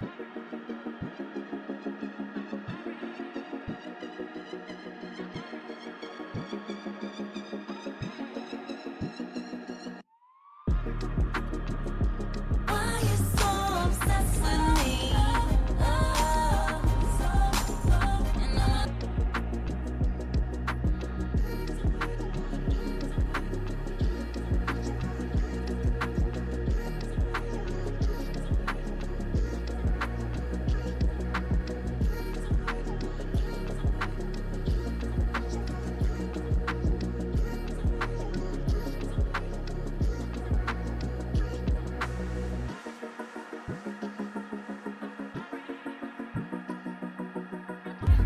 Why you so obsessed with me?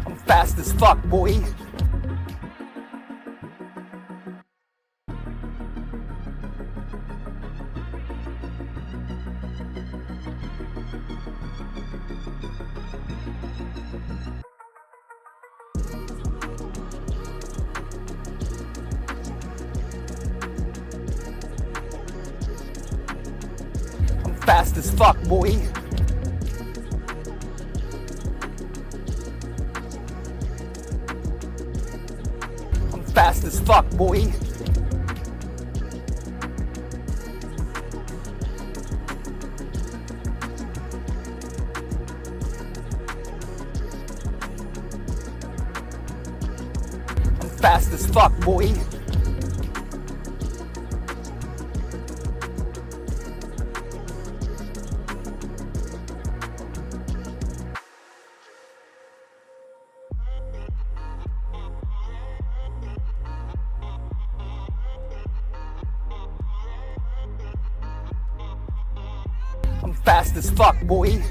I'm fast as fuck, boy. I'm fast as fuck, boy. I'm fast as fuck, boy. I'm fast as fuck, boy. I'm fast as fuck, boy.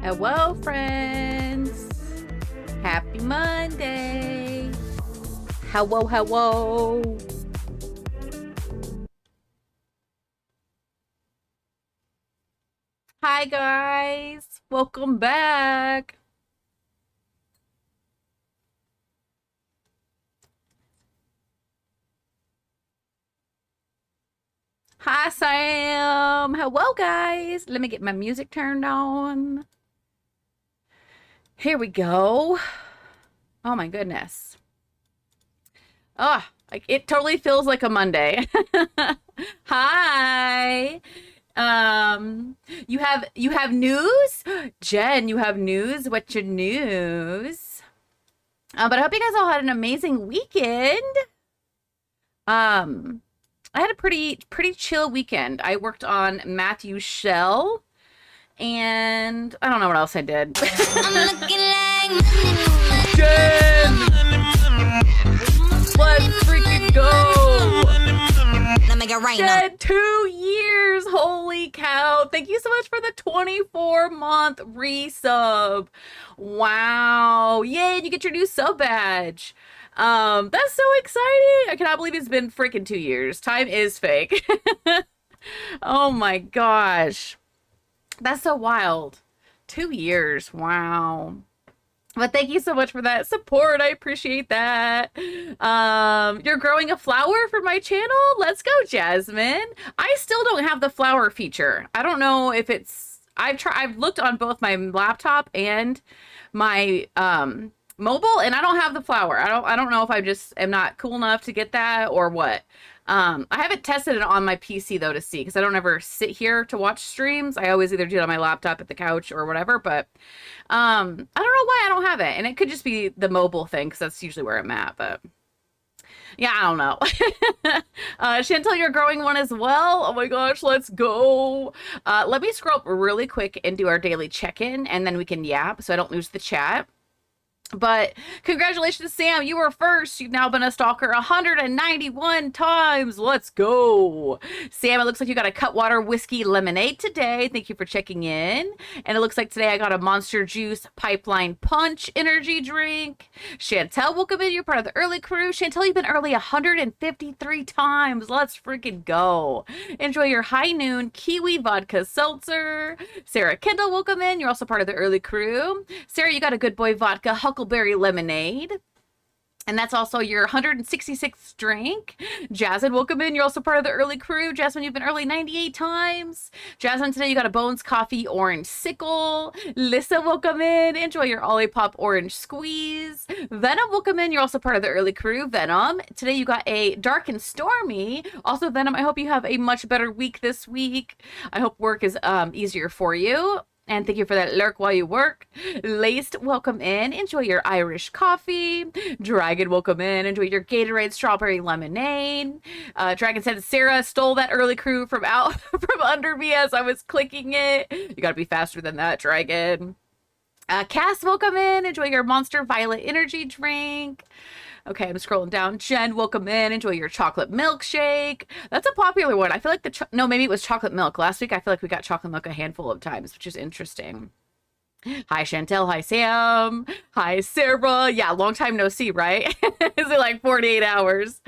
Hello, friends. Happy Monday. Hello, hello. Hi, guys. Welcome back. Hi, Sam. Hello, guys. Let me get my music turned on. Here we go. Oh, my goodness. Oh, like it totally feels like a Monday. Hi. You have news? Jen, you have news? What's your news? But I hope you guys all had an amazing weekend. I had a pretty chill weekend. I worked on Matthew Shell, and I don't know what else I did. I'm looking like Jen! Let's freaking go! Let me get rain on. Jen, 2 years! Holy cow! Thank you so much for the 24-month resub. Wow! Yay! You get your new sub badge. That's so exciting! I cannot believe it's been freaking 2 years. Time is fake. Oh my gosh. That's so wild. 2 years. Wow. But thank you so much for that support. I appreciate that. You're growing a flower for my channel? Let's go, Jasmine. I still don't have the flower feature. I don't know if it's... I've looked on both my laptop and my mobile, and I don't have the flower. I don't know if I just am not cool enough to get that or what. I haven't tested it on my PC though to see, because I don't ever sit here to watch streams. I always either do it on my laptop at the couch or whatever, but I don't know why I don't have it. And it could just be the mobile thing, because that's usually where I'm at, but yeah, I don't know. Chantel, you're growing one as well. Oh my gosh, let's go. Let me scroll up really quick and do our daily check-in, and then we can yap so I don't lose the chat. But congratulations, Sam. You were first. You've now been a stalker 191 times. Let's go. Sam, it looks like you got a Cutwater Whiskey Lemonade today. Thank you for checking in. And it looks like today I got a Monster Juice Pipeline Punch energy drink. Chantel, welcome in. You're part of the early crew. Chantel, you've been early 153 times. Let's freaking go. Enjoy your High Noon Kiwi Vodka Seltzer. Sarah Kendall, welcome in. You're also part of the early crew. Sarah, you got a Good Boy Vodka Huckleberry Lemonade. And that's also your 166th drink. Jasmine, welcome in. You're also part of the early crew. Jasmine, you've been early 98 times. Jasmine, today you got a Bones Coffee Orange Sickle. Lissa, welcome in. Enjoy your Olipop Orange Squeeze. Venom, welcome in. You're also part of the early crew. Venom, today you got a Dark and Stormy. Also, Venom, I hope you have a much better week this week. I hope work is easier for you. And thank you for that lurk while you work. Laced, welcome in. Enjoy your Irish coffee. Dragon, welcome in. Enjoy your Gatorade Strawberry Lemonade. Dragon said Sarah stole that early crew from from under me as I was clicking it. You gotta be faster than that, Dragon. Cass, welcome in. Enjoy your Monster Violet energy drink. Okay, I'm scrolling down. Jen, welcome in. Enjoy your chocolate milkshake. That's a popular one. I feel like no, maybe it was chocolate milk. Last week, I feel like we got chocolate milk a handful of times, which is interesting. Hi, Chantel. Hi, Sam. Hi, Sarah. Yeah, long time no see, right? Is it like 48 hours?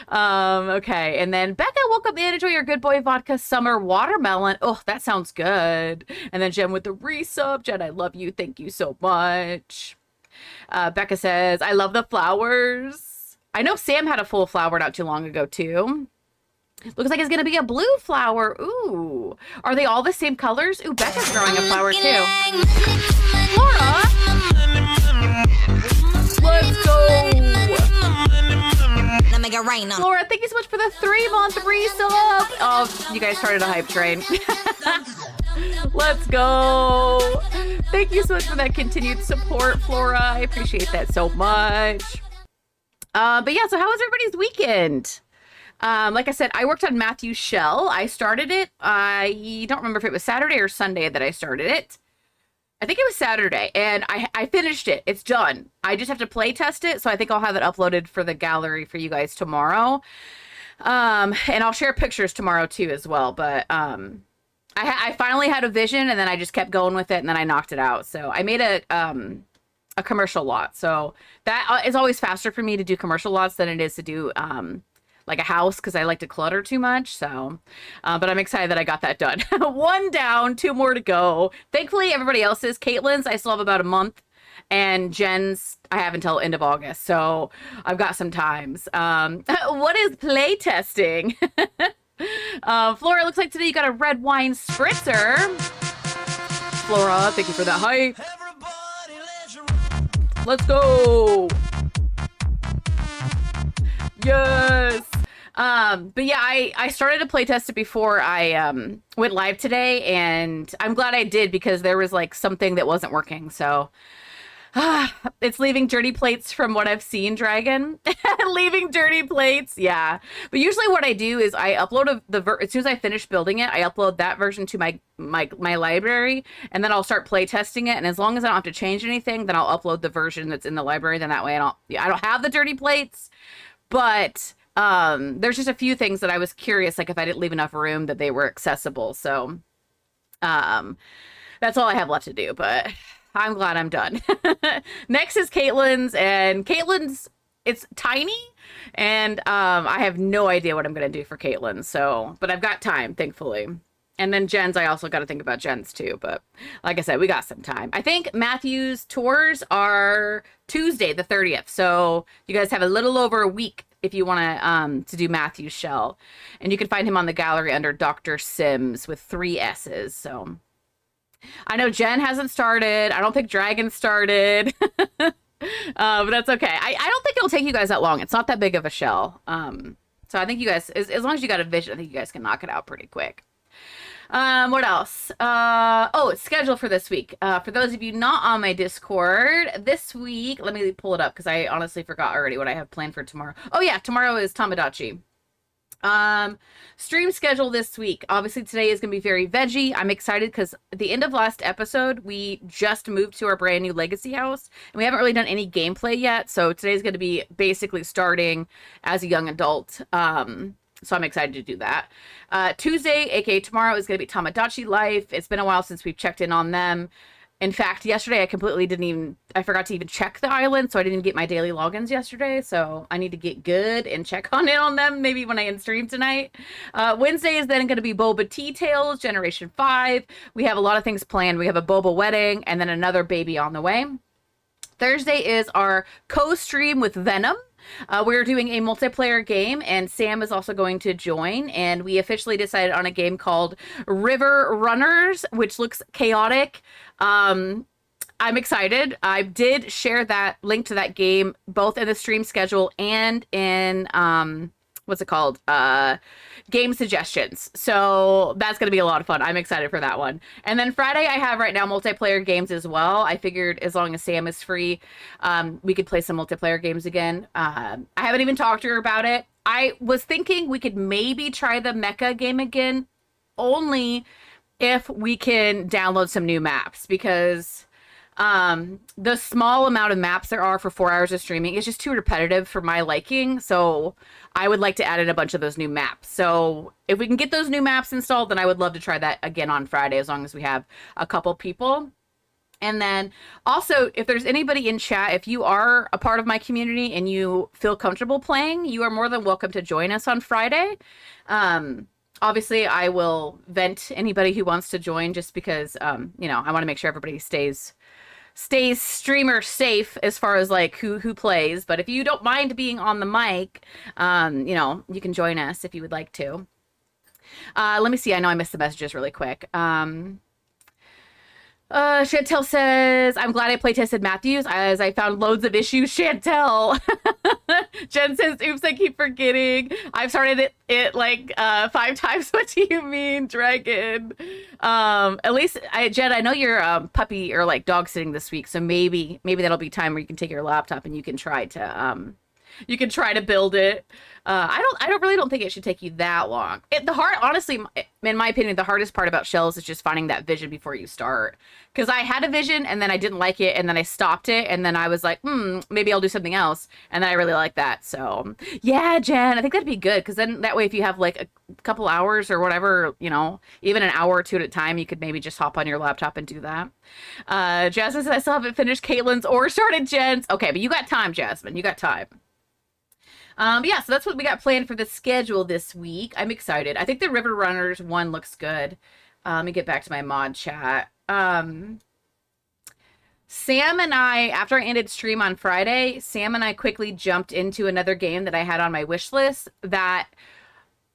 Okay, and then Becca, welcome in. Enjoy your Good Boy Vodka Summer Watermelon. Oh, that sounds good. And then Jen with the resub. Jen, I love you. Thank you so much. Becca says, I love the flowers. I know Sam had a full flower not too long ago, too. Looks like it's going to be a blue flower. Ooh. Are they all the same colors? Ooh, Becca's growing a flower, too. Flora! Let's go! Let me get rain on. Flora, thank you so much for the 3-month resub. Oh, you guys started a hype train. Let's go. Thank you so much for that continued support, Flora. I appreciate that so much. But yeah, so how was everybody's weekend? Like I said, I worked on Matthew Shell. I started it. I don't remember if it was Saturday or Sunday that I started it. I think it was Saturday, and I finished it. It's done. I just have to play test it, so I think I'll have it uploaded for the gallery for you guys tomorrow. And I'll share pictures tomorrow too as well, but I finally had a vision, and then I just kept going with it, and then I knocked it out. So I made a commercial lot. So that is always faster for me to do commercial lots than it is to do like a house because I like to clutter too much. So, but I'm excited that I got that done. One down, two more to go. Thankfully, everybody else's, Caitlin's, I still have about a month. And Jen's, I have until end of August. So I've got some times. What is play testing? Flora, looks like today you got a red wine spritzer. Flora, thank you for that hype. Let's go. Yes. But yeah, I started to play test it before I went live today, and I'm glad I did because there was like something that wasn't working. So it's leaving dirty plates from what I've seen, Dragon. Leaving dirty plates. Yeah. But usually what I do is I upload as soon as I finish building it, I upload that version to my library, and then I'll start play testing it. And as long as I don't have to change anything, then I'll upload the version that's in the library. Then that way I don't have the dirty plates. But there's just a few things that I was curious, like if I didn't leave enough room that they were accessible. So that's all I have left to do, but I'm glad I'm done. Next is Caitlin's, and Caitlin's, it's tiny, and I have no idea what I'm going to do for Caitlin's. So, but I've got time, thankfully. And then Jen's, I also got to think about Jen's too. But like I said, we got some time. I think Matthew's tours are Tuesday, the 30th. So you guys have a little over a week if you want to do Matthew's shell. And you can find him on the gallery under Dr. Sims with 3 S's. So I know Jen hasn't started. I don't think Dragon started. But that's okay. I don't think it'll take you guys that long. It's not that big of a shell. So I think you guys, as long as you got a vision, I think you guys can knock it out pretty quick. What else? It's scheduled for this week. For those of you not on my Discord, this week, let me pull it up because I honestly forgot already what I have planned for tomorrow. Oh yeah, tomorrow is Tamagotchi. Stream schedule this week. Obviously today is going to be very veggie. I'm excited because at the end of last episode, we just moved to our brand new legacy house and we haven't really done any gameplay yet. So today's going to be basically starting as a young adult. So I'm excited to do that. Tuesday, aka tomorrow, is going to be Tamagotchi Life. It's been a while since we've checked in on them. In fact, yesterday I forgot to even check the island, so I didn't get my daily logins yesterday. So I need to get good and check on them maybe when I end stream tonight. Wednesday is then going to be Boba Tea Tales, Generation 5. We have a lot of things planned. We have a Boba wedding and then another baby on the way. Thursday is our co-stream with Venom. We're doing a multiplayer game, and Sam is also going to join, and we officially decided on a game called River Runners, which looks chaotic. I'm excited. I did share that link to that game both in the stream schedule and in what's it called? Game suggestions. So that's going to be a lot of fun. I'm excited for that one. And then Friday, I have right now multiplayer games as well. I figured as long as Sam is free, we could play some multiplayer games again. I haven't even talked to her about it. I was thinking we could maybe try the Mecha game again, only if we can download some new maps, because the small amount of maps there are for 4 hours of streaming is just too repetitive for my liking. So I would like to add in a bunch of those new maps. So if we can get those new maps installed, then I would love to try that again on Friday, as long as we have a couple people. And then also, if there's anybody in chat, if you are a part of my community and you feel comfortable playing, you are more than welcome to join us on Friday. Obviously, I will vent anybody who wants to join, just because, I want to make sure everybody stays streamer safe as far as like who plays. But if you don't mind being on the mic, you can join us if you would like to. Let me see. I know I missed the messages really quick. Chantel says, I'm glad I play tested Matthews as I found loads of issues. Chantel. Jen says, oops, I keep forgetting. I've started it like 5 times. What do you mean, Dragon? At least Jen, I know you're puppy or like dog sitting this week, so maybe that'll be time where you can take your laptop and you can try to build it. I really don't think it should take you that long. Honestly, in my opinion, the hardest part about shells is just finding that vision before you start. Because I had a vision and then I didn't like it and then I stopped it and then I was like, maybe I'll do something else. And then I really like that. So yeah, Jen, I think that'd be good. Because then that way, if you have like a couple hours or whatever, even an hour or two at a time, you could maybe just hop on your laptop and do that. Jasmine says, I still haven't finished Caitlin's or started Jen's. Okay, but you got time, Jasmine. You got time. But yeah, so that's what we got planned for the schedule this week. I'm excited. I think the River Runners one looks good. Let me get back to my mod chat. Sam and I, after I ended stream on Friday, Sam and I quickly jumped into another game that I had on my wish list that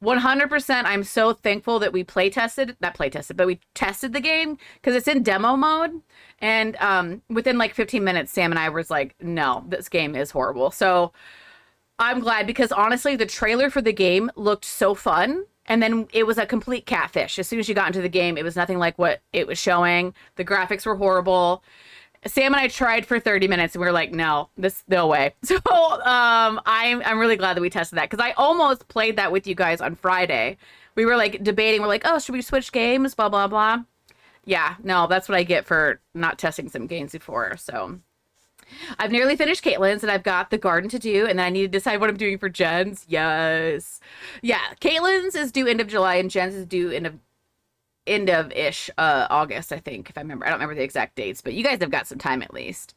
100% I'm so thankful that we but we tested the game because it's in demo mode. And within like 15 minutes, Sam and I was like, no, this game is horrible. So I'm glad because honestly, the trailer for the game looked so fun. And then it was a complete catfish. As soon as you got into the game, it was nothing like what it was showing. The graphics were horrible. Sam and I tried for 30 minutes and we were like, no way. So I'm really glad that we tested that because I almost played that with you guys on Friday. We were like debating, we're like, oh, should we switch games? Blah, blah, blah. Yeah, no, that's what I get for not testing some games before. So I've nearly finished Caitlin's and I've got the garden to do, and then I need to decide what I'm doing for Jen's. Yes. Yeah, Caitlin's is due end of July and Jen's is due end of ish August, I think, if I remember. I don't remember the exact dates, but you guys have got some time at least.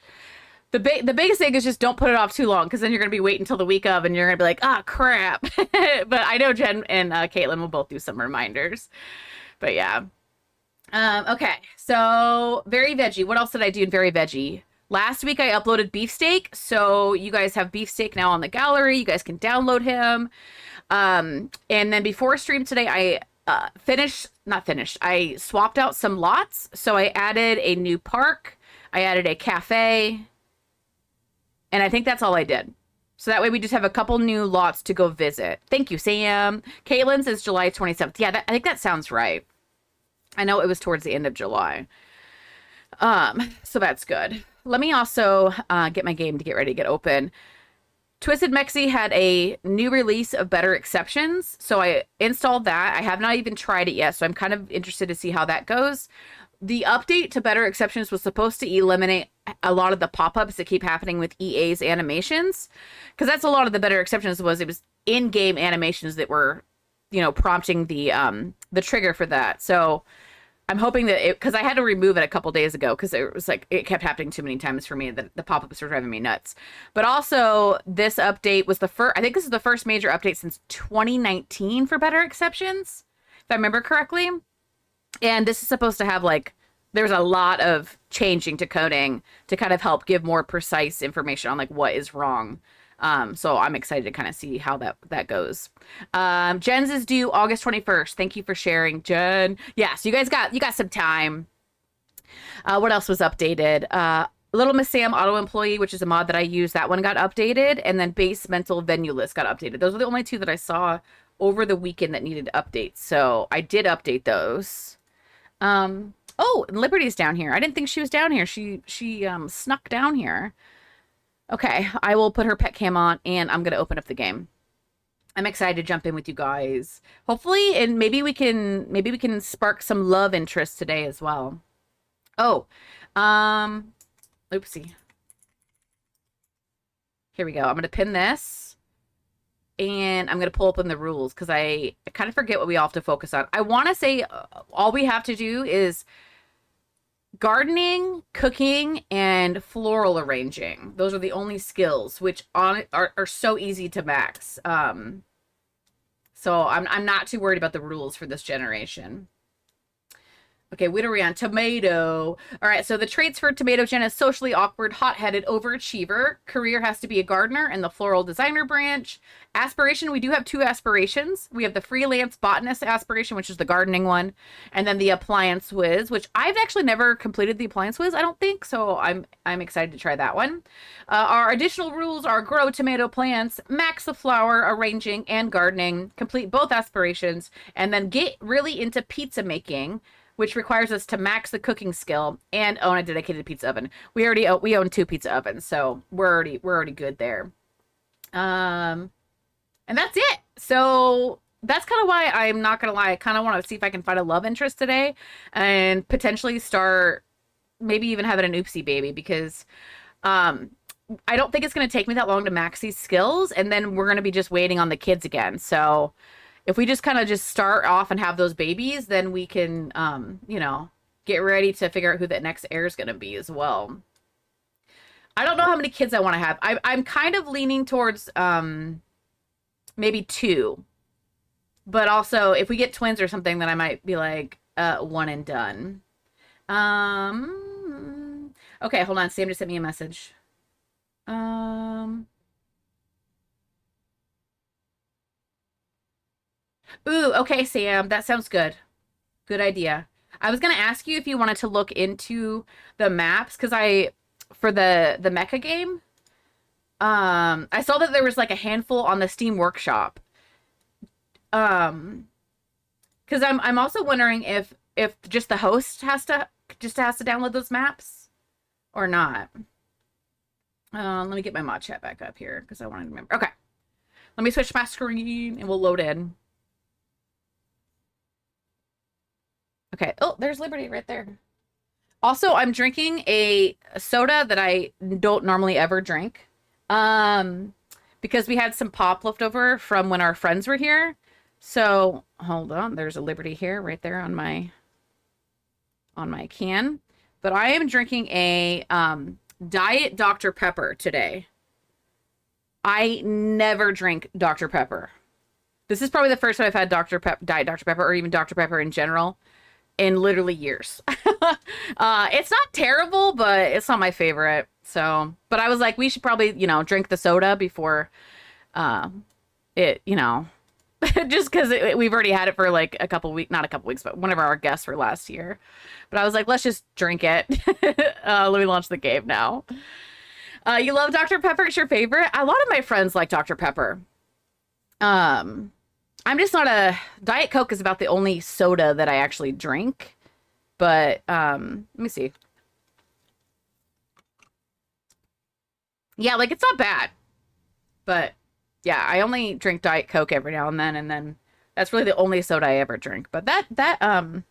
The biggest thing is just don't put it off too long because then you're going to be waiting until the week of and you're going to be like, ah, crap. But I know Jen and Caitlin will both do some reminders. But yeah. Okay, so Very Veggie. What else did I do in Very Veggie? Last week I uploaded Beefsteak, so you guys have Beefsteak now on the gallery. You guys can download him. And then before stream today, I I swapped out some lots. So I added a new park. I added a cafe. And I think that's all I did. So that way we just have a couple new lots to go visit. Thank you, Sam. Caitlin's is July 27th. Yeah, I think that sounds right. I know it was towards the end of July. So that's good. Let me also get my game to get ready to get open. Twisted Mexi had a new release of Better Exceptions, so I installed that. I have not even tried it yet, so I'm kind of interested to see how that goes. The update to Better Exceptions was supposed to eliminate a lot of the pop-ups that keep happening with EA's animations, because that's a lot of the Better Exceptions was. It was in-game animations that were, prompting the trigger for that. So I'm hoping that because I had to remove it a couple days ago because it was like it kept happening too many times for me that the pop-ups were driving me nuts. But also this update was I think this is the first major update since 2019 for Better Exceptions, if I remember correctly. And this is supposed to have there's a lot of changing to coding to kind of help give more precise information on what is wrong. So I'm excited to kind of see how that goes. Jen's is due August 21st. Thank you for sharing, Jen. Yeah, so you got some time. What else was updated? Little Miss Sam Auto Employee, which is a mod that I use, that one got updated, and then Base Mental Venue List got updated. Those are the only two that I saw over the weekend that needed updates. So I did update those. Oh, and Liberty's down here. I didn't think she was down here. She snuck down here. Okay, I will put her pet cam on and I'm going to open up the game. I'm excited to jump in with you guys. Hopefully, and maybe we can spark some love interest today as well. Oh, oopsie. Here we go. I'm going to pin this and I'm going to pull open the rules because I kind of forget what we all have to focus on. I want to say all we have to do is gardening, cooking, and floral arranging. Those are the only skills which are so easy to max. So I'm not too worried about the rules for this generation. Okay, what are we on? Tomato. All right, so the traits for Tomato Jen is socially awkward, hot-headed, overachiever. Career has to be a gardener and the floral designer branch. Aspiration, we do have two aspirations. We have the freelance botanist aspiration, which is the gardening one, and then the appliance whiz, which I've actually never completed the appliance whiz, I don't think, so I'm excited to try that one. Our additional rules are grow tomato plants, max the flower arranging and gardening, complete both aspirations, and then get really into pizza making, which requires us to max the cooking skill and own a dedicated pizza oven. We own 2 pizza ovens, so we're already good there. And that's it. So that's kind of why I'm not gonna lie. I kind of want to see if I can find a love interest today and potentially start maybe even having an oopsie baby because I don't think it's gonna take me that long to max these skills, and then we're gonna be just waiting on the kids again. So if we just kind of just start off and have those babies, then we can, get ready to figure out who that next heir is going to be as well. I don't know how many kids I want to have. I'm kind of leaning towards maybe 2. But also, if we get twins or something, then I might be like, 1 and done. Okay, hold on. Sam just sent me a message. Ooh, okay, Sam. That sounds good. Good idea. I was gonna ask you if you wanted to look into the maps, because for the mecha game, I saw that there was like a handful on the Steam Workshop. Because I'm also wondering if just the host has to download those maps or not. Let me get my mod chat back up here because I want to remember. Okay, let me switch my screen and we'll load in. Okay. Oh, there's Liberty right there. Also, I'm drinking a soda that I don't normally ever drink. Because we had some pop left over from when our friends were here. So, hold on. There's a Liberty here right there on my can. But I am drinking a Diet Dr. Pepper today. I never drink Dr. Pepper. This is probably the first time I've had Diet Dr. Pepper, or even Dr. Pepper in general, in literally years. It's not terrible, but it's not my favorite. So, but I was like, we should probably, drink the soda before it, just because we've already had it for like a couple weeks, not a couple weeks, but one of our guests for last year. But I was like, let's just drink it. Let me launch the game now. You love Dr. Pepper? It's your favorite? A lot of my friends like Dr. Pepper. I'm just not Diet Coke is about the only soda that I actually drink. But, let me see. Yeah, like, it's not bad. But, yeah, I only drink Diet Coke every now and then that's really the only soda I ever drink. But that Diet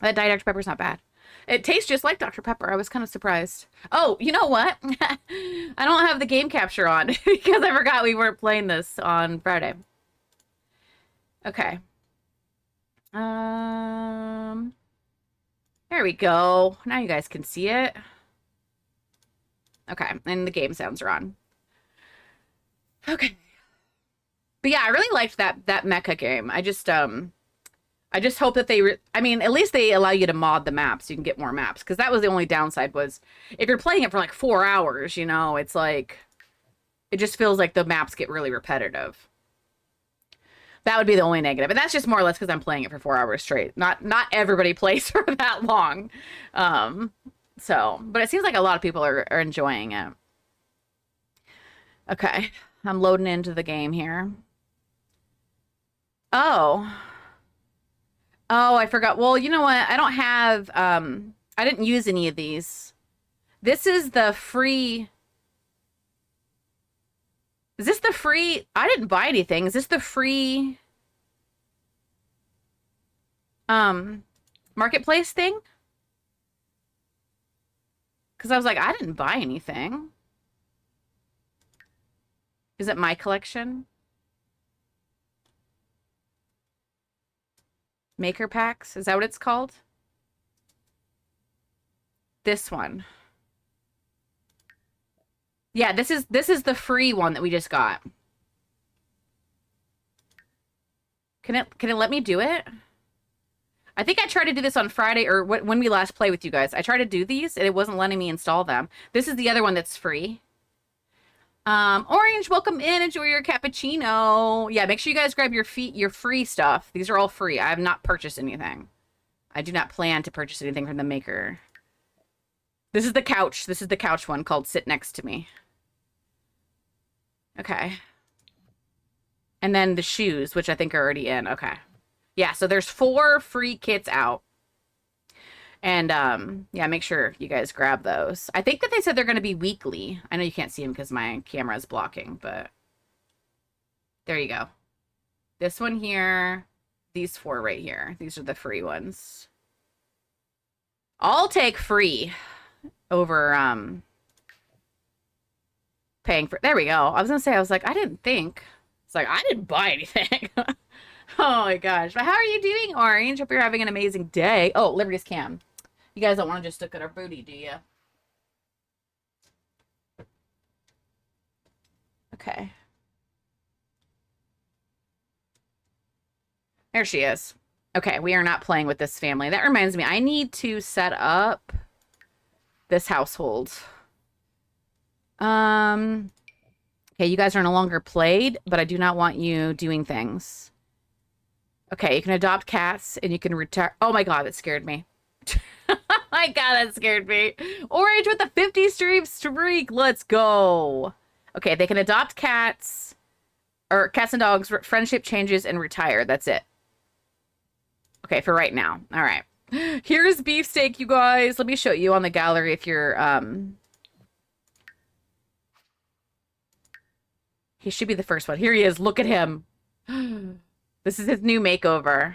Dr. Pepper's not bad. It tastes just like Dr. Pepper. I was kind of surprised. Oh, you know what? I don't have the game capture on because I forgot we weren't playing this on Friday. Okay. There we go. Now you guys can see it. Okay, and the game sounds are on. Okay. But yeah, I really liked that mecha game. I just hope that I mean, at least they allow you to mod the maps so you can get more maps, because that was the only downside was if you're playing it for like 4 hours, it's like it just feels like the maps get really repetitive. That would be the only negative. And that's just more or less because I'm playing it for 4 hours straight. Not everybody plays for that long. But it seems like a lot of people are enjoying it. Okay. I'm loading into the game here. Oh, I forgot. Well, you know what? I don't have, I didn't use any of these. This is the free. Is this the free? I didn't buy anything. Is this the free, marketplace thing? Because I was like, I didn't buy anything. Is it my collection? Maker packs? Is that what it's called? This one. Yeah, this is the free one that we just got. Can it let me do it? I think I tried to do this on Friday or when we last played with you guys. I tried to do these and it wasn't letting me install them. This is the other one that's free. Orange, welcome in. Enjoy your cappuccino. Yeah, make sure you guys grab your free stuff. These are all free. I have not purchased anything. I do not plan to purchase anything from the maker. This is the couch. This is the couch one called Sit Next to Me. Okay. And then the shoes, which I think are already in. Okay. Yeah, so there's 4 free kits out. And, yeah, make sure you guys grab those. I think that they said they're going to be weekly. I know you can't see them because my camera is blocking, but there you go. This one here, these 4 right here. These are the free ones. I'll take free over, paying for, there we go. I was going to say, I was like, I didn't think. It's like, I didn't buy anything. Oh my gosh. But how are you doing, Orange? Hope you're having an amazing day. Oh, Liberty's cam. You guys don't want to just look at our booty, do you? Okay. There she is. Okay, we are not playing with this family. That reminds me, I need to set up this household. Okay, you guys are no longer played, but I do not want you doing things. Okay, you can adopt cats and you can retire. Oh my god, that scared me. My god, that scared me. Orange with the 50 stream streak. Let's go. Okay, they can adopt cats or cats and dogs, friendship changes, and retire. That's it. Okay, for right now. All right. Here's Beefsteak, you guys. Let me show you on the gallery if you're, he should be the first one. Here he is. Look at him. This is his new makeover.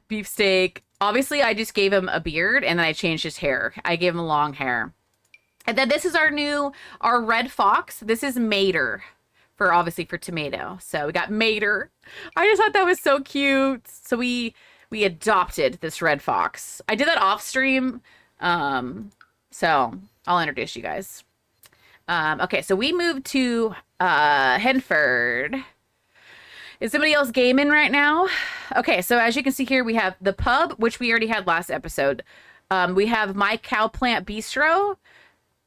Beefsteak. Obviously, I just gave him a beard and then I changed his hair. I gave him long hair. And then this is our red fox. This is Mater obviously for tomato. So we got Mater. I just thought that was so cute. So we adopted this red fox. I did that off stream. So I'll introduce you guys. Okay, so we moved to Henford. Is somebody else gaming right now? Okay, so as you can see here, we have the pub, which we already had last episode. We have My Cow Plant Bistro.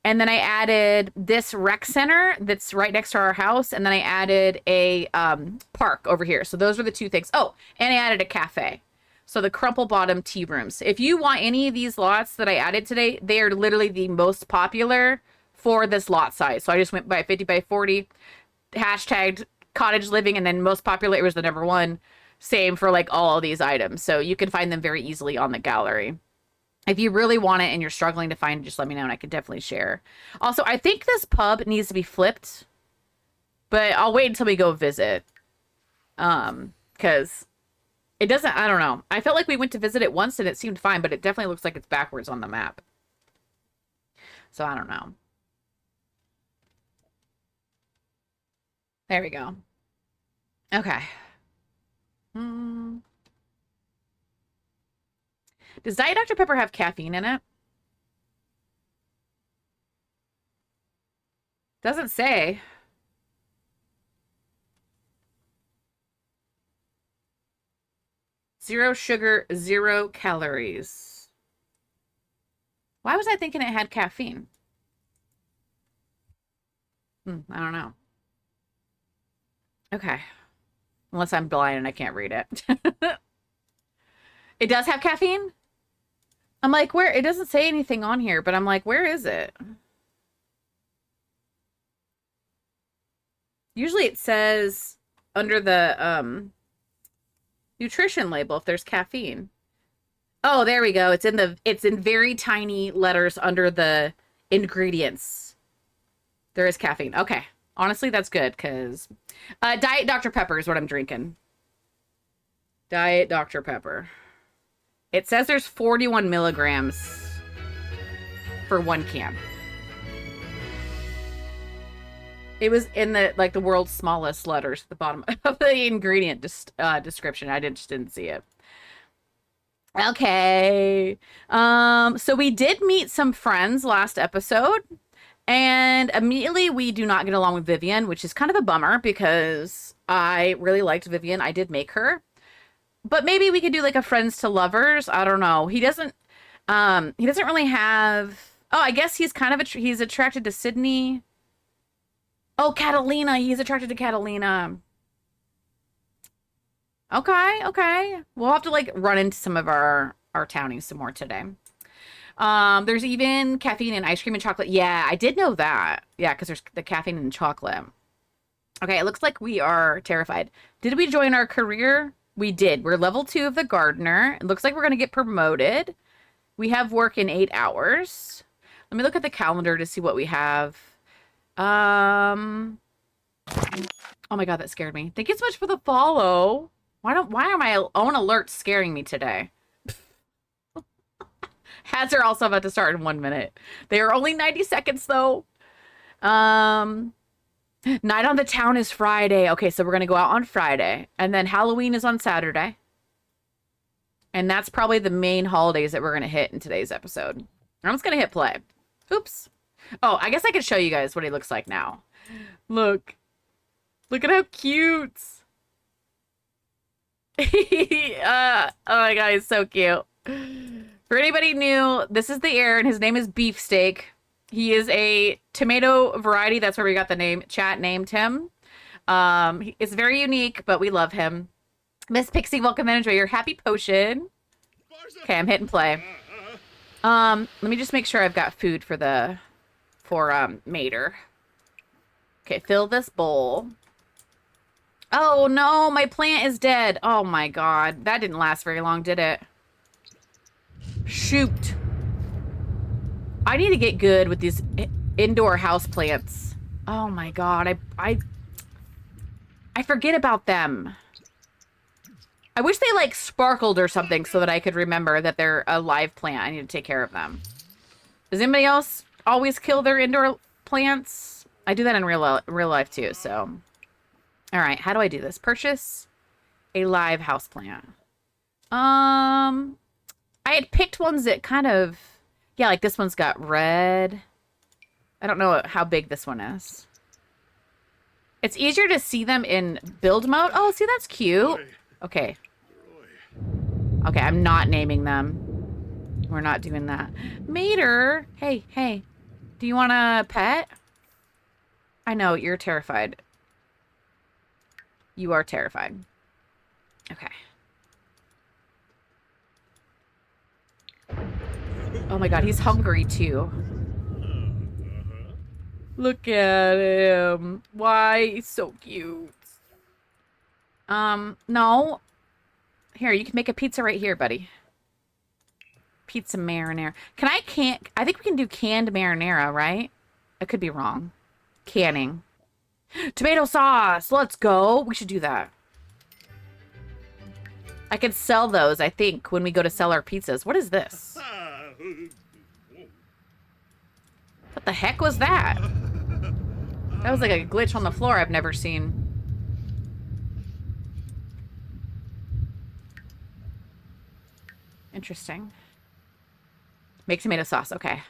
And then I added this rec center that's right next to our house. And then I added a park over here. So those were the two things. Oh, and I added a cafe. So the Crumple Bottom tea rooms. If you want any of these lots that I added today, they are literally the most popular for this lot size. So I just went by 50 by 40, hashtagged cottage living, and then most popular was the number one. Same for like all of these items. So you can find them very easily on the gallery. If you really want it and you're struggling to find it, just let me know and I can definitely share. Also, I think this pub needs to be flipped, but I'll wait until we go visit. Because it doesn't, I don't know. I felt like we went to visit it once and it seemed fine, but it definitely looks like it's backwards on the map. So I don't know. There we go. Okay. Does Diet Dr. Pepper have caffeine in it? Doesn't say. Zero sugar, 0 calories. Why was I thinking it had caffeine? I don't know. Okay. Unless I'm blind and I can't read it. It does have caffeine? I'm like, where? It doesn't say anything on here, but I'm like, where is it? Usually it says under the nutrition label if there's caffeine. Oh, there we go. It's in very tiny letters under the ingredients. There is caffeine. Okay. Honestly, that's good because Diet Dr. Pepper is what I'm drinking. Diet Dr. Pepper. It says there's 41 milligrams for 1 can. It was in the world's smallest letters at the bottom of the ingredient description. I just didn't see it. Okay. So we did meet some friends last episode. And immediately we do not get along with Vivian, which is kind of a bummer because I really liked Vivian. I did make her. But maybe we could do like a friends to lovers. I don't know. He doesn't really have... Oh, I guess he's kind of... he's attracted to Sydney. Oh, Catalina. He's attracted to Catalina. Okay, okay. We'll have to like run into some of our townies some more today. There's even caffeine in ice cream and chocolate. Yeah, I did know that. Yeah, because there's the caffeine in chocolate. Okay, it looks like we are terrified. Did we join our career? We did. We're level 2 of the gardener. It looks like we're going to get promoted. We have work in 8 hours. Let me look at the calendar to see what we have. Oh my god, that scared me. Thank you so much for the follow. Why are my own alerts scaring me today? Ads are also about to start in 1 minute. They are only 90 seconds though. Night on the Town is Friday. Okay, so we're going to go out on Friday. And then Halloween is on Saturday. And that's probably the main holidays that we're going to hit in today's episode. I'm just going to hit play. Oops. Oh, I guess I could show you guys what he looks like now. Look. Look at how cute. Oh my god, he's so cute. For anybody new, this is the Aaron. His name is Beefsteak. He is a tomato variety. That's where we got the name. Chat named him. It's very unique, but we love him. Miss Pixie, welcome and enjoy your happy potion. Okay, I'm hitting play. Let me just make sure I've got food for Mater. Okay, fill this bowl. Oh no, my plant is dead. Oh my god, that didn't last very long, did it? Shoot. I need to get good with these indoor house plants. Oh my god, I forget about them. I wish they like sparkled or something so that I could remember that they're a live plant. I need to take care of them. Does anybody else always kill their indoor plants? I do that in real life too, so. All right, how do I do this? Purchase a live houseplant. I had picked ones that kind of, yeah, like this one's got red. I don't know how big this one is. It's easier to see them in build mode. Oh, see, that's cute. Okay. Okay, I'm not naming them. We're not doing that. Mater, hey, do you want a pet? I know, you're terrified. You are terrified. Okay. Oh my god, he's hungry too. Look at him. Why? He's so cute. No. Here, you can make a pizza right here, buddy. Pizza marinara. I think we can do canned marinara, right? I could be wrong. Canning. Tomato sauce. Let's go. We should do that. I could sell those, I think, when we go to sell our pizzas. What is this? What the heck was that? That was like a glitch on the floor I've never seen. Interesting. Make tomato sauce. Okay.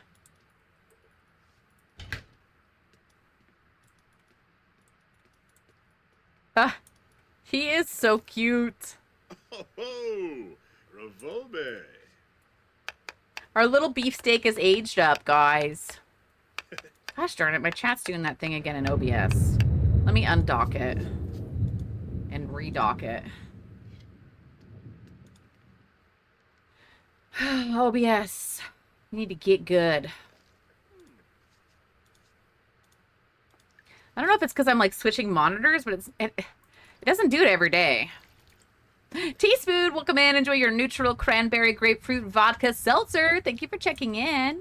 He is so cute. Oh, Ravobe. Our little beefsteak is aged up, guys. Gosh darn it, my chat's doing that thing again in OBS. Let me undock it and redock it. OBS. We need to get good. I don't know if it's because I'm like switching monitors, but it doesn't do it every day. Teaspoon, welcome in. Enjoy your neutral cranberry grapefruit vodka seltzer. Thank you for checking in.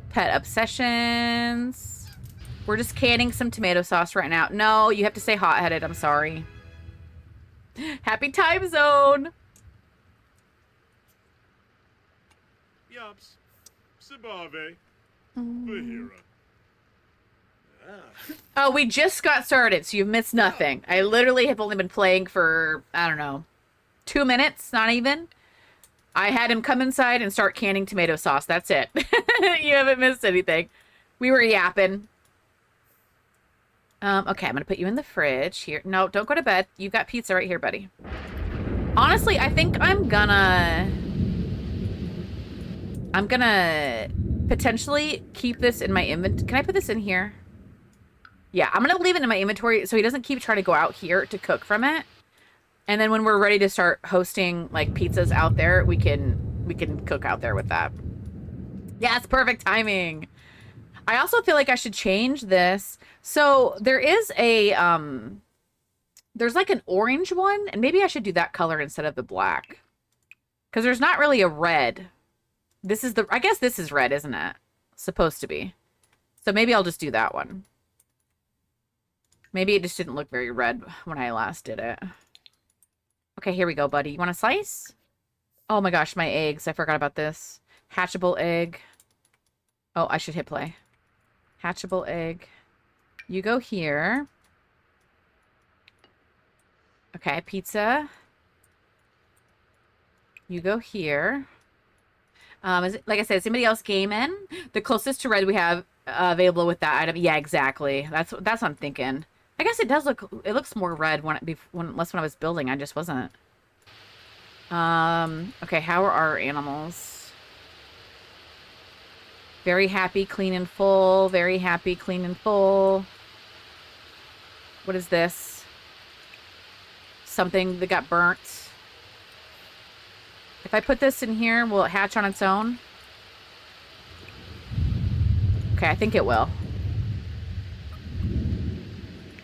Pet obsessions. We're just canning some tomato sauce right now. No, you have to say hot-headed. I'm sorry. Happy time zone. Yops. Sibave. Bahira. Oh, we just got started, so you've missed nothing. I literally have only been playing for, I don't know, 2 minutes, not even. I had him come inside and start canning tomato sauce. That's it. You haven't missed anything. We were yapping. Okay, I'm going to put you in the fridge here. No, don't go to bed. You've got pizza right here, buddy. Honestly, I think I'm gonna potentially keep this in my inventory. Can I put this in here? Yeah, I'm going to leave it in my inventory so he doesn't keep trying to go out here to cook from it. And then when we're ready to start hosting like pizzas out there, we can cook out there with that. Yeah, it's perfect timing. I also feel like I should change this. So there is a there's like an orange one, and maybe I should do that color instead of the black. Cuz there's not really a red. This is I guess this is red, isn't it? Supposed to be. So maybe I'll just do that one. Maybe it just didn't look very red when I last did it. Okay, here we go, buddy. You want a slice? Oh my gosh, my eggs. I forgot about this. Hatchable egg. Oh, I should hit play. Hatchable egg. You go here. Okay, pizza. You go here. Like I said, is anybody else gaming? The closest to red we have available with that item. Yeah, exactly. That's what I'm thinking. I guess it does look, it looks more red unless when I was building, I just wasn't. Okay, how are our animals? Very happy, clean and full. Very happy, clean and full. What is this? Something that got burnt. If I put this in here, will it hatch on its own? Okay, I think it will.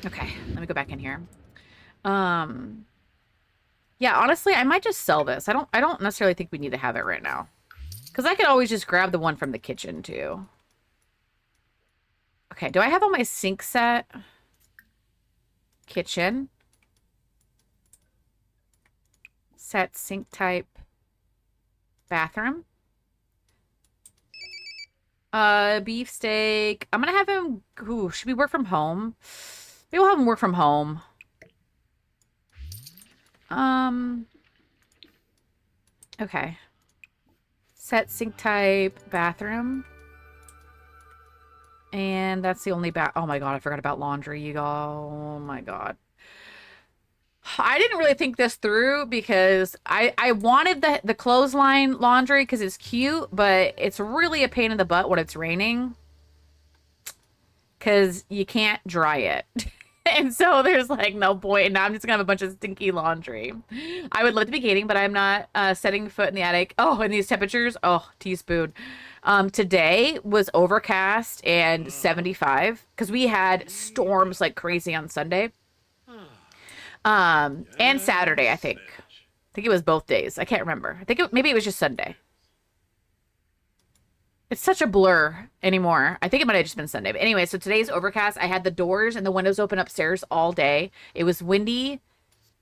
Okay, let me go back in here. Yeah, honestly, I might just sell this. I don't necessarily think we need to have it right now. Because I could always just grab the one from the kitchen, too. Okay, do I have all my sink set? Kitchen. Set, sink type. Bathroom. Beefsteak. I'm gonna have him... Ooh, should we work from home? Maybe we'll have him work from home. Okay. Set, sink type, bathroom. And that's the only oh my god, I forgot about laundry, you go. Oh my god. I didn't really think this through because I wanted the clothesline laundry because it's cute, but it's really a pain in the butt when it's raining. Because you can't dry it. And so there's like no point. Now I'm just gonna have a bunch of stinky laundry. I would love to be skating, but I'm not setting foot in the attic. Oh, and these temperatures. Oh, teaspoon. Today was overcast and 75 because we had storms like crazy on Sunday. And Saturday, I think. I think it was both days. I can't remember. I think maybe it was just Sunday. It's such a blur anymore. I think it might have just been Sunday. But anyway, so today's overcast. I had the doors and the windows open upstairs all day. It was windy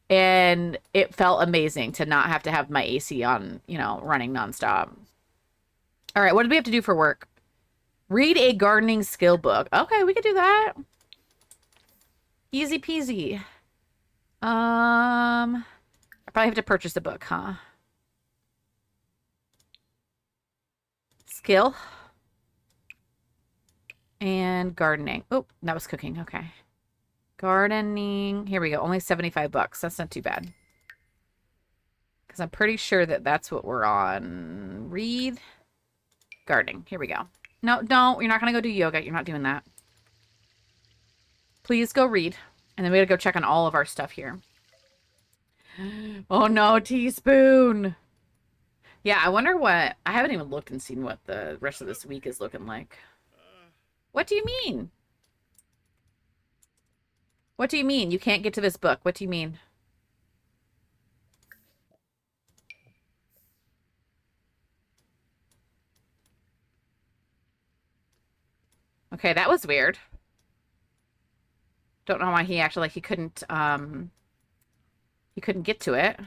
and it felt amazing to not have to have my AC on, you know, running nonstop. All right, what did we have to do for work? Read a gardening skill book. Okay, we could do that. Easy peasy. I probably have to purchase a book, huh? Skill. And gardening. Oh, that was cooking. Okay. Gardening. Here we go. Only 75 bucks. That's not too bad. Because I'm pretty sure that that's what we're on. Read. Gardening. Here we go. No, don't. You're not going to go do yoga. You're not doing that. Please go read. And then we gotta go check on all of our stuff here. Oh no, teaspoon. Yeah, I wonder what... I haven't even looked and seen what the rest of this week is looking like. What do you mean? What do you mean? You can't get to this book. What do you mean? Okay, that was weird. Don't know why he actually, like, he couldn't get to it.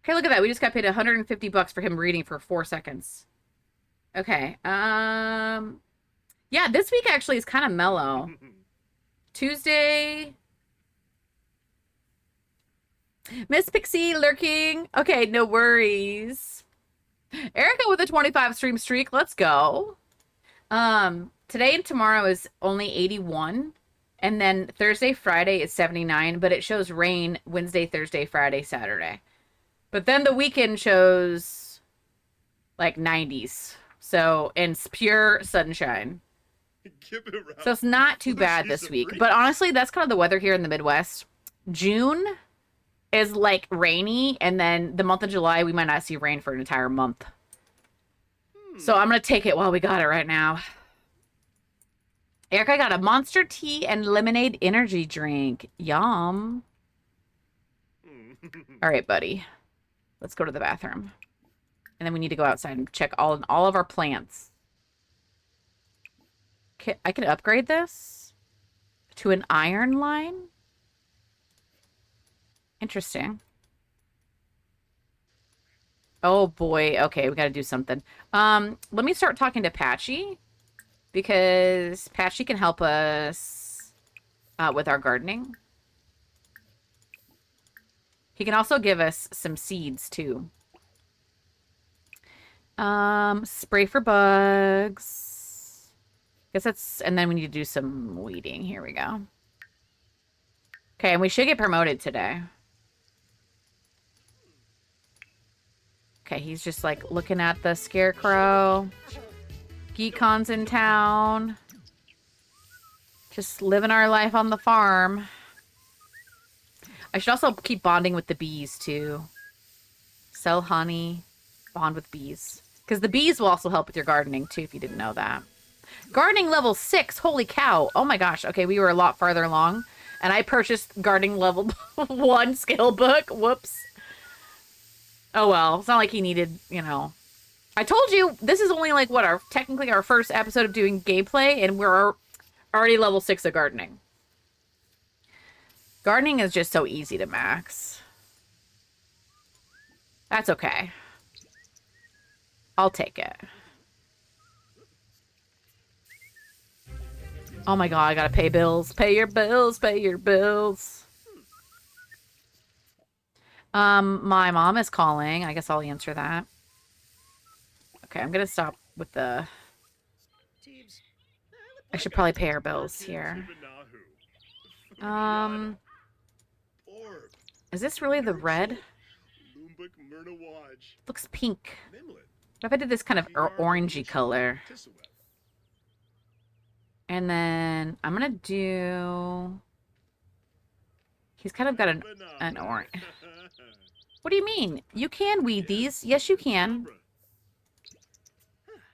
Okay, look at that. We just got paid 150 bucks for him reading for 4 seconds. Okay. Yeah, this week actually is kind of mellow. Tuesday. Miss Pixie lurking. Okay, no worries. Erica with a 25 stream streak. Let's go. Today and tomorrow is only 81. And then Thursday, Friday is 79. But it shows rain Wednesday, Thursday, Friday, Saturday. But then the weekend shows like 90s. So, and it's pure sunshine. So it's not too bad this week. But honestly, that's kind of the weather here in the Midwest. June is like rainy. And then the month of July, we might not see rain for an entire month. So I'm going to take it while we got it right now. Erica got a Monster Tea and Lemonade energy drink. Yum. All right, buddy. Let's go to the bathroom. And then we need to go outside and check all of our plants. Okay, I can upgrade this to an iron line. Interesting. Oh boy. Okay, we got to do something. Let me start talking to Patchy because Patchy can help us with our gardening. He can also give us some seeds too. Spray for bugs. Guess that's, and then we need to do some weeding. Here we go. Okay, and we should get promoted today. Okay, he's just like looking at the scarecrow. Geekon's in town. Just living our life on the farm. I should also keep bonding with the bees too. Sell honey, bond with bees. Because the bees will also help with your gardening too, if you didn't know that. Gardening level 6, holy cow. Oh my gosh, okay, we were a lot farther along. And I purchased gardening level 1 skill book. Whoops. Oh well, it's not like he needed, you know. I told you, this is only like, what, technically our first episode of doing gameplay, and we're already level 6 of gardening. Gardening is just so easy to max. That's okay. I'll take it. Oh my god, I gotta pay bills. Pay your bills, pay your bills. My mom is calling. I guess I'll answer that. Okay, I'm gonna stop with the... I should probably pay our bills here. Is this really the red? Looks pink. What if I did this kind of orangey color? And then I'm gonna do... He's kind of got an orange. What do you mean? You can weed these. Yes, you can.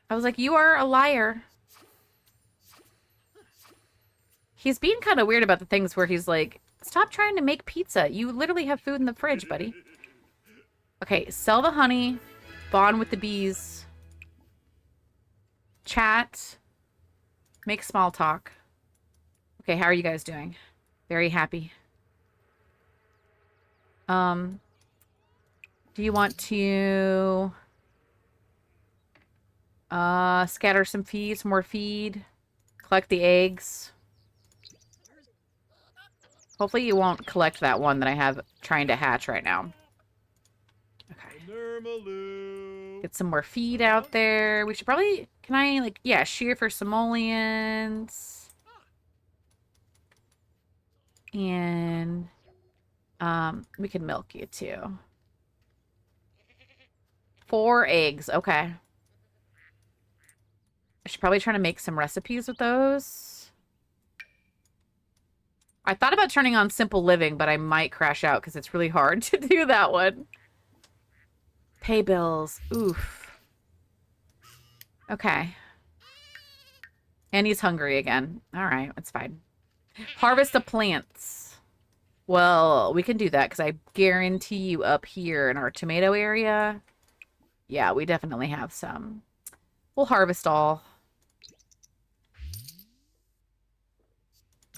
I was like, you are a liar. He's being kind of weird about the things where he's like, stop trying to make pizza. You literally have food in the fridge, buddy. Okay, sell the honey. Bond with the bees. Chat. Make small talk. Okay, how are you guys doing? Very happy. Do you want to scatter some feed, some more feed? Collect the eggs. Hopefully you won't collect that one that I have trying to hatch right now. Okay. Get some more feed out there. We should probably... Can I, like... Yeah, shear for simoleons. And... we can milk you, too. 4 eggs. Okay. I should probably try to make some recipes with those. I thought about turning on Simple Living, but I might crash out because it's really hard to do that one. Pay bills. Oof. Okay. And he's hungry again. All right, that's fine. Harvest the plants. Well, we can do that because I guarantee you up here in our tomato area, yeah, we definitely have some. We'll harvest all.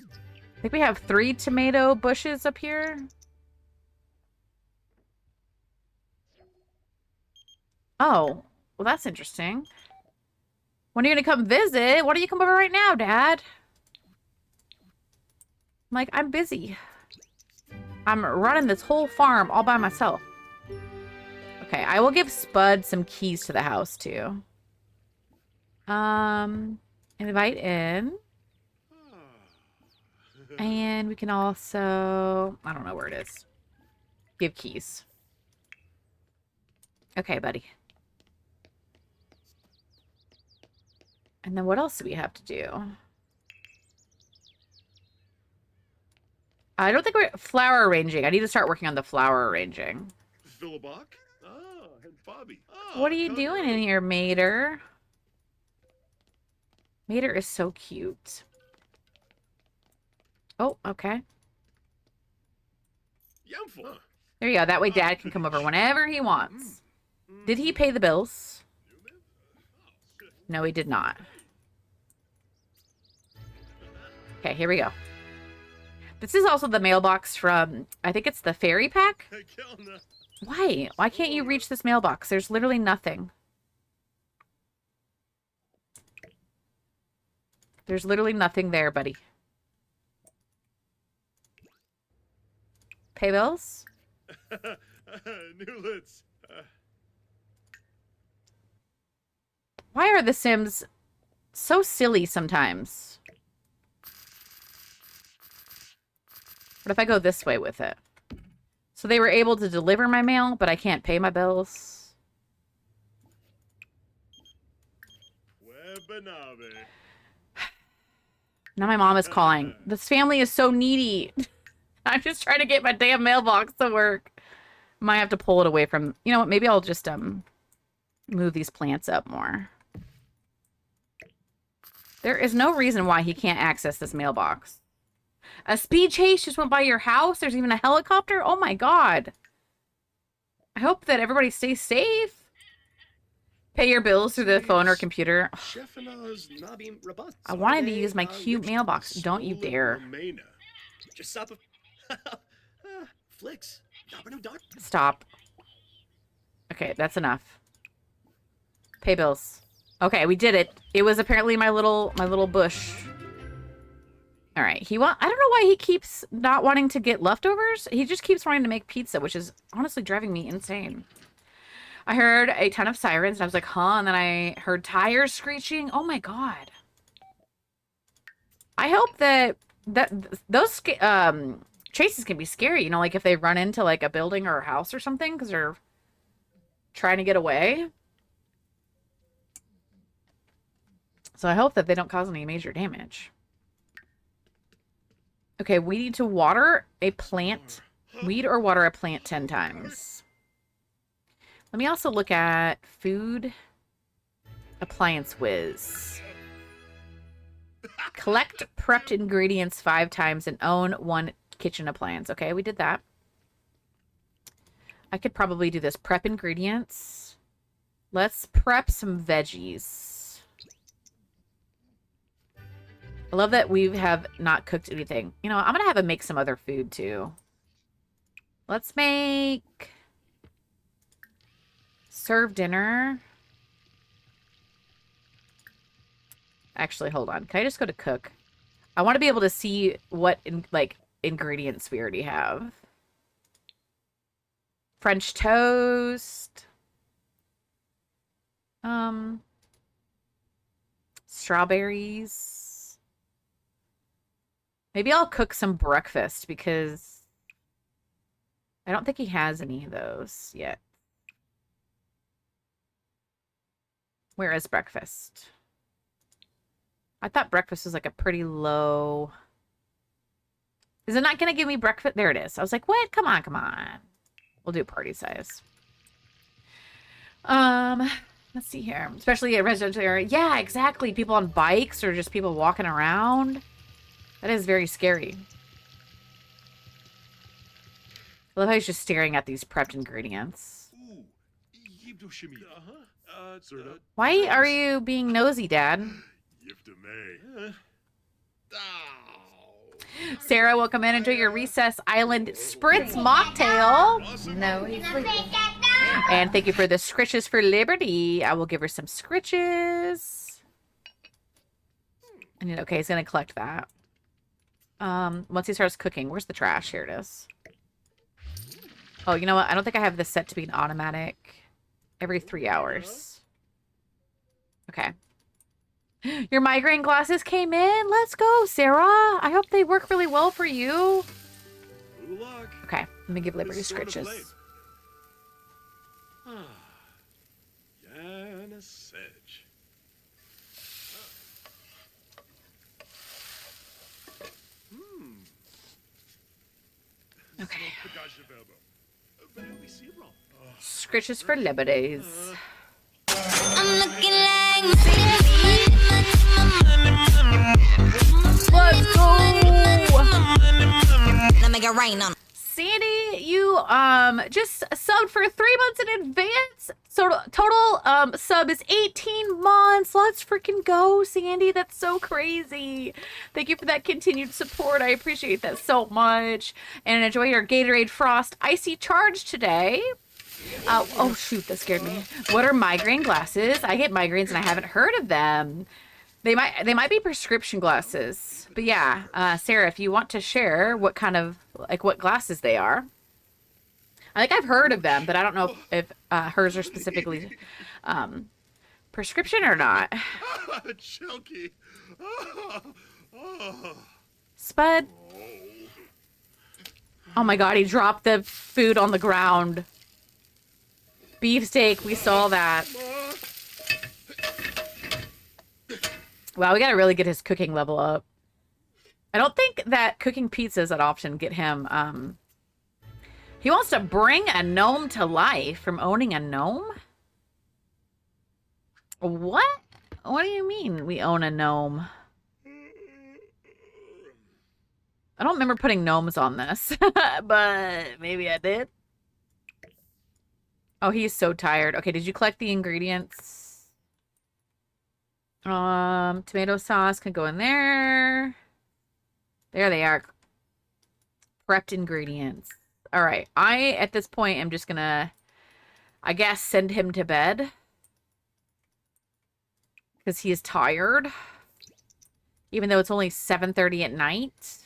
I think we have 3 tomato bushes up here. Oh, well, that's interesting. When are you going to come visit? Why don't you come over right now, Dad? I'm like, I'm busy. I'm running this whole farm all by myself. Okay, I will give Spud some keys to the house, too. Invite in. And we can also... I don't know where it is. Give keys. Okay, buddy. And then what else do we have to do? I don't think we're... Flower arranging. I need to start working on the flower arranging. Philibok? Ah, and Bobby. What are you doing in here, Mater? Mater is so cute. Oh, okay. There you go. That way Dad can come over whenever he wants. Did he pay the bills? No, he did not. Okay, here we go. This is also the mailbox from, I think it's the fairy pack? Why? Why can't you reach this mailbox? There's literally nothing. There's literally nothing there, buddy. Pay bills? Newlets. Why are the Sims so silly sometimes. What if I go this way with it? So they were able to deliver my mail, but I can't pay my bills. Webanabe. Now my mom is calling. This family is so needy. I'm just trying to get my damn mailbox to work. Might have to pull it away from... You know what? Maybe I'll just move these plants up more. There is no reason why he can't access this mailbox. A speed chase just went by your house. There's even a helicopter. Oh my god. I hope that everybody stays safe. Pay your bills through the phone or computer. I wanted to use my cute mailbox. Don't you dare. Stop. Okay, that's enough. Pay bills. Okay, we did it. It was apparently my little bush. All right, I don't know why he keeps not wanting to get leftovers. He just keeps wanting to make pizza, which is honestly driving me insane. I heard a ton of sirens, and I was like, huh? And then I heard tires screeching. Oh my god. I hope that those chases can be scary, you know, like if they run into like a building or a house or something because they're trying to get away. So I hope that they don't cause any major damage. Okay, we need to water a plant. Weed or water a plant 10 times. Let me also look at food. Appliance whiz. Collect prepped ingredients 5 times and own 1 kitchen appliance. Okay, we did that. I could probably do this. Prep ingredients. Let's prep some veggies. I love that we have not cooked anything. You know, I'm going to have him make some other food too. Let's make... serve dinner. Actually, hold on. Can I just go to cook? I want to be able to see what ingredients we already have. French toast. Strawberries. Maybe I'll cook some breakfast because I don't think he has any of those yet. Where is breakfast? I thought breakfast was like a pretty low... Is it not going to give me breakfast? There it is. I was like, what? Come on, come on. We'll do party size. Let's see here. Especially at residential area. Yeah, exactly. People on bikes or just people walking around. That is very scary. I love how he's just staring at these prepped ingredients. Why are you being nosy, Dad? Sarah, welcome in. Enjoy your Recess Island Spritz mocktail. No, he's sleeping. And thank you for the Scritches for Liberty. I will give her some Scritches. And okay, he's going to collect that. Once he starts cooking, where's the trash? Here it is. Oh, you know what? I don't think I have this set to be an automatic every 3 hours. Okay. Your migraine glasses came in. Let's go, Sarah. I hope they work really well for you. Okay, let me give Liberty Scritches. Okay. Scritches for Liberties. I'm looking like Let's go! Now make it rain on 'em. Sandy, you just subbed for 3 months in advance. So total sub is 18 months. Let's freaking go, Sandy. That's so crazy. Thank you for that continued support. I appreciate that so much. And enjoy your Gatorade Frost Icy Charge today. Oh shoot, that scared me. What are migraine glasses? I get migraines and I haven't heard of them. They might be prescription glasses. But yeah, Sarah, if you want to share what kind of, like, what glasses they are. I think I've heard of them, but I don't know if hers are specifically prescription or not? Chunky. Oh, oh, Spud. Oh my god, he dropped the food on the ground. Beefsteak, we saw that. Wow, we gotta really get his cooking level up. I don't think that cooking pizzas that often get him, he wants to bring a gnome to life from owning a gnome? What? What do you mean we own a gnome? I don't remember putting gnomes on this, but maybe I did. Oh, he's so tired. Okay, did you collect the ingredients? Tomato sauce can go in there. There they are. Prepped ingredients. All right. At this point, am just gonna, I guess, send him to bed. Because he is tired. Even though it's only 7:30 at night.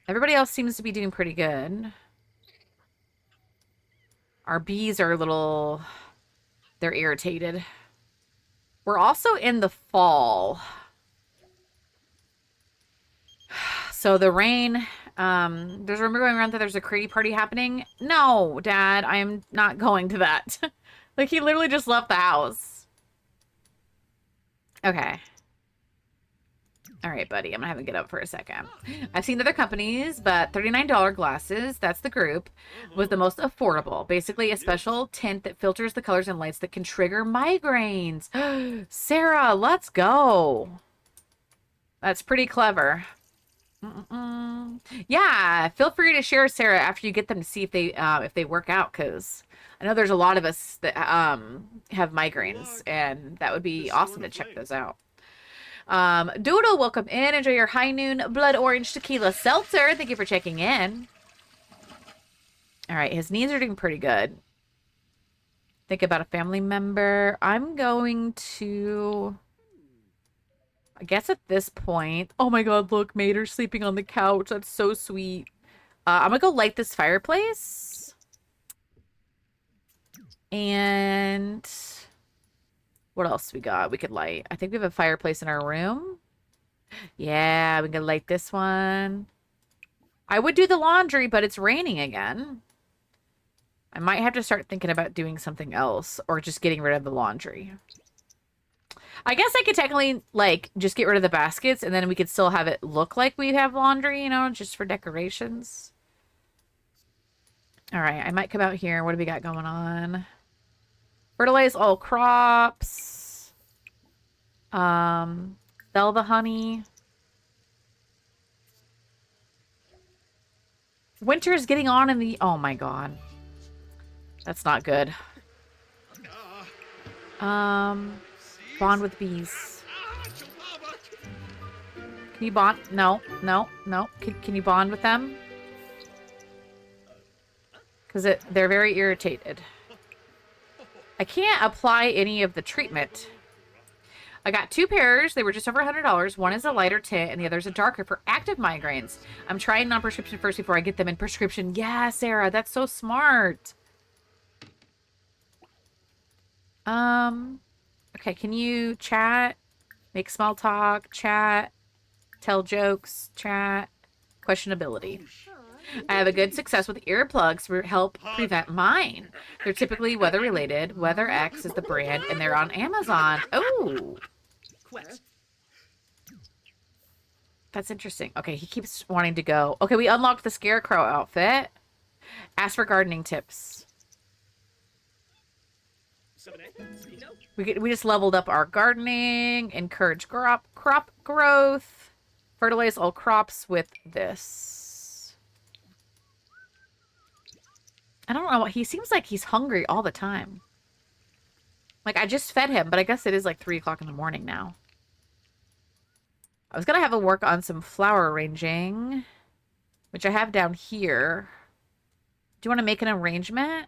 Everybody else seems to be doing pretty good. Our bees are a little... They're irritated. We're also in the fall. So the rain... there's a rumor going around that there's a crazy party happening. No, Dad, I am not going to that. Like, he literally just left the house. Okay. All right, buddy. I'm going to have to get up for a second. I've seen other companies, but $39 glasses, that's the group, was the most affordable. Basically, a special tint that filters the colors and lights that can trigger migraines. Sarah, let's go. That's pretty clever. Yeah, feel free to share, Sarah, after you get them to see if they work out, because I know there's a lot of us that have migraines, and that would be awesome to check those out. Doodle, welcome in. Enjoy your high noon blood orange tequila seltzer. Thank you for checking in. All right, his knees are doing pretty good. Think about a family member. I'm going to... I guess at this point... Oh my god, look, Mater's sleeping on the couch. That's so sweet. I'm gonna go light this fireplace. And... what else we got? We could light. I think we have a fireplace in our room. Yeah, we can light this one. I would do the laundry, but it's raining again. I might have to start thinking about doing something else or just getting rid of the laundry. I guess I could technically, like, just get rid of the baskets and then we could still have it look like we have laundry, you know, just for decorations. All right, I might come out here. What do we got going on? Fertilize all crops. Sell the honey. Winter is getting on in the... Oh my god. That's not good. Bond with bees. Can you bond? No, no, no. Can you bond with them? Because they're very irritated. I can't apply any of the treatment. I got 2 pairs. They were just over $100. One is a lighter tint and the other is a darker for active migraines. I'm trying non-prescription first before I get them in prescription. Yeah, Sarah, that's so smart. Okay, can you chat? Make small talk, chat, tell jokes, chat, questionability. I have a good success with earplugs to help prevent mine. They're typically weather-related. WeatherX is the brand, and they're on Amazon. Oh! That's interesting. Okay, he keeps wanting to go. Okay, we unlocked the Scarecrow outfit. Ask for gardening tips. We just leveled up our gardening. Encourage crop growth. Fertilize all crops with this. I don't know. He seems like he's hungry all the time. Like, I just fed him, but I guess it is like 3 o'clock in the morning now. I was going to have a work on some flower arranging, which I have down here. Do you want to make an arrangement?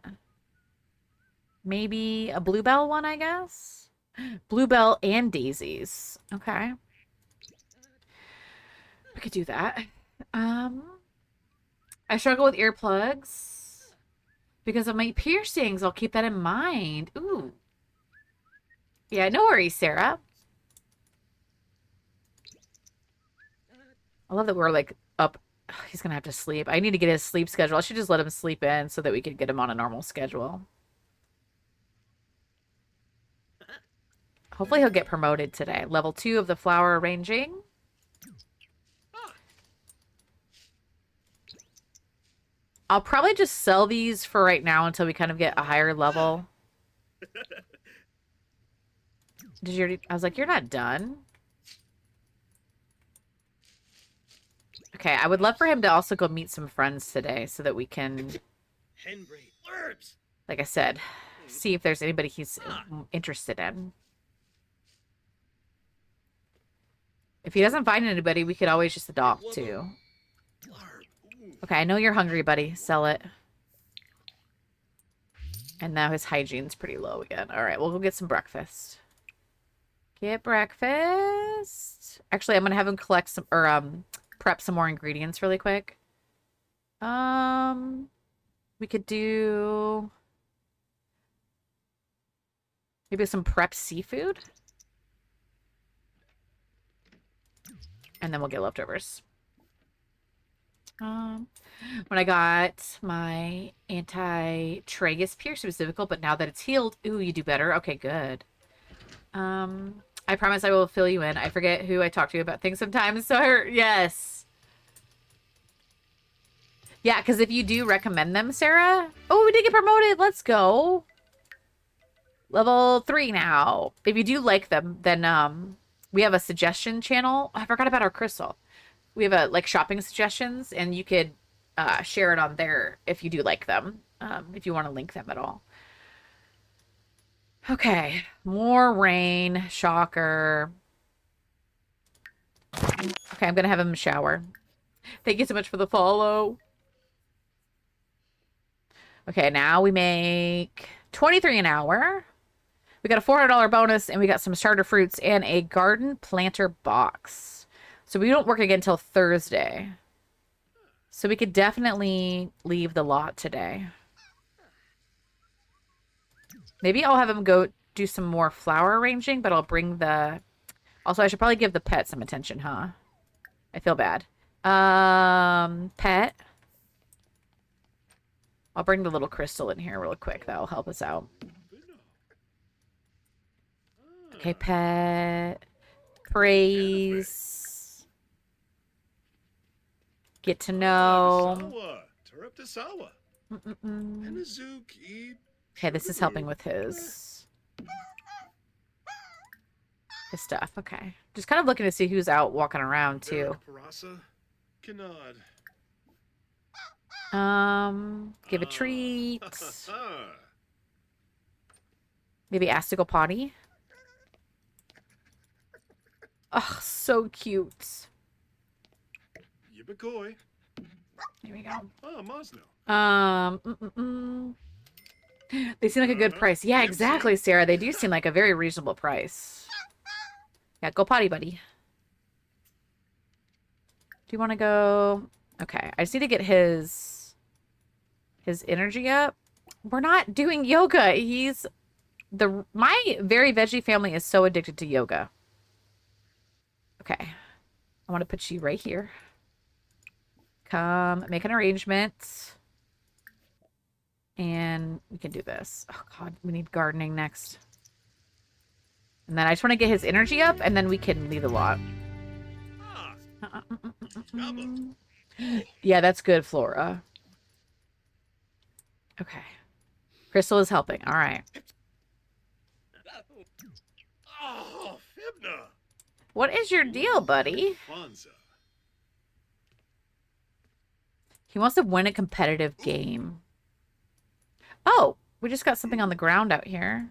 Maybe a bluebell one, I guess? Bluebell and daisies. Okay. We could do that. I struggle with earplugs because of my piercings. I'll keep that in mind. Ooh. Yeah, no worries, Sarah. I love that we're like up. He's gonna have to sleep. I need to get his sleep schedule. I should just let him sleep in so that we could get him on a normal schedule. Hopefully he'll get promoted today. Level 2 of the flower arranging. I'll probably just sell these for right now until we kind of get a higher level. Did you already... I was like, you're not done. Okay, I would love for him to also go meet some friends today so that we can, Henry Lurbs. like I said, see if there's anybody he's interested in. If he doesn't find anybody, we could always just adopt too. Okay, I know you're hungry, buddy. Sell it. And now his hygiene's pretty low again. All right, we'll go get some breakfast. Get breakfast. Actually, I'm gonna have him collect some or prep some more ingredients really quick. We could do maybe some prep seafood. And then we'll get leftovers. When I got my anti-tragus pierce, it was difficult, but now that it's healed, ooh, you do better. Okay, good. I promise I will fill you in. I forget who I talk to about things sometimes, so yes. Yeah, because if you do recommend them, Sarah. Oh, we did get promoted. Let's go. Level 3 now. If you do like them, then we have a suggestion channel. Oh, I forgot about our crystal. We have a like shopping suggestions, and you could share it on there if you do like them. If you want to link them at all. Okay, more rain. Shocker. Okay, I'm gonna have him shower. Thank you so much for the follow. Okay, now we make 23 an hour. We got a $400 bonus, and we got some starter fruits and a garden planter box. So we don't work again until Thursday. So we could definitely leave the lot today. Maybe I'll have him go do some more flower arranging, but I'll bring the... Also, I should probably give the pet some attention, huh? I feel bad. Pet. I'll bring the little crystal in here real quick. That'll help us out. Okay, pet. Praise. Get to know. Okay, this is helping with his stuff. Okay. Just kind of looking to see who's out walking around, too. Give a treat. Maybe ask to go potty. Oh, so cute. Yibakoy. There we go. Oh, Mosno. They seem like a good price. Yeah, exactly, Sarah. They do seem like a very reasonable price. Yeah, go potty, buddy. Do you want to go? Okay, I just need to get his energy up. We're not doing yoga. My very veggie family is so addicted to yoga. Okay. I want to put you right here. Come, make an arrangement. And we can do this. Oh, God. We need gardening next. And then I just want to get his energy up, and then we can leave the lot. Yeah, that's good, Flora. Okay. Crystal is helping. All right. Oh, Fibna. What is your deal, buddy? He wants to win a competitive game. Oh, we just got something on the ground out here.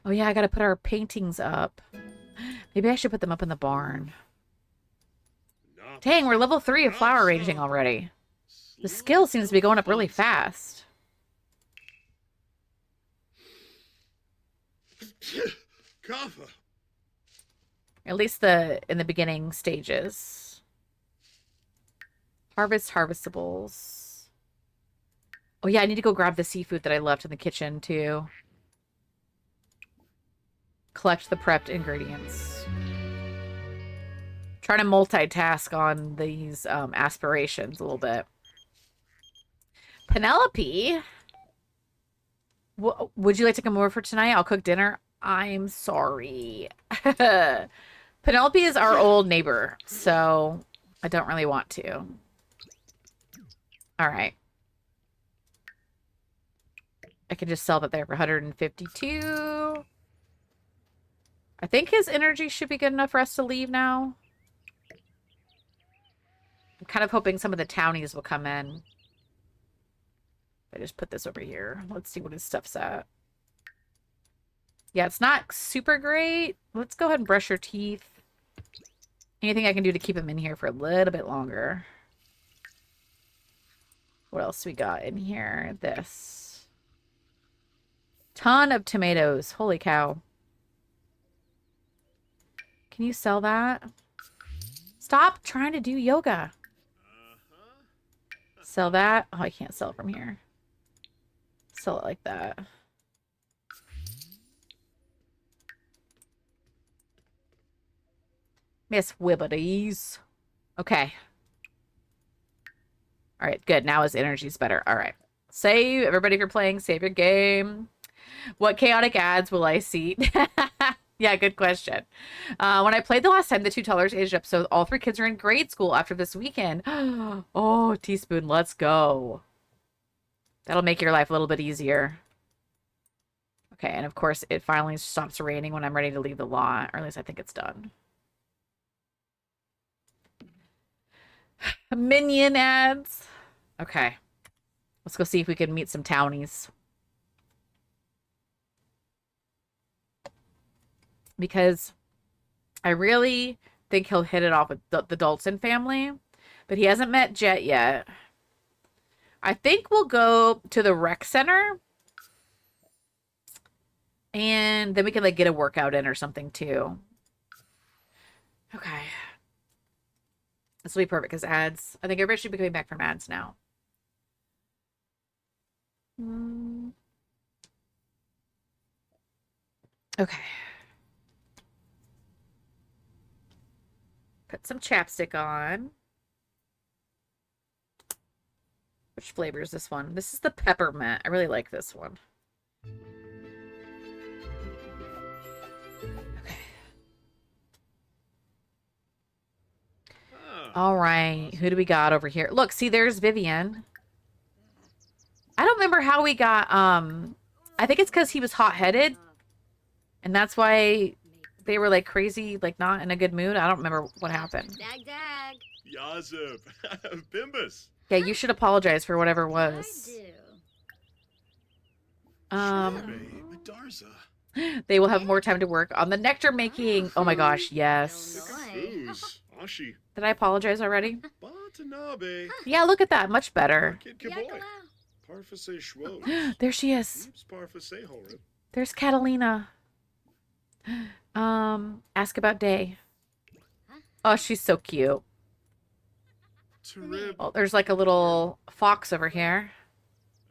Oh, yeah, I got to put our paintings up. Maybe I should put them up in the barn. Dang, we're level 3 of flower arranging already. The skill seems to be going up really fast. At least in the beginning stages. Harvest harvestables. Oh yeah, I need to go grab the seafood that I left in the kitchen too. Collect the prepped ingredients. Trying to multitask on these aspirations a little bit. Penelope, would you like to come over for tonight? I'll cook dinner. I'm sorry. Penelope is our old neighbor, so I don't really want to. All right. I can just sell that there for 152. I think his energy should be good enough for us to leave now. I'm kind of hoping some of the townies will come in. I just put this over here. Let's see what his stuff's at. Yeah, it's not super great. Let's go ahead and brush your teeth. Anything I can do to keep him in here for a little bit longer. What else we got in here? This. Ton of tomatoes. Holy cow. Can you sell that? Stop trying to do yoga. Sell that. Oh, I can't sell it from here. Sell it like that. Miss Wibbities. Okay. All right, good. Now his energy's better. All right. Save. Everybody, if you're playing, save your game. What chaotic ads will I see? Yeah, good question. When I played the last time, the two toddlers aged up, so all three kids are in grade school after this weekend. Oh, Teaspoon, let's go. That'll make your life a little bit easier. Okay, and of course, it finally stops raining when I'm ready to leave the lot, or at least I think it's done. Minion ads. Okay. Let's go see if we can meet some townies. Because I really think he'll hit it off with the Dalton family. But he hasn't met Jet yet. I think we'll go to the rec center. And then we can, like, get a workout in or something, too. Okay. This will be perfect, because ads... I think everybody should be coming back from ads now. Okay. Put some chapstick on. Which flavor is this one? This is the peppermint. I really like this one. Okay. All right. Who do we got over here? Look, see, there's Vivian. I don't remember how we got, I think it's because he was hot-headed. And that's why they were, like, crazy, like, not in a good mood. I don't remember what happened. Dag, dag. Yazip. Bimbus. Yeah, you should apologize for whatever it was. Babe, Darza. They will have more time to work on the nectar making. Oh my gosh, yes. Foos. Ashi. Did I apologize already? Watanabe. Yeah, look at that. Much better. Kid Kaboy. Parfase Schwoz. There she is. Oops, Parfase Horrid. There's Catalina. Ask about Day. Oh, she's so cute. Tarib. Oh, there's like a little fox over here.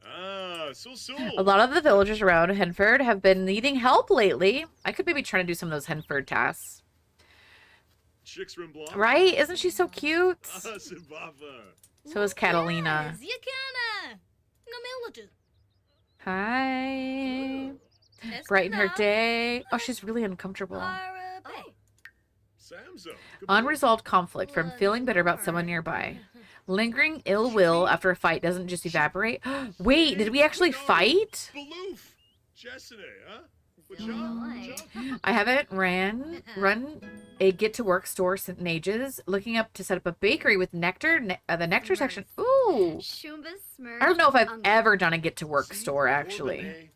Ah, so. A lot of the villagers around Henford have been needing help lately. I could maybe try to do some of those Henford tasks. Chicks Rimblon. Right? Isn't she so cute? Simbava. So is Catalina. Hi. Brighten her day. Oh, she's really uncomfortable. Samzo. Unresolved conflict from feeling bitter about someone nearby. Lingering ill will after a fight doesn't just evaporate. Wait, did we actually fight? Baloof. Jessene, huh? Good job. I haven't run a get to work store since ages. Looking up to set up a bakery with nectar. The nectar section. Ooh. I don't know if I've ever done a get to work store actually.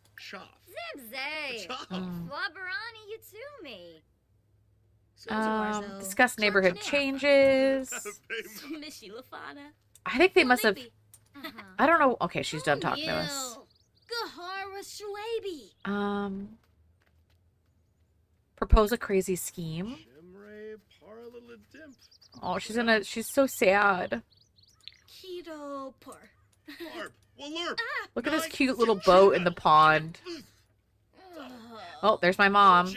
Discuss neighborhood changes. I think they must have. I don't know. Okay, she's done talking to us. Propose a crazy scheme. Oh, she's so sad. Harp, Walur. Look at this cute little boat in the pond. Oh, there's my mom.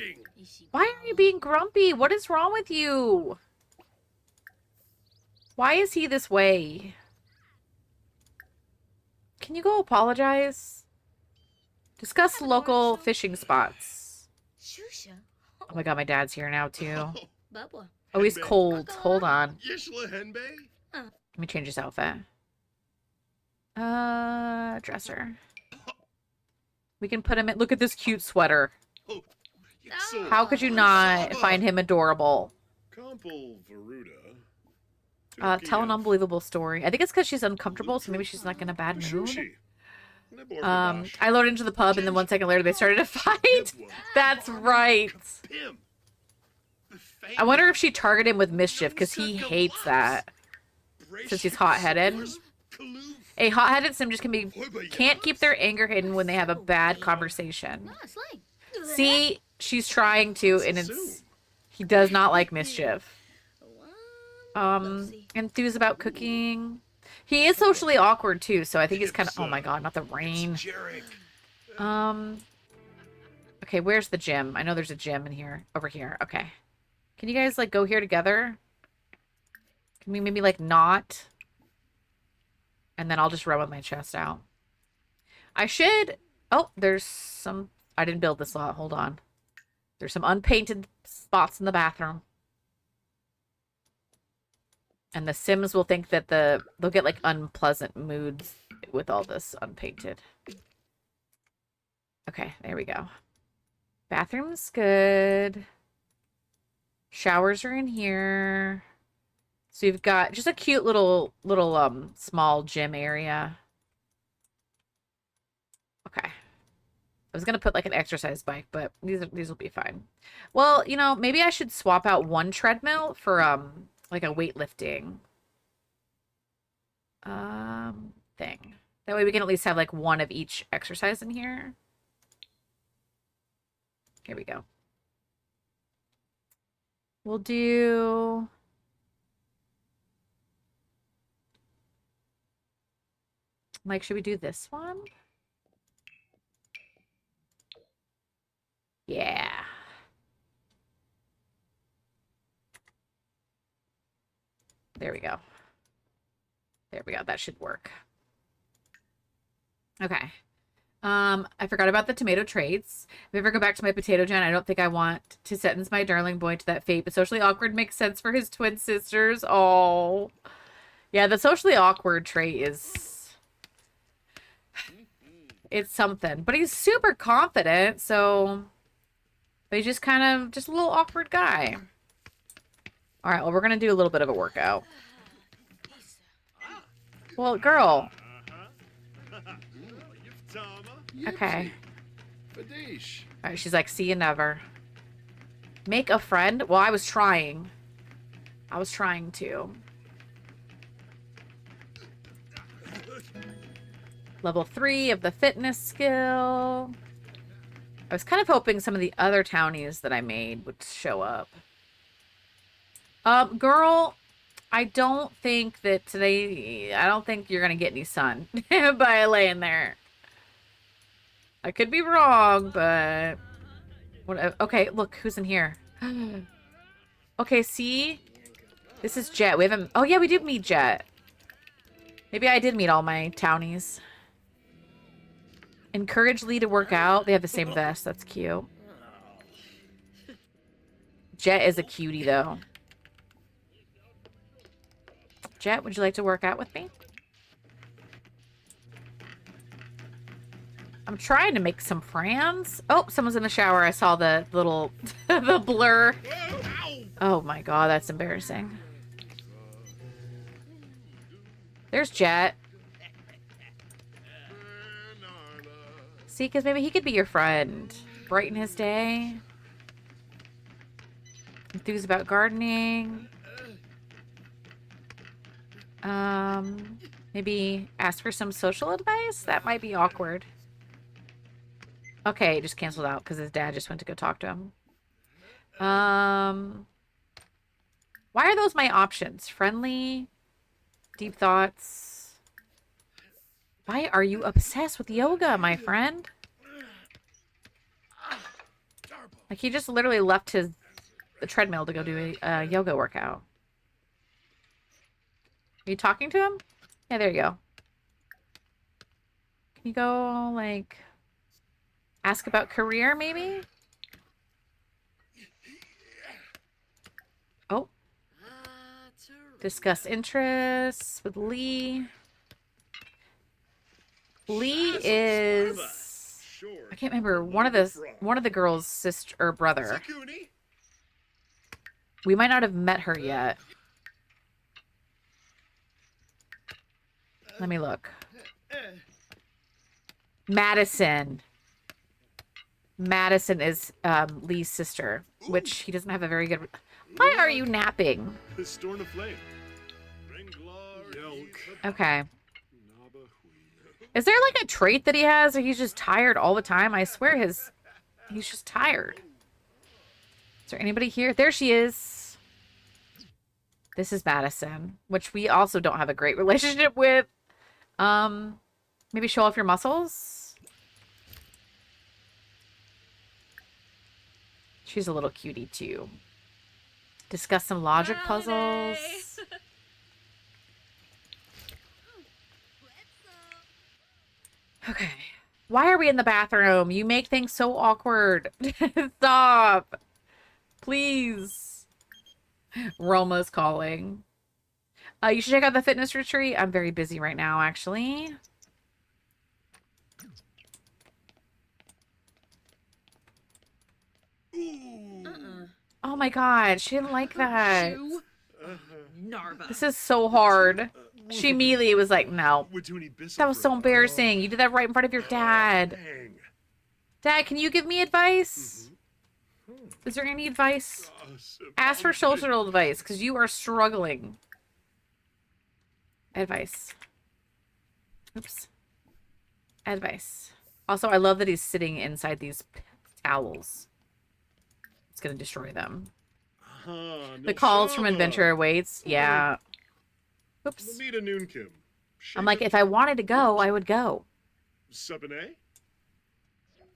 Why are you being grumpy? What is wrong with you? Why is he this way? Can you go apologize? Discuss local fishing spots. Oh my god, my dad's here now too. Oh, he's cold. Hold on. Yishla Henbe? Let me change his outfit. Dresser. We can put him in. Look at this cute sweater. Oh, Yixo. How could you not find him adorable? Kompel Veruda. Tell an unbelievable story. I think it's because she's uncomfortable, so maybe she's like in a bad mood. Shushi. I loaded into the pub, and then 1 second later they started a fight. That's right. Pim. I wonder if she targeted him with mischief, because he hates that. Since he's hot-headed. A hot-headed sim just can't keep their anger hidden when they have a bad conversation. See, she's trying to, and he does not like mischief. Enthused about cooking. He is socially awkward too, so I think he's kind of. Oh my god, not the rain. Okay, where's the gym? I know there's a gym in here, over here. Okay, can you guys like go here together? Can we maybe like not? And then I'll just run with my chest out. I should. Oh, there's some. I didn't build this lot. Hold on. There's some unpainted spots in the bathroom. And the Sims will think that they'll get like unpleasant moods with all this unpainted. Okay, there we go. Bathroom's good. Showers are in here. So you've got just a cute little small gym area. Okay. I was gonna put like an exercise bike, but these will be fine. Well, you know, maybe I should swap out one treadmill for like a weightlifting thing. That way we can at least have like one of each exercise in here. Here we go. We'll do like, should we do this one? Yeah. There we go. There we go. That should work. Okay. I forgot about the tomato traits. If I ever go back to my potato gen, I don't think I want to sentence my darling boy to that fate, but socially awkward makes sense for his twin sisters. Oh. Yeah, the socially awkward trait is... It's something. But he's super confident, so... But he's just kind of... Just a little awkward guy. Alright, well, we're going to do a little bit of a workout. Well, girl. Okay. Alright, she's like, see you never. Make a friend? Well, I was trying. I was trying to. Level 3 of the fitness skill. I was kind of hoping some of the other townies that I made would show up. Girl, I don't think that today... I don't think you're going to get any sun by laying there. I could be wrong, but... Okay, look, who's in here? Okay, see? This is Jet. We haven't... Oh, yeah, we did meet Jet. Maybe I did meet all my townies. Encourage Lee to work out. They have the same vest. That's cute. Jet is a cutie, though. Jet, would you like to work out with me? I'm trying to make some friends. Oh, someone's in the shower. I saw the little the blur. Oh my god, that's embarrassing. There's Jet. See, because maybe he could be your friend. Brighten his day. Enthused about gardening. Maybe ask for some social advice? That might be awkward. Okay, just canceled out because his dad just went to go talk to him. Why are those my options? Friendly? Deep thoughts? Why are you obsessed with yoga, my friend? Like, he just literally left the treadmill to go do a yoga workout. Are you talking to him? Yeah, there you go. Can you go, like, ask about career, maybe? Oh. Discuss interests with Lee. Lee is... Sure. I can't remember. One of the girls' sister or brother. Sakuni? We might not have met her yet. Let me look. Madison. Madison is Lee's sister, which he doesn't have a very good... Why are you napping? Storm of Flame. Ringlar. Yelk. Okay. Is there like a trait that he has, or he's just tired all the time? I swear he's just tired. Is there anybody here? There she is. This is Madison, which we also don't have a great relationship with. Maybe show off your muscles. She's a little cutie too. Discuss some logic puzzles. Okay. Why are we in the bathroom? You make things so awkward. Stop. Please. Roma's calling. You should check out the fitness retreat. I'm very busy right now, actually. Oh my god, she didn't like that. This is so hard. She immediately was like, no. That was so embarrassing. You did that right in front of your dad. Dang. Dad, can you give me advice? Is there any advice? Ask for social advice, because you are struggling. Advice. Oops. Advice. Also, I love that he's sitting inside these towels. It's going to destroy them. The calls from Adventure awaits. Yeah. Oops. Lamita Noonkim. I'm like, if I wanted to go, I would go. Subane?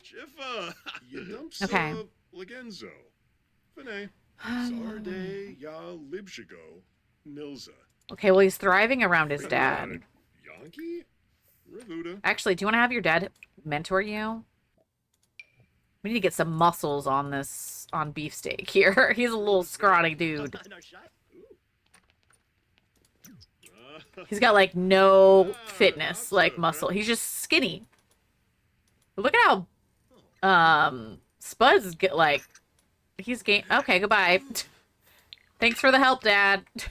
Jiffa. Okay. Legenzo. Fine. Sarde ya Libshigo. Nilza. Okay, well, he's thriving around his dad. Yankee? Revuda. Actually, do you want to have your dad mentor you? We need to get some muscles on this, on Beefsteak here. He's a little scrawny dude. He's got, like, no fitness, like, muscle. He's just skinny. But look at how, Spuds is, like, he's game. Okay, goodbye. Thanks for the help, Dad. Oh,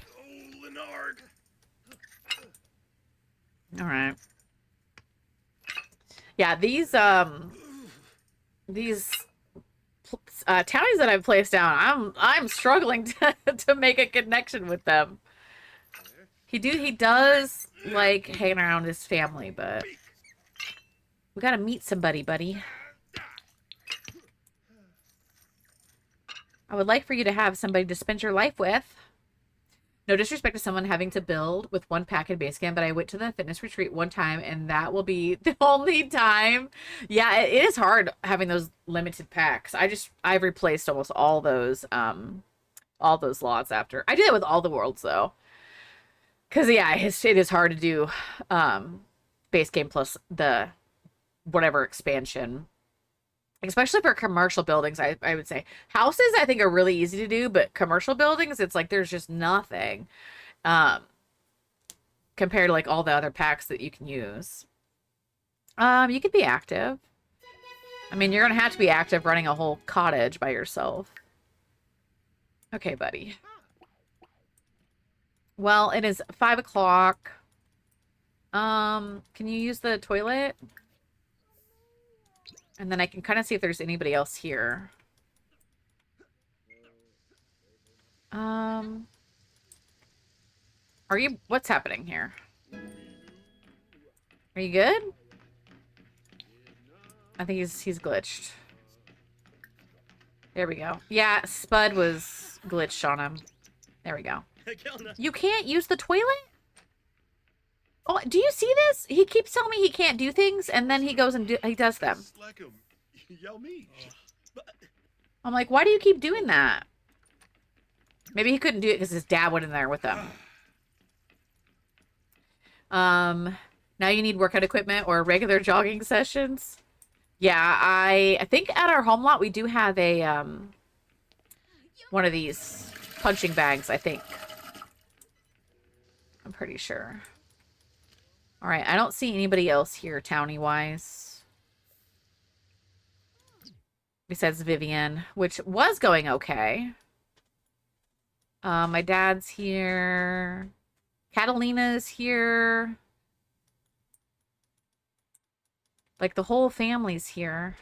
Lenard. Alright. Yeah, these townies that I've placed down, I'm struggling to make a connection with them. He does like hanging around his family, but we gotta meet somebody, buddy. I would like for you to have somebody to spend your life with. No disrespect to someone having to build with one pack in base camp, but I went to the fitness retreat one time, and that will be the only time. Yeah, it is hard having those limited packs. I've replaced almost all those lots after. I do that with all the worlds though. Because, yeah, it is hard to do base game plus the whatever expansion. Especially for commercial buildings, I would say. Houses, I think, are really easy to do, but commercial buildings, it's like there's just nothing compared to, like, all the other packs that you can use. You could be active. I mean, you're going to have to be active running a whole cottage by yourself. Okay, buddy. Well, it is 5 o'clock. Can you use the toilet? And then I can kind of see if there's anybody else here. What's happening here? Are you good? I think he's glitched. There we go. Yeah, Spud was glitched on him. There we go. You can't use the toilet? Oh, do you see this? He keeps telling me he can't do things, and then he goes and he does them. Slack him. Yell me. I'm like, why do you keep doing that? Maybe he couldn't do it because his dad went in there with him. Now you need workout equipment or regular jogging sessions. Yeah, I think at our home lot we do have a one of these punching bags, I think. I'm pretty sure. All right, I don't see anybody else here townie-wise. Besides Vivian, which was going okay. My dad's here. Catalina's here. Like, the whole family's here.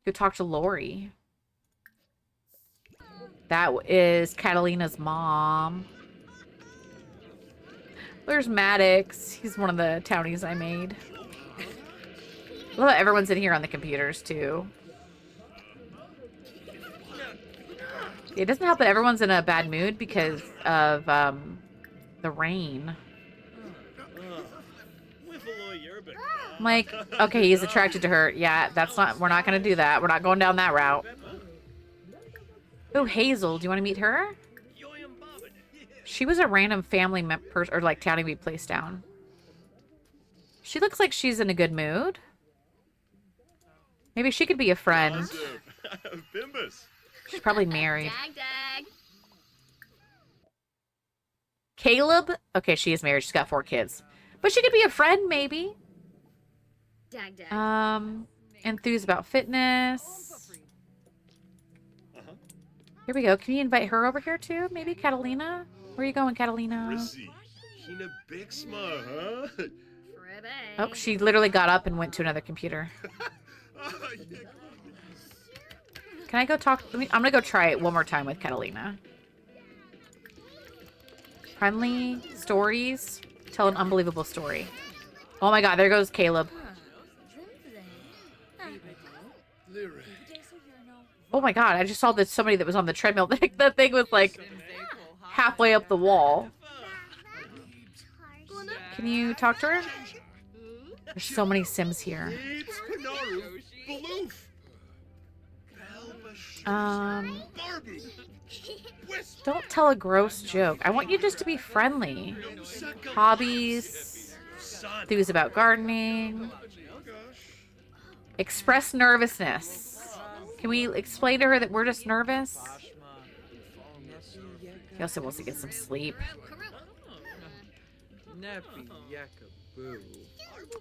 Go talk to Lori. That is Catalina's mom. There's Maddox. He's one of the townies I made. I love how everyone's in here on the computers, too. It doesn't help that everyone's in a bad mood because of the rain. I'm like, okay, he's attracted to her. Yeah, that's not, we're not going to do that. We're not going down that route. Oh, Hazel, do you want to meet her? She was a random family member, or like townie we placed down. She looks like she's in a good mood. Maybe she could be a friend. Bimbus. She's probably married. Dag. Caleb? Okay, she is married. She's got 4 kids. But she could be a friend, maybe. Dag. Enthused about fitness. Here we go. Can you invite her over here too? Maybe Catalina? Where are you going, Catalina? Rissy. Hina Bixma, huh? Oh, she literally got up and went to another computer. Can I go talk? I'm gonna go try it one more time with Catalina. Friendly stories. Tell an unbelievable story. Oh my god, there goes Caleb. Oh my god, I just saw that somebody that was on the treadmill. That thing was like halfway up the wall. Can you talk to her? There's so many Sims here. Don't tell a gross joke. I want you just to be friendly. Hobbies. Enthused about gardening. Express nervousness. Can we explain to her that we're just nervous? He also wants to get some sleep.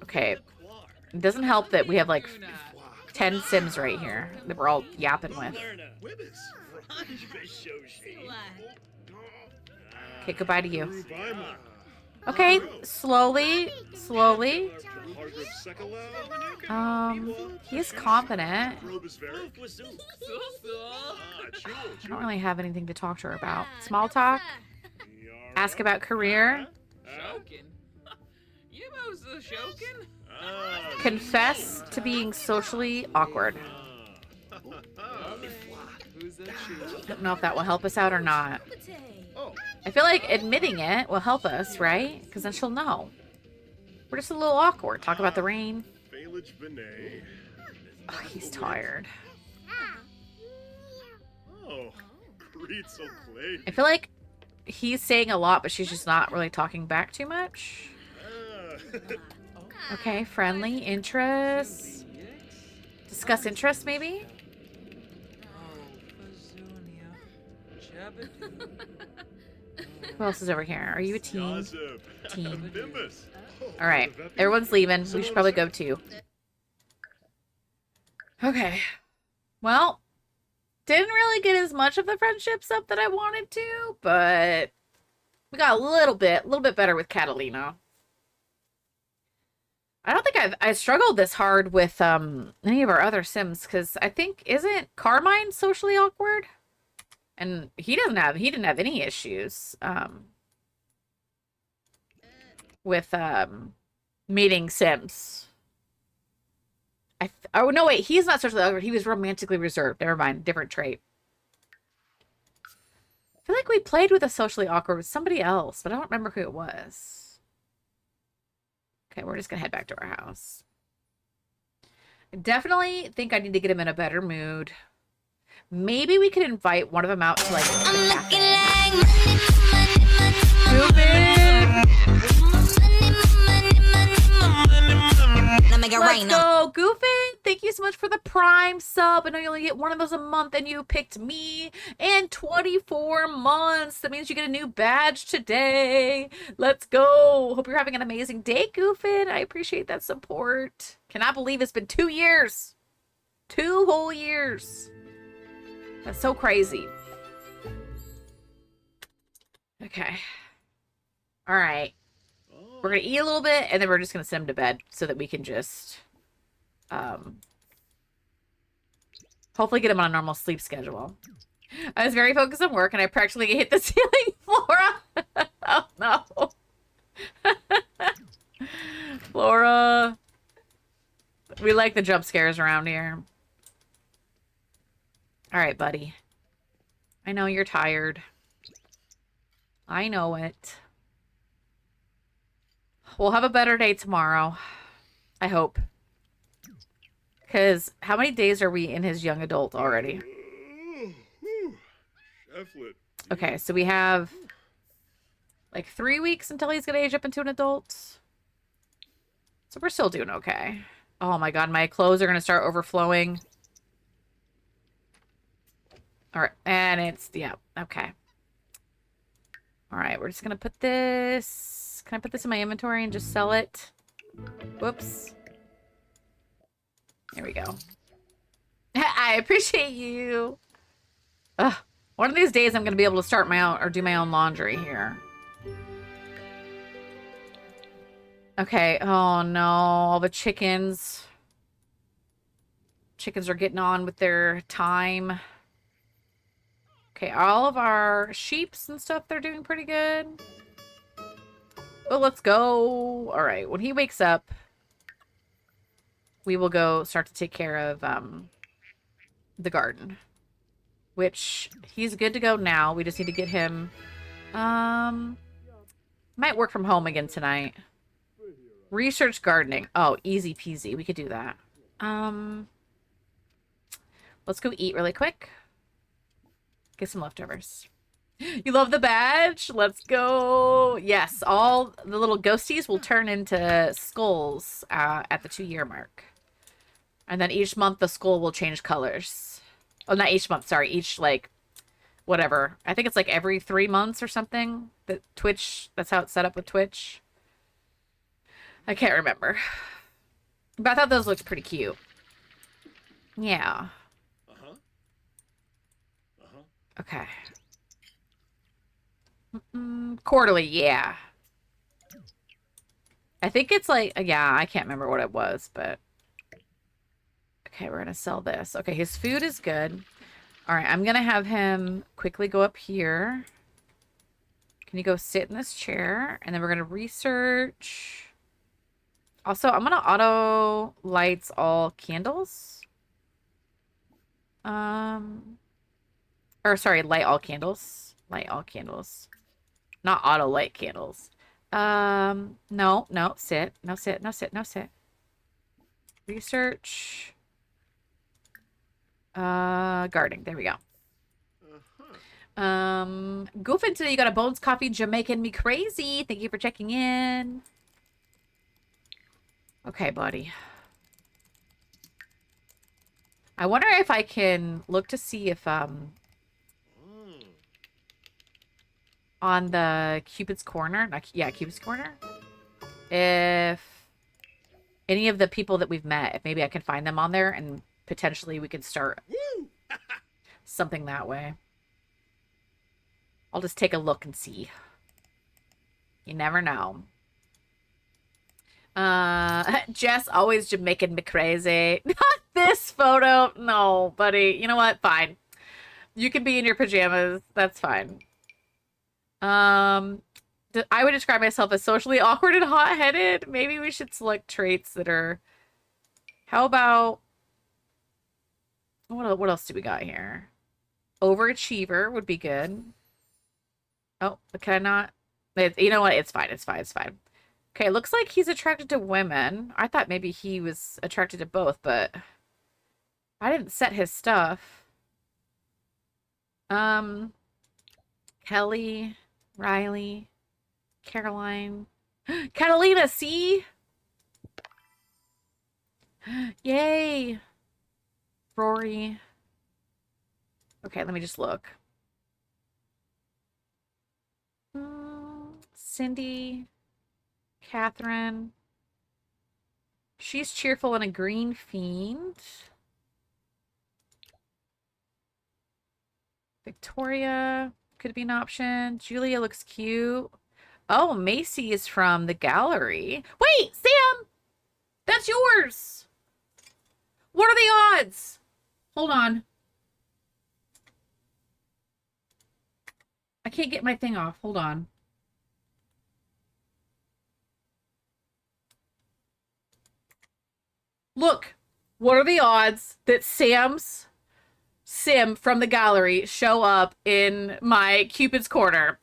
Okay. It doesn't help that we have like 10 Sims right here that we're all yapping with. Okay, goodbye to you. Okay, slowly. He's confident. I don't really have anything to talk to her about. Small talk. Ask about career. Confess to being socially awkward. Don't know if that will help us out or not. I feel like admitting it will help us, right? Because then she'll know. We're just a little awkward. Talk about the rain. Oh, he's tired. I feel like he's saying a lot, but she's just not really talking back too much. Okay, friendly, interests. Discuss interests, maybe? Who else is over here? Are you a teen? Teen. Alright, everyone's leaving. We should probably go too. Okay. Well, didn't really get as much of the friendships up that I wanted to, but we got a little bit better with Catalina. I don't think I struggled this hard with any of our other Sims, because I think, isn't Carmine socially awkward? And he didn't have any issues with meeting Sims. Oh no, wait, he's not socially awkward. He was romantically reserved. Never mind, different trait. I feel like we played with a socially awkward with somebody else, but I don't remember who it was. Okay, we're just gonna head back to our house. I definitely think I need to get him in a better mood. Maybe we could invite one of them out to like the cafe. Let's go, Goofin! Thank you so much for the Prime sub. I know you only get one of those a month, and you picked me. And 24 months. That means you get a new badge today. Let's go. Hope you're having an amazing day, Goofin. I appreciate that support. Cannot believe it's been 2 years. 2 whole years. That's so crazy. Okay. All right. We're going to eat a little bit, and then we're just going to send him to bed so that we can just hopefully get him on a normal sleep schedule. I was very focused on work, and I practically hit the ceiling Flora. Oh, no. Flora. We like the jump scares around here. All right, buddy. I know you're tired. I know it. We'll have a better day tomorrow. I hope. Because how many days are we in his young adult already? Okay, so we have like 3 weeks until he's going to age up into an adult. So we're still doing okay. Oh my god, my clothes are going to start overflowing. All right, and it's, yeah, okay. All right, we're just going to put this... Can I put this in my inventory and just sell it? Whoops. There we go. I appreciate you. Ugh. One of these days I'm going to be able to start my own, or do my own laundry here. Okay, oh no, all the chickens. Chickens are getting on with their time. Okay, all of our sheeps and stuff, they're doing pretty good. Well, let's go. All right, when he wakes up, we will go start to take care of the garden, which he's good to go now. We just need to get him. Might work from home again tonight. Research gardening. Oh, easy peasy. We could do that. Let's go eat really quick. Get some leftovers. You love the badge? Let's go. Yes, all the little ghosties will turn into skulls at the 2-year mark. And then each month the skull will change colors. Oh, not each month, sorry. Each, like, whatever. I think it's like every 3 months or something. That Twitch, that's how it's set up with Twitch. I can't remember. But I thought those looked pretty cute. Yeah. Okay. Quarterly, yeah. I think it's like, yeah, I can't remember what it was, but... Okay, we're going to sell this. Okay, his food is good. All right, I'm going to have him quickly go up here. Can you go sit in this chair? And then we're going to research. Also, I'm going to auto lights all candles. Or sorry, light all candles. Light all candles. Not auto light candles. No, sit. No, sit. Research. Gardening. There we go. Goofin, today you got a Bones Coffee Jamaican me crazy. Thank you for checking in. Okay, buddy. I wonder if I can look to see if, on the Cupid's Corner, yeah, Cupid's Corner, if any of the people that we've met, if maybe I can find them on there and potentially we can start something that way. I'll just take a look and see. You never know. Jess always Jamaican me crazy. Not this photo. No, buddy. You know what? Fine. You can be in your pajamas. That's fine. I would describe myself as socially awkward and hot-headed. Maybe we should select traits that are... How about... What else do we got here? Overachiever would be good. Oh, can I not? You know what? It's fine. Okay, looks like he's attracted to women. I thought maybe he was attracted to both, but I didn't set his stuff. Kelly, Riley, Caroline, Catalina, see? Yay. Rory. Okay, let me just look. Cindy, Catherine. She's cheerful and a green fiend. Victoria could be an option. Julia looks cute. Oh, Macy is from the gallery. Wait, Sam! That's yours! What are the odds? Hold on. I can't get my thing off. Hold on. Look, what are the odds that Sam's Sim from the gallery show up in my Cupid's corner?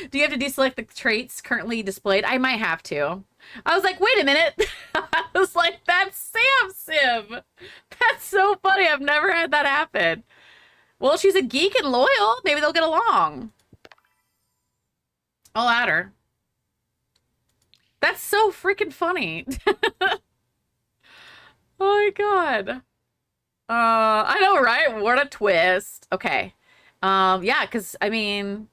Do you have to deselect the traits currently displayed? I might have to. I was like, wait a minute. I was like, that's Sam's Sim. That's so funny. I've never had that happen. Well, she's a geek and loyal. Maybe they'll get along. I'll add her. That's so freaking funny. Oh my god. I know, right? What a twist. Okay. Yeah, because I mean,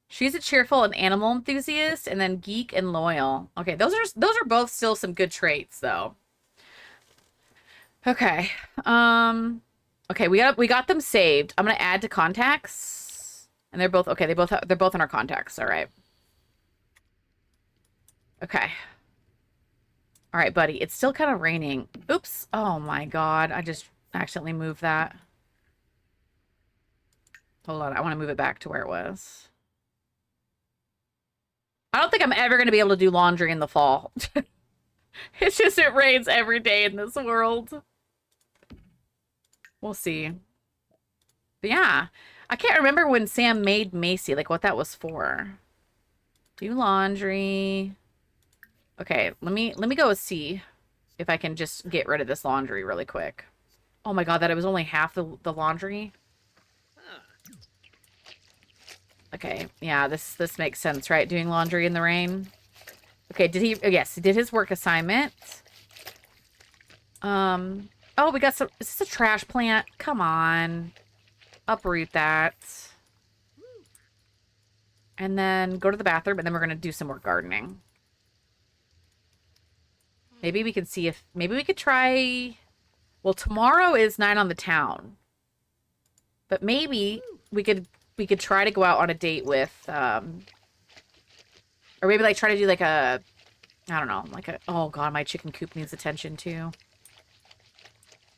she's a cheerful and animal enthusiast, and then geek and loyal. Okay, those are both still some good traits, though. Okay. Okay, we got them saved. I'm gonna add to contacts, and they're both okay. They're both in our contacts. All right. Okay. All right, buddy. It's still kind of raining. Oops. Oh my god. I just accidentally moved that. Hold on. I want to move it back to where it was. I don't think I'm ever going to be able to do laundry in the fall. It's just it rains every day in this world. We'll see. But yeah. I can't remember when Sam made Macy, like what that was for. Do laundry. Okay, let me go see if I can just get rid of this laundry really quick. Oh my god, that it was only half the laundry. Okay, yeah, this makes sense, right? Doing laundry in the rain. Okay, did he? Oh, yes, he did his work assignment. Oh, we got some. Is this a trash plant? Come on, uproot that. And then go to the bathroom, and then we're gonna do some more gardening. Maybe we can see if... Maybe we could try... Well, tomorrow is Night on the Town. But maybe we could try to go out on a date with... Or maybe, like, try to do, like, a... I don't know. Like a... Oh, God, my chicken coop needs attention, too.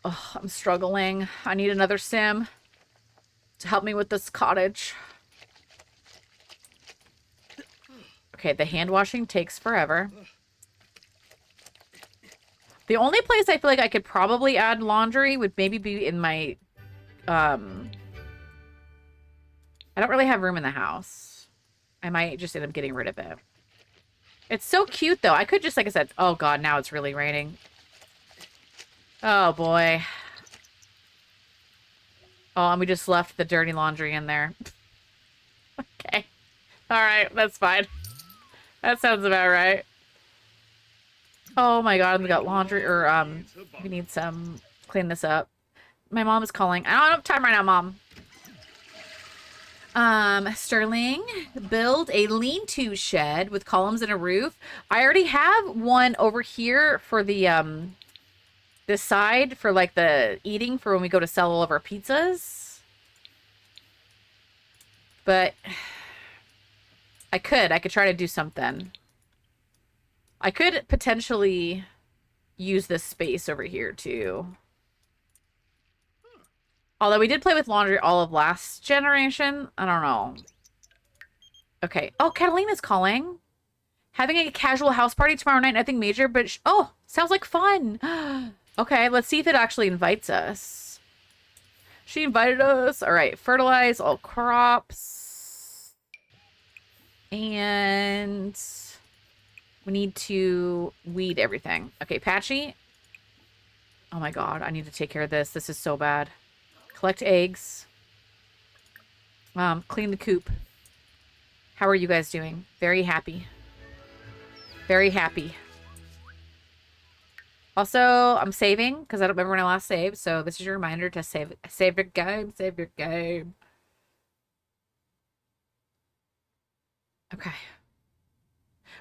Oh, I'm struggling. I need another sim to help me with this cottage. Okay, the hand washing takes forever. The only place I feel like I could probably add laundry would maybe be in my, I don't really have room in the house. I might just end up getting rid of it. It's so cute, though. I could just, like I said, oh god, now it's really raining. Oh boy. Oh, and we just left the dirty laundry in there. Okay. Alright, that's fine. That sounds about right. Oh my god, we got laundry, or, we need some, clean this up. My mom is calling. I don't have time right now, Mom. Sterling, build a lean-to shed with columns and a roof. I already have one over here for the, this side for, like, the eating for when we go to sell all of our pizzas. But I could try to do something. I could potentially use this space over here, too. Although we did play with laundry all of last generation. I don't know. Okay. Oh, Catalina's calling. Having a casual house party tomorrow night. Nothing major, but... oh, sounds like fun. Okay, let's see if it actually invites us. She invited us. All right. Fertilize all crops. And we need to weed everything. Okay, Patchy. Oh my god, I need to take care of this. This is so bad. Collect eggs. Clean the coop. How are you guys doing? Very happy. Very happy. Also, I'm saving because I don't remember when I last saved. So this is your reminder to save your game. Save your game. Okay.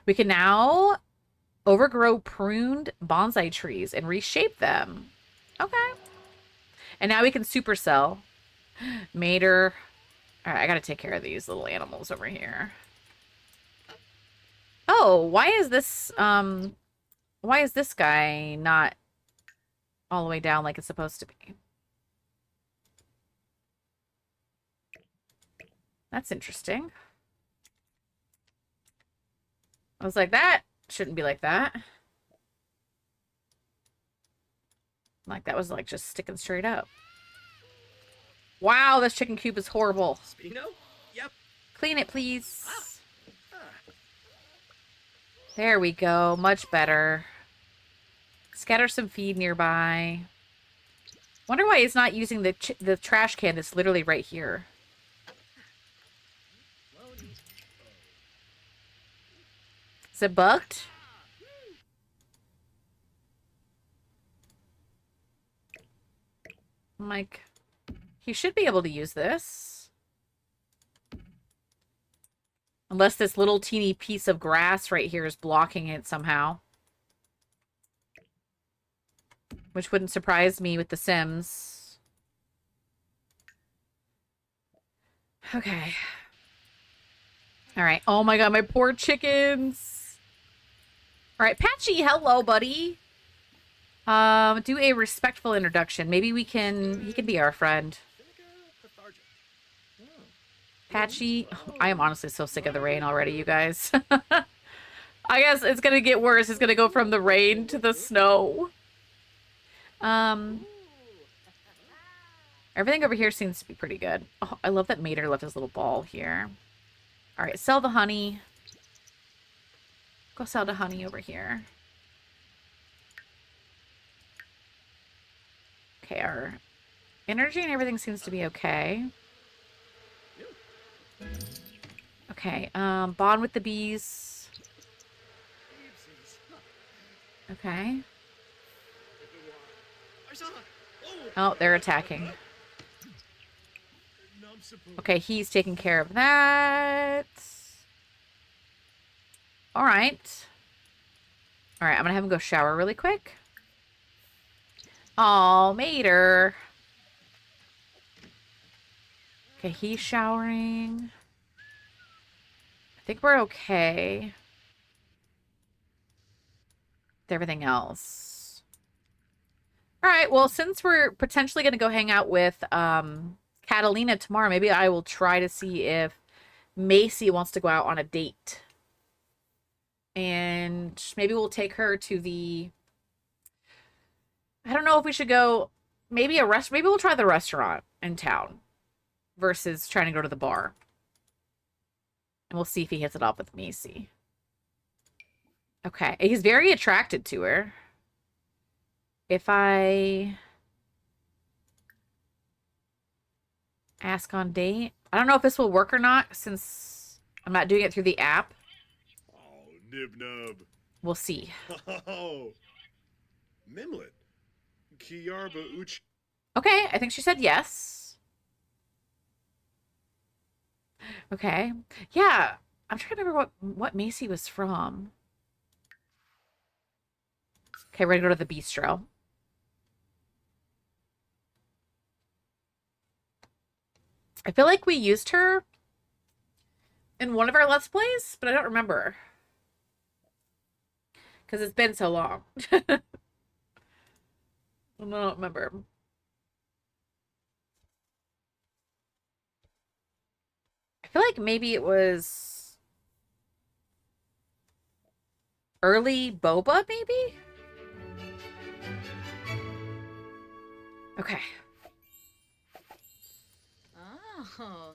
We can now overgrow pruned bonsai trees and reshape them. Okay. And now we can supercell. Mater. All right, I gotta take care of these little animals over here. Oh, why is this guy not all the way down like it's supposed to be? That's interesting. I was like, that shouldn't be like that. Like, that was like just sticking straight up. Wow, this chicken coop is horrible. Spino? Yep. Clean it, please. There we go. Much better. Scatter some feed nearby. Wonder why it's not using the trash can that's literally right here. Is it bugged? I'm like, he should be able to use this. Unless this little teeny piece of grass right here is blocking it somehow. Which wouldn't surprise me with the Sims. Okay. Alright. Oh my god, my poor chickens. Alright, Patchy, hello, buddy. Do a respectful introduction. Maybe he can be our friend. Patchy. Oh, I am honestly so sick of the rain already, you guys. I guess it's gonna get worse. It's gonna go from the rain to the snow. Everything over here seems to be pretty good. Oh, I love that Mater left his little ball here. Alright, sell the honey. Go sell the honey over here. Okay, our energy and everything seems to be okay. Okay, bond with the bees. Okay. Oh, they're attacking. Okay, he's taking care of that. Alright. Alright, I'm gonna have him go shower really quick. Aw, Mater. Okay, he's showering. I think we're okay with everything else. Alright, well, since we're potentially going to go hang out with Catalina tomorrow, maybe I will try to see if Macy wants to go out on a date. And maybe we'll take her to the... I don't know if we should go... Maybe we'll try the restaurant in town versus trying to go to the bar. And we'll see if he hits it off with Macy. Okay. He's very attracted to her. If I ask on date, I don't know if this will work or not since I'm not doing it through the app. Oh, Nib Nub. We'll see. Oh, Mimlet. Kiarba Uch. Okay, I think she said yes. Okay. Yeah, I'm trying to remember what Macy was from. Okay, we're gonna go to the bistro. I feel like we used her in one of our Let's Plays, but I don't remember. Because it's been so long. I don't remember. I feel like maybe it was early Boba, maybe? Okay. Oh,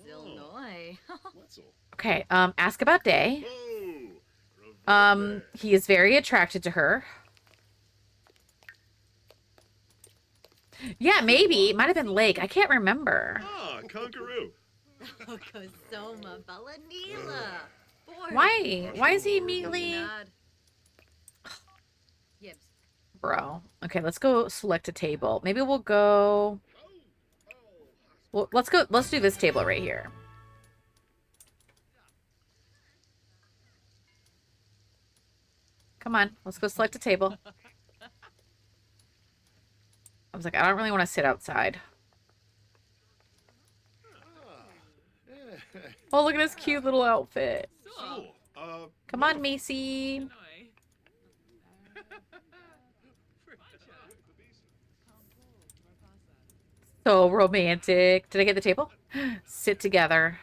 Illinois. Wetzel. Okay, ask about Day. Whoa. He is very attracted to her. Yeah, maybe. It might have been Lake. I can't remember. Ah, Conqueroo. Kosoma Balanila. Why? Why is he immediately... Yibs. Bro. Okay, let's go select a table. Maybe we'll go... Well, let's do this table right here. Come on, let's go select a table. I was like, I don't really want to sit outside. Oh, look at his cute little outfit. Cool. Come on, Macy. So romantic. Did I get the table? Sit together.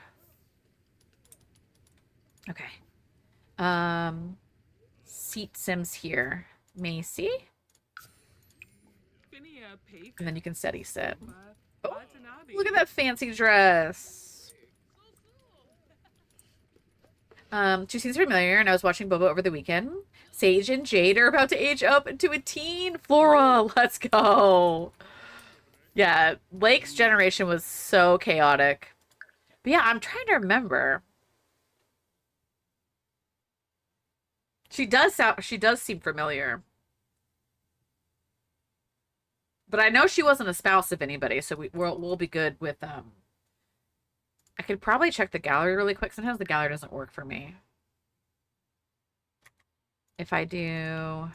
Okay. Seat Sims here. Macy. And then you can steady sit. Oh, look at that fancy dress. She seems familiar, and I was watching Boba over the weekend. Sage and Jade are about to age up into a teen. Flora, let's go. Yeah, Lake's generation was so chaotic. But yeah, I'm trying to remember. She does seem familiar. But I know she wasn't a spouse of anybody, so we'll be good with I could probably check the gallery really quick. Sometimes the gallery doesn't work for me. If I do...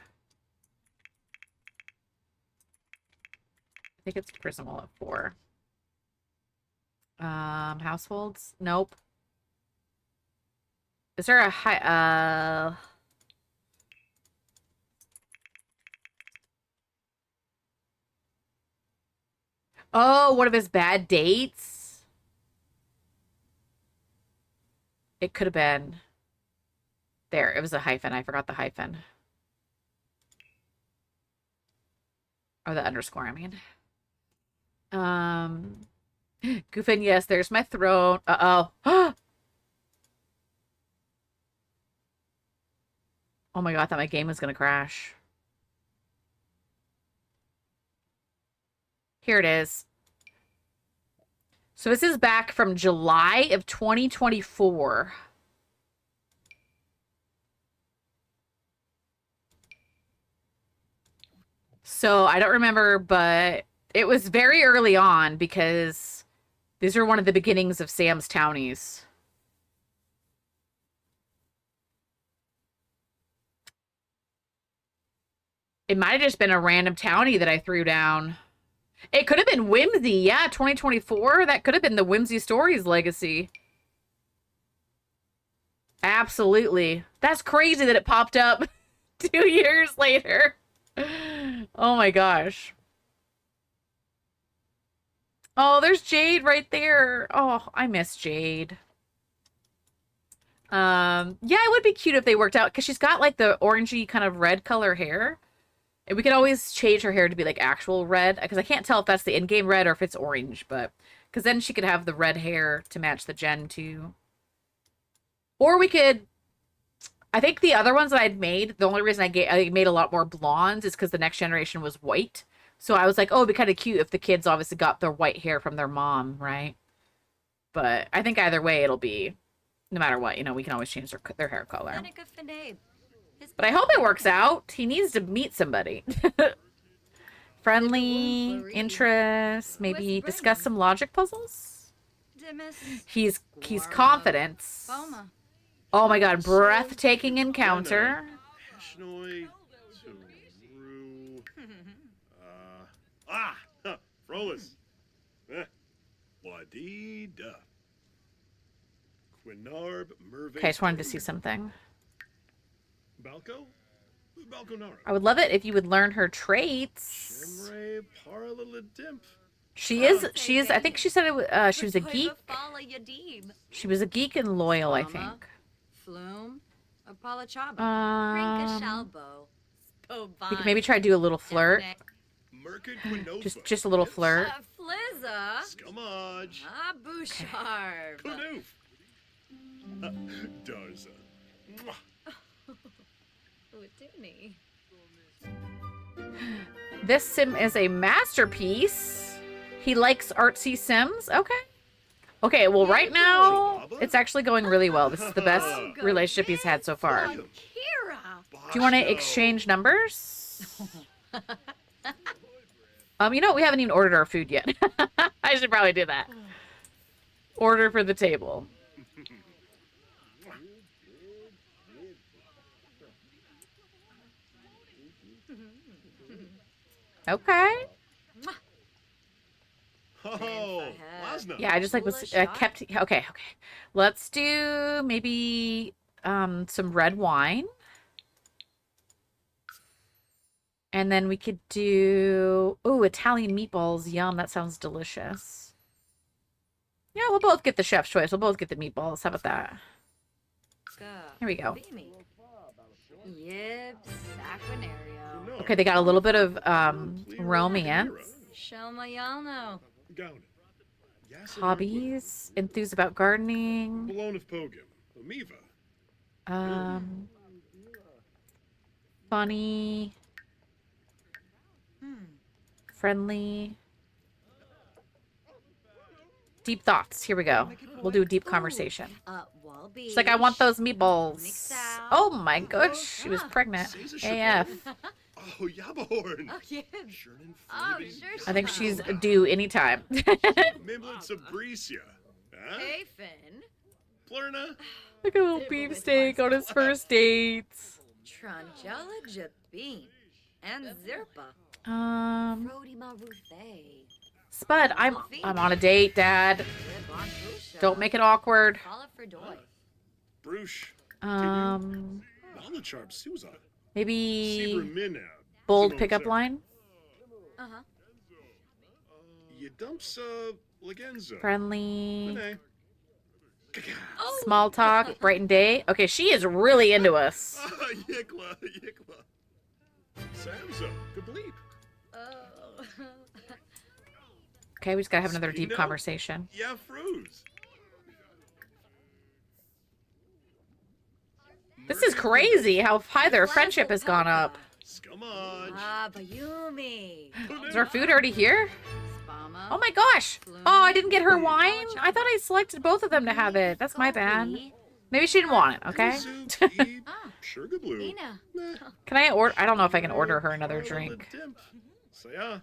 I think it's Prismal at 4. Households? Nope. Is there a high... Oh, one of his bad dates? It could have been... There, it was a hyphen. I forgot the hyphen. Or the underscore, I mean. Goofin, yes, there's my throne. Uh-oh. Oh my god, I thought my game was gonna crash. Here it is. So this is back from July of 2024. So I don't remember, but it was very early on because these are one of the beginnings of Sam's Townies. It might have just been a random townie that I threw down. It could have been Whimsy. Yeah, 2024. That could have been the Whimsy Stories legacy. Absolutely. That's crazy that it popped up 2 years later. Oh my gosh. Oh, there's Jade right there. Oh, I miss Jade. Yeah, it would be cute if they worked out because she's got like the orangey kind of red color hair. And we could always change her hair to be like actual red because I can't tell if that's the in-game red or if it's orange, but because then she could have the red hair to match the Gen 2. Or we could, I think the other ones that I'd made, the only reason I made a lot more blondes is because the next generation was white. So I was like, oh, it'd be kind of cute if the kids obviously got their white hair from their mom, right? But I think either way it'll be, no matter what, you know, we can always change their hair color. But I hope it works out. He needs to meet somebody. Friendly, interest, maybe discuss some logic puzzles. He's confident. Oh my god, breathtaking encounter. Frolis. Wadida. Quinarb Merve. Okay, I just wanted to see something. Balco? Who's Balconara? I would love it if you would learn her traits. Shimre Paralaladimp. She is, I think she said she was a geek. She was a geek and loyal, I think. Flume. Apala Chaba. We could maybe try to do a little flirt. Merkid Quinova. Just a little flirt. Liza. Scumage. Ah, Bouchard. Kunoof. Darza. Mwah. Udini. This sim is a masterpiece. He likes artsy sims. Okay. Okay, well, right now, it's actually going really well. This is the best relationship he's had so far. Oh, Kira. Do you want to exchange numbers? You know what? We haven't even ordered our food yet. I should probably do that. Order for the table. Okay. Oh, Lasna. Yeah, I just like was kept. Okay, okay. Let's do maybe some red wine. And then we could do, oh, Italian meatballs. Yum, that sounds delicious. Yeah, we'll both get the chef's choice. We'll both get the meatballs. How about that? Here we go. Yib Saquinario. Okay, they got a little bit of romance. Shomayalno. Gown. Yes, Hobbies. Enthused about gardening. Balone of Pogum. Amiva. Funny. Friendly. Deep thoughts. Here we go. We'll do a deep conversation. Wallaby. She's like, I want those meatballs. Oh my gosh, she was pregnant. AF. Oh, Yabahorn. Oh, yeah. Shernan Oh, Flibbing. sure. I think she's due anytime. Mimblin Sabricia. Huh? Hey, Finn. Plurna. Look at a little beefsteak on his first dates. Trangella Jabin. And Zirpa. Brody Maruthe. Spud, I'm on a date, Dad. Don't make it awkward. Call it for Doy. Bruce. Malacharb Suza. Maybe Minab. bold pickup line. Uh-huh. Yadumsa Legenza. Friendly. Vinay. Oh. Small talk, bright and day. Okay, she is really into us. Yikla. Samza. Kableep. Oh. Okay, we just gotta have another deep Skino? conversation. Yeah, Froze. This is crazy how high their friendship has gone up. Scumage. Ah, Bayumi. Is our food already here? Spama. Oh my gosh! Oh, I didn't get her wine? I thought I selected both of them to have it. That's my bad. Maybe she didn't want it, okay? Sugarblue. Ina. Can I order? I don't know if I can order her another drink. Uh-huh.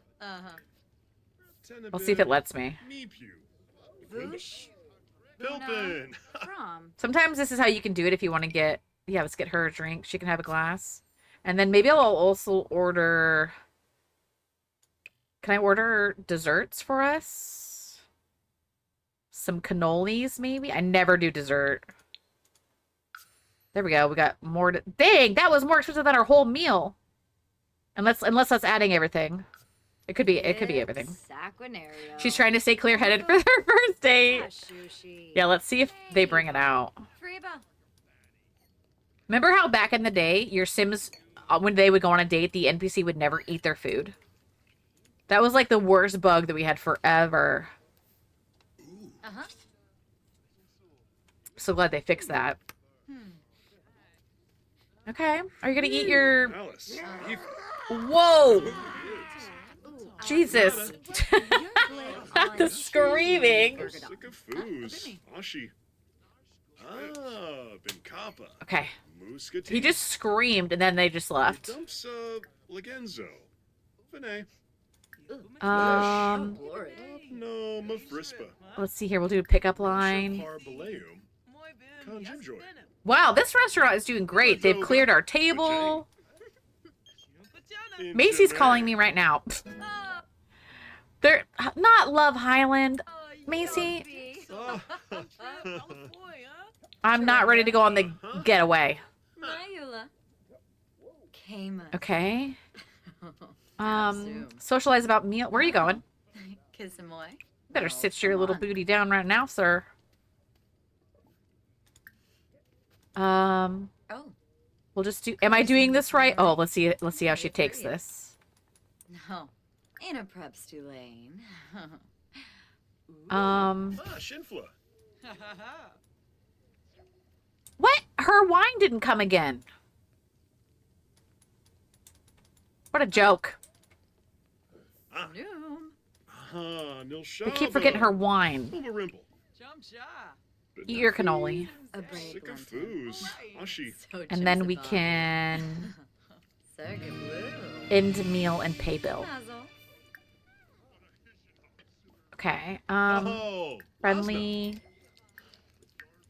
I'll see if it lets me. Voosh. Pilpin. From. Sometimes this is how you can do it if you want to get... Yeah, let's get her a drink. She can have a glass. And then maybe I'll also order... Can I order desserts for us? Some cannolis, maybe? I never do dessert. There we go. We got more... Dang! That was more expensive than our whole meal. Unless that's adding everything. It could be everything. Saquinario. She's trying to stay clear-headed for their first date. Sushi. Yeah, let's see if they bring it out. Freeba. Remember how back in the day, your Sims, when they would go on a date, the NPC would never eat their food? That was like the worst bug that we had forever. Uh-huh. So glad they fixed that. Okay. Are you going to eat your... Alice. Whoa! Ooh, Jesus. The screaming. Sick of foos. Ashi. Ah, Benkapa. Okay. Muscatine. He just screamed and then they just left. Yadumsa Legenzo. Vinay. Glory. No, Mafrispa. Let's see here. We'll do a pickup line. Shapar Baleum. Conjimjoy. Wow, this restaurant is doing great. They've cleared our table. Macy's calling me right now. They're not Love Highland. Macy, I'm not ready to go on the getaway. Mayula. Kama. Okay. Socialize about meal. Where are you going? Kissamoy. Better sit your little booty down right now, sir. Oh. We'll just do. Am I doing this right? Oh, let's see. Let's see how she takes this. No. Ain't a prep Tulane. Shinfla. What? Her wine didn't come again. What a joke. Noom. I keep forgetting her wine. Rimble. Eat your cannoli. A brave Sick of lentil. foos. Ashi. And then we can end meal and pay bill. Okay. Oh. Friendly.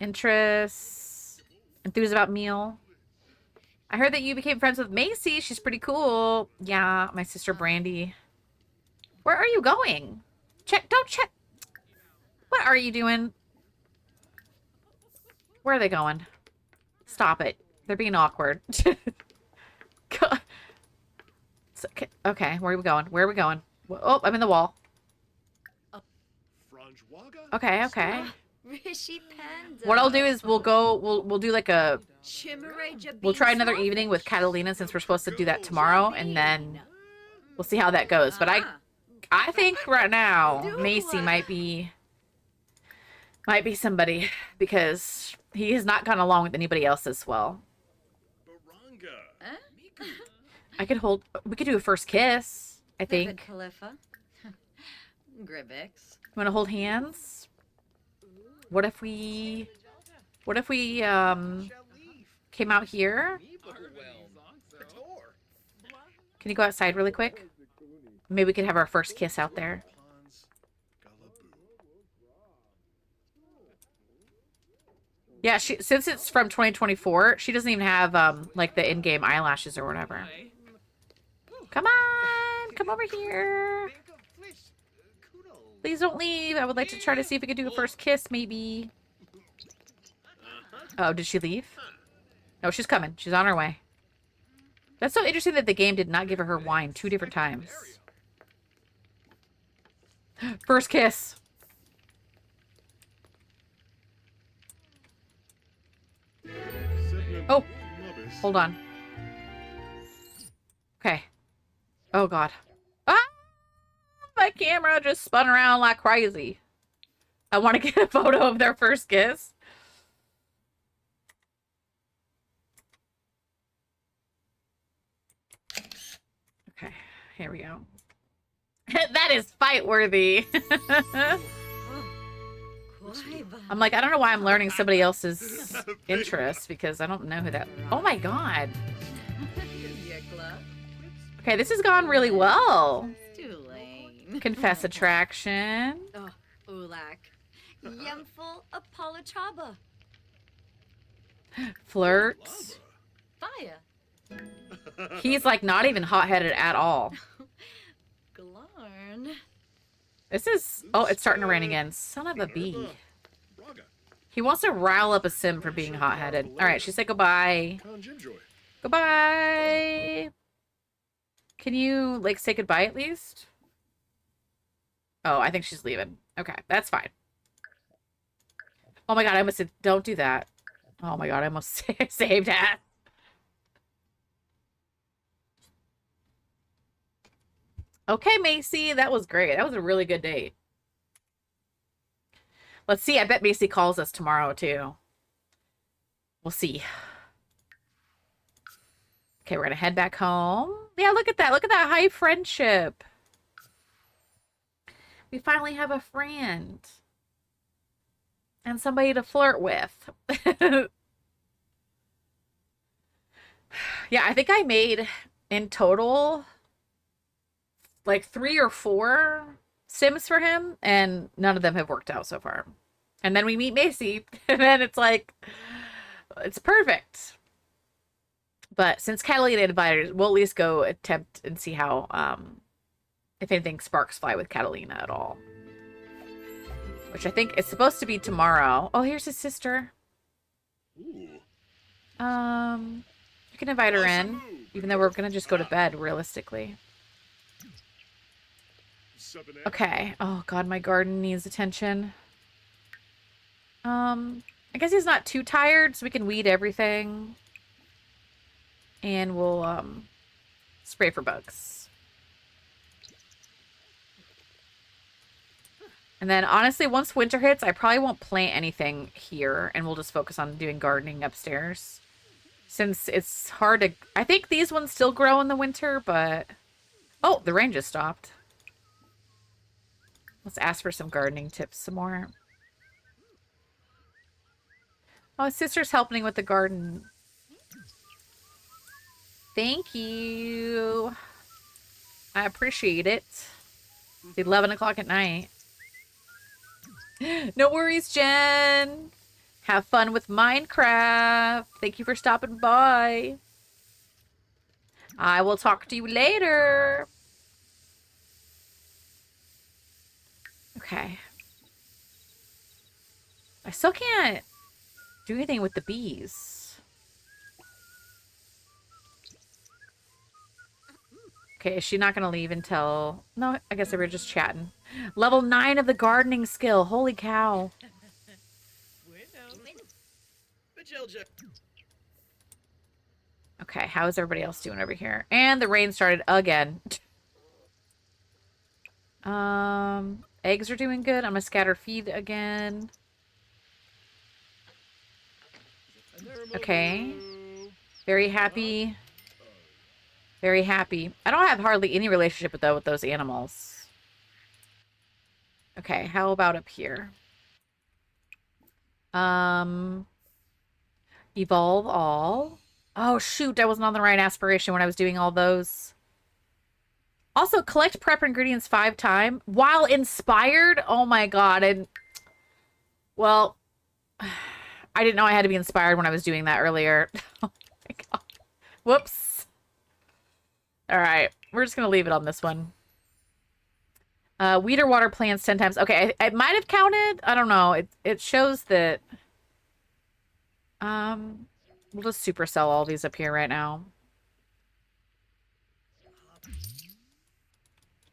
Interests. Enthused about meal. I heard that you became friends with Macy. She's pretty cool. Yeah, my sister Brandy. Where are you going? Don't check. What are you doing? Where are they going? Stop it. They're being awkward. Okay, where are we going? Where are we going? Oh, I'm in the wall. Franjwaga? Okay. Rishi Panda. What I'll do is we'll do like a Chimeraja we'll try bean another sausage. evening with Catalina since we're supposed to do that tomorrow, and then we'll see how that goes. But I think right now Macy might be somebody because he has not gone along with anybody else as well. Baranga. We could do a first kiss, I Vivid think. Khalifa. Grivix. You want to hold hands? What if we came out here? Can you go outside really quick? Maybe we could have our first kiss out there. Yeah, since it's from 2024, she doesn't even have like the in-game eyelashes or whatever. Come on, come over here. Please don't leave. I would like to try to see if we could do a first kiss, maybe. Oh, did she leave? No, she's coming. She's on her way. That's so interesting that the game did not give her wine 2 different times. First kiss. Oh, hold on. Okay. Oh, God. Ah! My camera just spun around like crazy. I want to get a photo of their first kiss. Okay, here we go. That is fight worthy. I'm like, I don't know why I'm learning somebody else's interests because I don't know who that. Oh my God. Okay, this has gone really well. Confess attraction. Oh, Ulak. Yemful Apolachaba. Flirt. Fire. He's like not even hot-headed at all. Glarn. This is... Oh, it's starting to rain again. Son of a bee. He wants to rile up a sim for being hot-headed. All right, she said goodbye. Goodbye. Can you, like, say goodbye at least? Oh, I think she's leaving. Okay, that's fine. Oh my God, I almost said, don't do that. Oh my God, I almost saved that. Okay, Macy, that was great. That was a really good date. Let's see. I bet Macy calls us tomorrow, too. We'll see. Okay, we're going to head back home. Yeah, look at that. Look at that high friendship. We finally have a friend. And somebody to flirt with. Yeah, I think I made, in total, like 3 or 4 sims for him, and none of them have worked out so far. And then we meet Macy, and then it's like, it's perfect. But since Catalina invited us, we'll at least go attempt and see how, if anything, sparks fly with Catalina at all. Which I think is supposed to be tomorrow. Oh, here's his sister. You can invite her in, even though we're gonna just go to bed, realistically. Okay. Oh God, my garden needs attention. I guess he's not too tired, so we can weed everything. And we'll, spray for bugs. And then honestly, once winter hits, I probably won't plant anything here and we'll just focus on doing gardening upstairs. Since it's hard to... I think these ones still grow in the winter, but... Oh, the rain just stopped. Let's ask for some gardening tips some more. Oh, his sister's helping with the garden. Thank you. I appreciate it. It's 11 o'clock at night. No worries, Jen. Have fun with Minecraft. Thank you for stopping by. I will talk to you later. Okay. I still can't do anything with the bees. Okay, is she not going to leave until... No, I guess they were just chatting. Level 9 of the gardening skill. Holy cow. Okay, how's everybody else doing over here? And the rain started again. Eggs are doing good. I'm gonna scatter feed again. Okay. Very happy. Very happy. I don't have hardly any relationship with those animals. Okay, how about up here? Evolve all. Oh, shoot. I wasn't on the right aspiration when I was doing all those. Also, collect prep ingredients 5 times while inspired. Oh, my God. And, well, I didn't know I had to be inspired when I was doing that earlier. Oh, my God. Whoops. All right. We're just going to leave it on this one. Weed or water plants 10 times. Okay, I might have counted. I don't know. It shows that... We'll just supercell all these up here right now.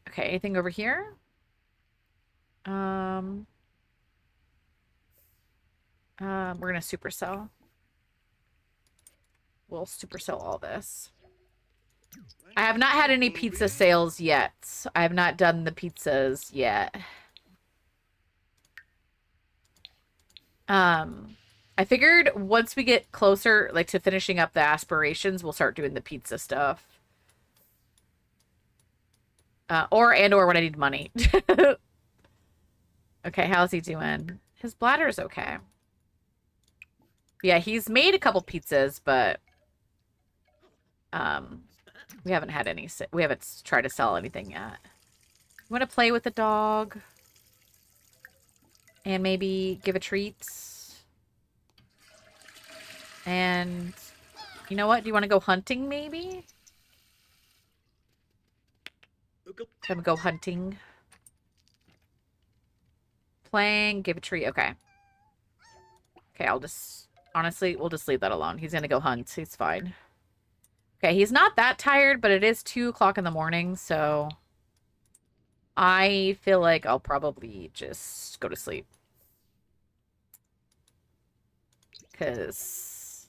Okay, anything over here? We're gonna supercell. We'll supercell all this. I have not had any pizza sales yet. I have not done the pizzas yet. I figured once we get closer, like, to finishing up the aspirations, we'll start doing the pizza stuff. Or when I need money. Okay, how's he doing? His bladder's okay. Yeah, he's made a couple pizzas, but we haven't had any. We haven't tried to sell anything yet. You want to play with the dog and maybe give a treat. And you know what? Do you want to go hunting, maybe? Have him go hunting. Playing, give a treat. Okay. Okay, I'll just... Honestly, we'll just leave that alone. He's gonna go hunt. He's fine. Okay, he's not that tired, but it is 2 o'clock in the morning, so... I feel like I'll probably just go to sleep. Because...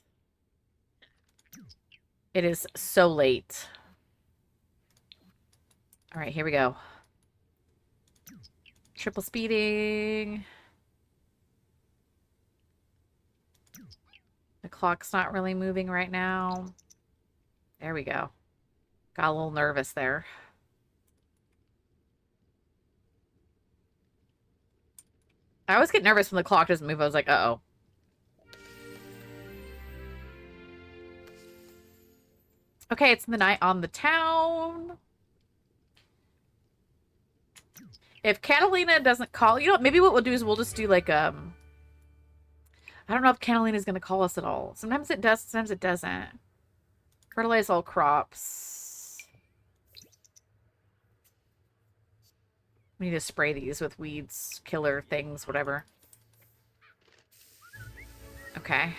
it is so late. All right, here we go. Triple speeding. The clock's not really moving right now. There we go. Got a little nervous there. I always get nervous when the clock doesn't move. I was like, uh-oh. Okay, it's the night on the town. If Catalina doesn't call... You know what? Maybe what we'll do is we'll just do, like, I don't know if Catalina's going to call us at all. Sometimes it does, sometimes it doesn't. Fertilize all crops. We need to spray these with weeds, killer things, whatever. Okay.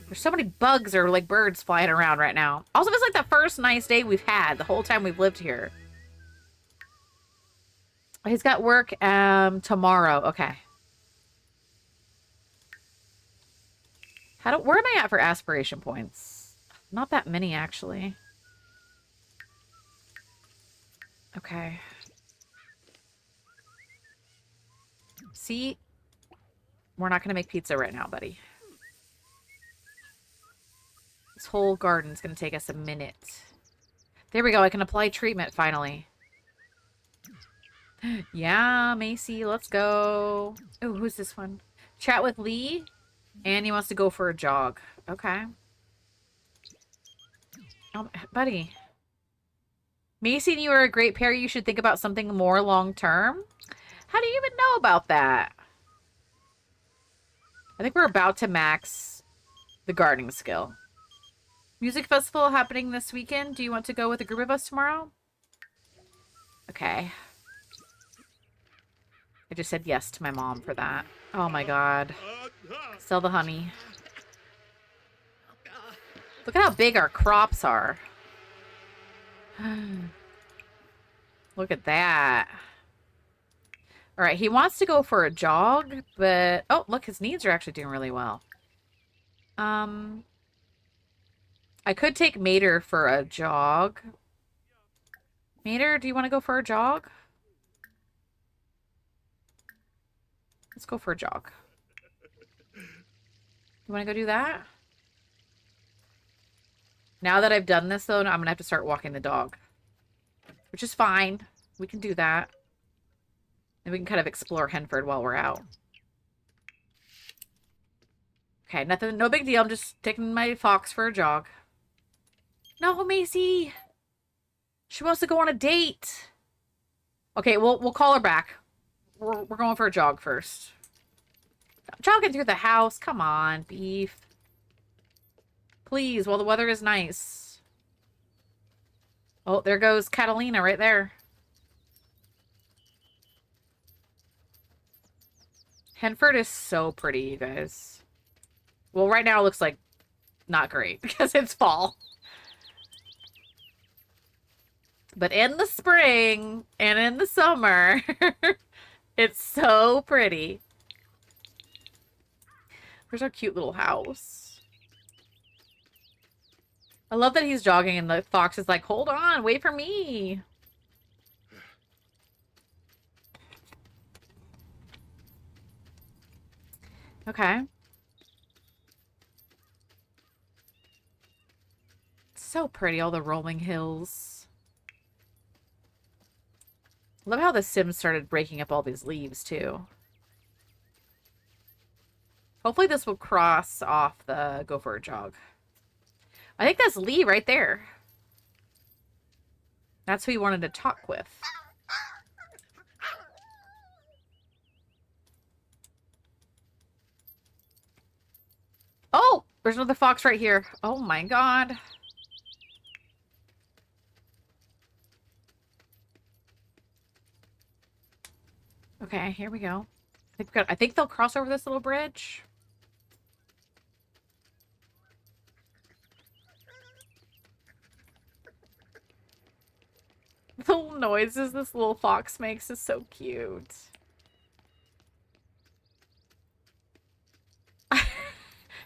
There's so many bugs or, like, birds flying around right now. Also, it's like the first nice day we've had the whole time we've lived here. He's got work tomorrow. Okay. Where am I at for aspiration points? Not that many, actually. Okay. See? We're not going to make pizza right now, buddy. This whole garden's going to take us a minute. There we go. I can apply treatment finally. Yeah, Macy, let's go. Oh, who's this one? Chat with Lee. And he wants to go for a jog. Okay. Buddy. Macy and you are a great pair. You should think about something more long-term. How do you even know about that? I think we're about to max the gardening skill. Music festival happening this weekend. Do you want to go with a group of us tomorrow? Okay. I just said yes to my mom for that. Oh my god. Sell the honey. Look at how big our crops are. Look at that. Alright, he wants to go for a jog, but... Oh, look, his needs are actually doing really well. I could take Mater for a jog. Mater, do you want to go for a jog? Let's go for a jog. You want to go do that? Now that I've done this, though, I'm going to have to start walking the dog. Which is fine. We can do that. And we can kind of explore Henford while we're out. Okay, nothing, no big deal. I'm just taking my fox for a jog. No, Macy! She wants to go on a date! Okay, we'll call her back. We're going for a jog first. Jogging through the house. Come on, Beef. Please, while the weather is nice. Oh, there goes Catalina right there. Henford is so pretty, you guys. Well, right now it looks like not great because it's fall. But in the spring and in the summer, it's so pretty. Where's our cute little house? I love that he's jogging and the fox is like, hold on, wait for me. Okay. So pretty, all the rolling hills. Love how the Sims started breaking up all these leaves, too. Hopefully this will cross off the go for a jog. I think that's Lee right there. That's who he wanted to talk with. Oh! There's another fox right here. Oh my god. Okay, here we go. I think they'll cross over this little bridge. The little noises this little fox makes is so cute.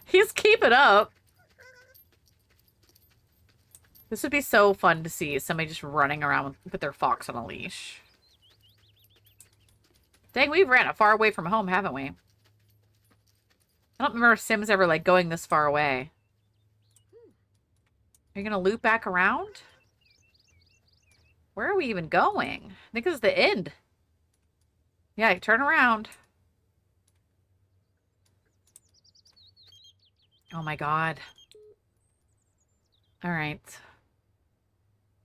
He's keeping up. This would be so fun to see somebody just running around with their fox on a leash. Dang, we've ran far away from home, haven't we? I don't remember Sims ever, like, going this far away. Are you gonna loop back around? Where are we even going? I think this is the end. Yeah, turn around. Oh my god. Alright.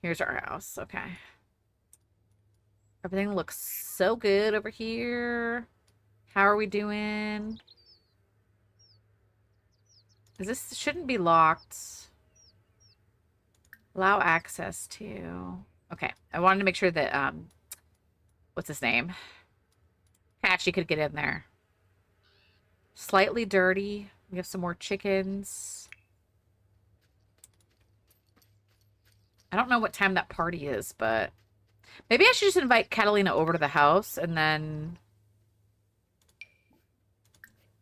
Here's our house. Okay. Everything looks so good over here. How are we doing? This shouldn't be locked. Allow access to... Okay. I wanted to make sure that, what's his name? Hatchie could get in there. Slightly dirty. We have some more chickens. I don't know what time that party is, but... Maybe I should just invite Catalina over to the house, and then...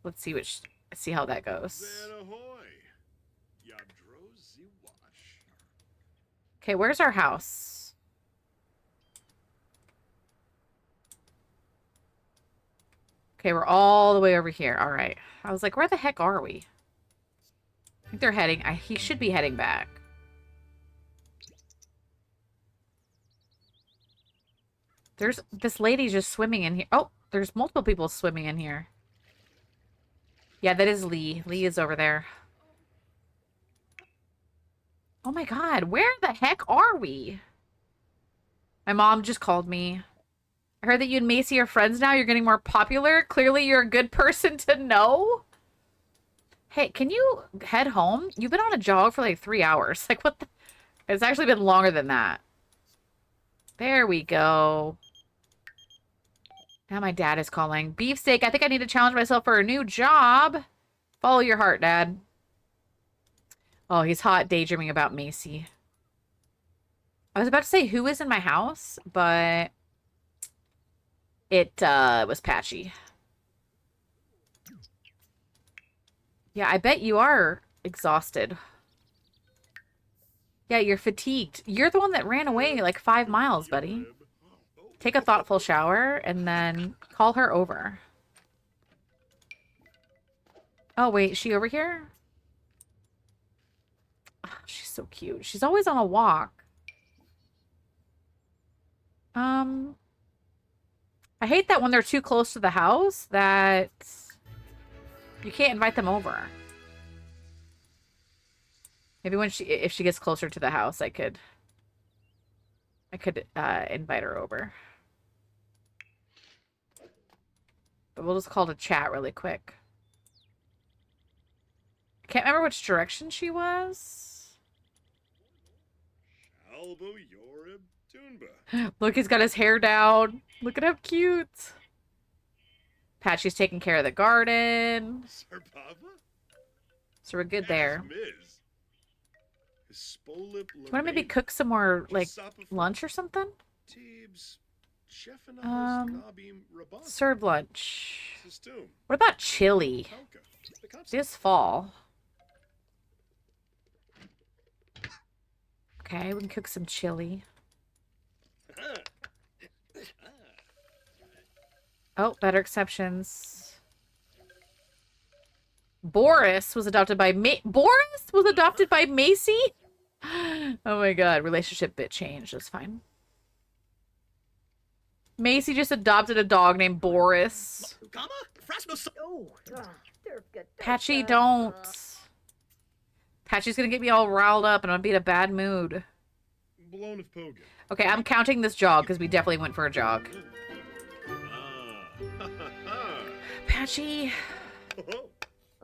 Let's see how that goes. Okay, where's our house? Okay, we're all the way over here. All right. I was like, where the heck are we? I think they're heading. He should be heading back. There's this lady just swimming in here. Oh, there's multiple people swimming in here. Yeah, that is Lee. Lee is over there. Oh my god, where the heck are we? My mom just called me. I heard that you and Macy are friends now. You're getting more popular. Clearly, you're a good person to know. Hey, can you head home? You've been on a jog for like 3 hours. Like, what the... It's actually been longer than that. There we go. Now my dad is calling. Beefsteak, I think I need to challenge myself for a new job. Follow your heart, Dad. Oh, he's hot daydreaming about Macy. I was about to say who is in my house, but it was Patchy. Yeah, I bet you are exhausted. Yeah, you're fatigued. You're the one that ran away like 5 miles, buddy. Take a thoughtful shower and then call her over. Oh, wait, is she over here? Oh, she's so cute. She's always on a walk. I hate that when they're too close to the house that you can't invite them over. Maybe when if she gets closer to the house, I could invite her over. But we'll just call to chat really quick. I can't remember which direction she was. Shalbo Yorib Toonba. Look, he's got his hair down. Look at how cute. Patchy's taking care of the garden. Sarbava? So we're good there. Miz. Hispolip Do you want to maybe cook some more, like, lunch or something? Tibs. Serve lunch. What about chili? It is fall. Okay, we can cook some chili. Oh, better exceptions. Boris was adopted by Boris was adopted by Macy? Oh my god, relationship bit changed. That's fine. Macy just adopted a dog named Boris. Patchy, don't. Patchy's gonna get me all riled up and I'm gonna be in a bad mood. Okay, I'm counting this jog because we definitely went for a jog. Patchy, do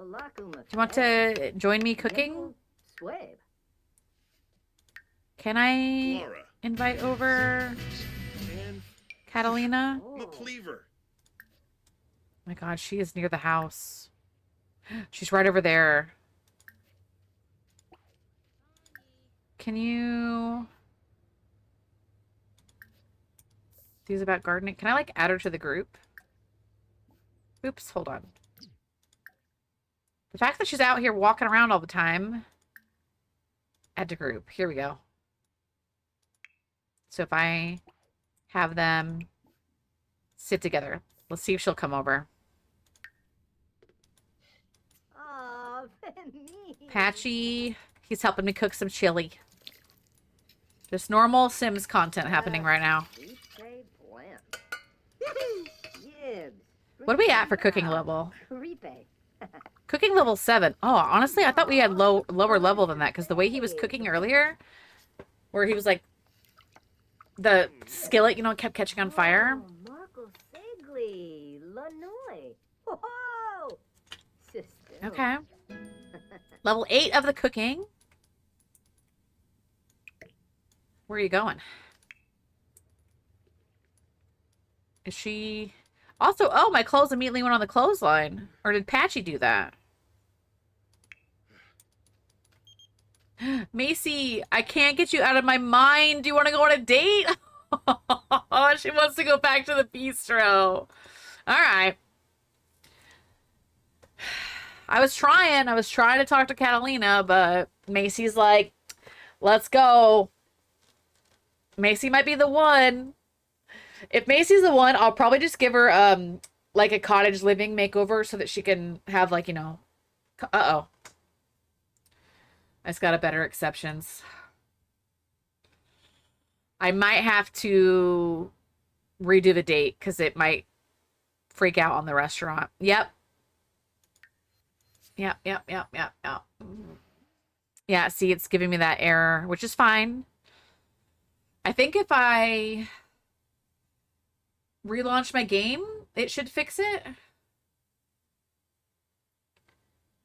you want to join me cooking? Can I invite over Catalina? Oh my god, she is near the house. She's right over there. Can you... These about gardening. Can I, like, add her to the group? Oops, hold on. The fact that she's out here walking around all the time. Add to group. Here we go. So if I have them sit together. Let's see if she'll come over. Patchy. He's helping me cook some chili. Just normal Sims content happening right now. What are we at for cooking level? Cooking level 7. Oh, honestly, I thought we had lower level than that because the way he was cooking earlier, where he was like, the skillet, you know, kept catching on fire. Okay. Level 8 of the cooking. Where are you going? Is she... Also, oh, my clothes immediately went on the clothesline. Or did Patchy do that? Macy, I can't get you out of my mind. Do you want to go on a date? She wants to go back to the bistro. All right. I was trying to talk to Catalina, but Macy's like, let's go. Macy might be the one. If Macy's the one, I'll probably just give her like a cottage living makeover so that she can have like, you know, uh-oh. I just got a better exceptions. I might have to redo the date because it might freak out on the restaurant. Yep. Yep. Yeah, see, it's giving me that error, which is fine. I think if I relaunch my game, it should fix it.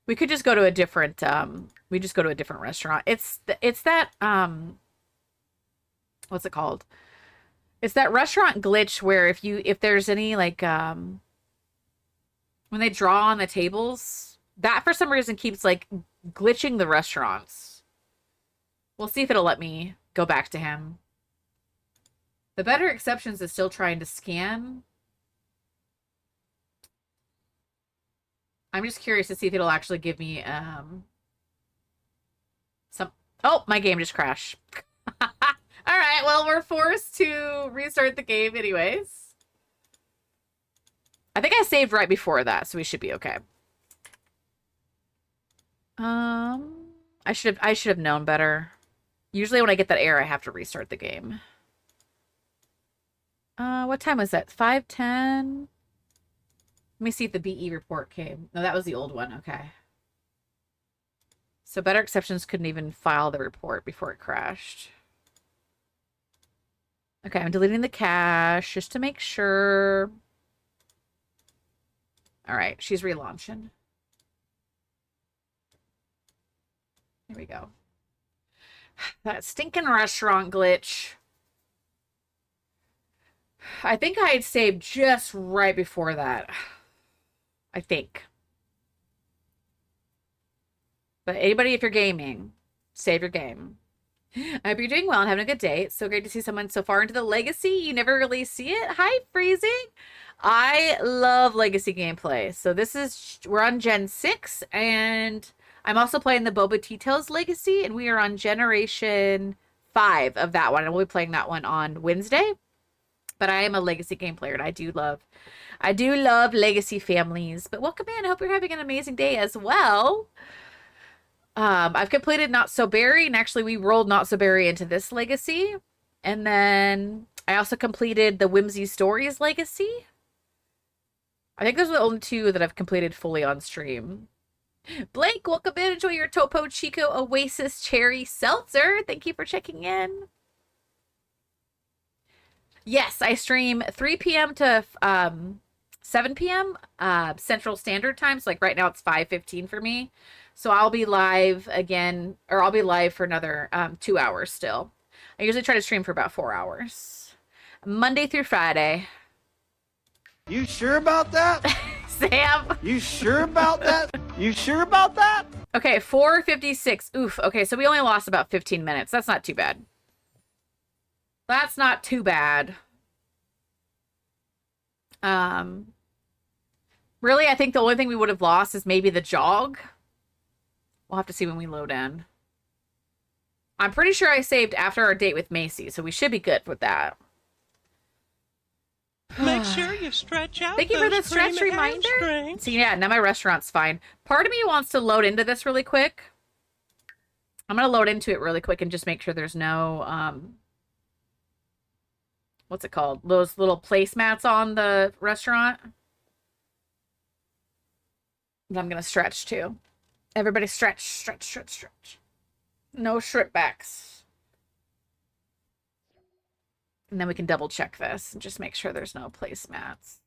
We could just go to a different restaurant. It's that what's it called? It's that restaurant glitch where if there's any like when they draw on the tables, that for some reason keeps like glitching the restaurants. We'll see if it'll let me go back to him. The better exceptions is still trying to scan. I'm just curious to see if it'll actually give me some. Oh, my game just crashed. All right, well, we're forced to restart the game anyways. I think I saved right before that, so we should be okay. I should have known better. Usually when I get that error, I have to restart the game. What time was that? 5:10. Let me see if the BE report came. No, that was the old one. Okay. So better exceptions couldn't even file the report before it crashed. Okay, I'm deleting the cache just to make sure. All right, she's relaunching. Here we go. That stinking restaurant glitch. I think I had saved just right before that. I think. But anybody, if you're gaming, save your game. I hope you're doing well and having a good day. It's so great to see someone so far into the Legacy. You never really see it. Hi, Freezing. I love Legacy gameplay. So we're on Gen 6, and I'm also playing the Boba Tea Tales Legacy, and we are on Generation 5 of that one. And we'll be playing that one on Wednesday. But I am a Legacy game player, and I do love Legacy families. But welcome in. I hope you're having an amazing day as well. I've completed Not So Berry, and actually we rolled Not So Berry into this Legacy. And then I also completed the Whimsy Stories Legacy. I think those are the only two that I've completed fully on stream. Blake, welcome in. Enjoy your Topo Chico Oasis Cherry Seltzer. Thank you for checking in. Yes, I stream 3 p.m. to 7 p.m. Central Standard Time. So like right now it's 5:15 for me. So I'll be live again, or I'll be live for another 2 hours still. I usually try to stream for about 4 hours. Monday through Friday. You sure about that? Sam? You sure about that? You sure about that? Okay, 4:56. Oof. Okay, so we only lost about 15 minutes. That's not too bad. That's not too bad. Really, I think the only thing we would have lost is maybe the jog. We'll have to see when we load in. I'm pretty sure I saved after our date with Macy, so we should be good with that. Make sure you stretch out. Thank you for the stretch reminder. See, yeah, now my restaurant's fine. Part of me wants to load into this really quick. I'm going to load into it really quick and just make sure there's no, what's it called? Those little placemats on the restaurant. And I'm going to stretch too. Everybody stretch, stretch, stretch, stretch. No strip backs. And then we can double check this and just make sure there's no placemats.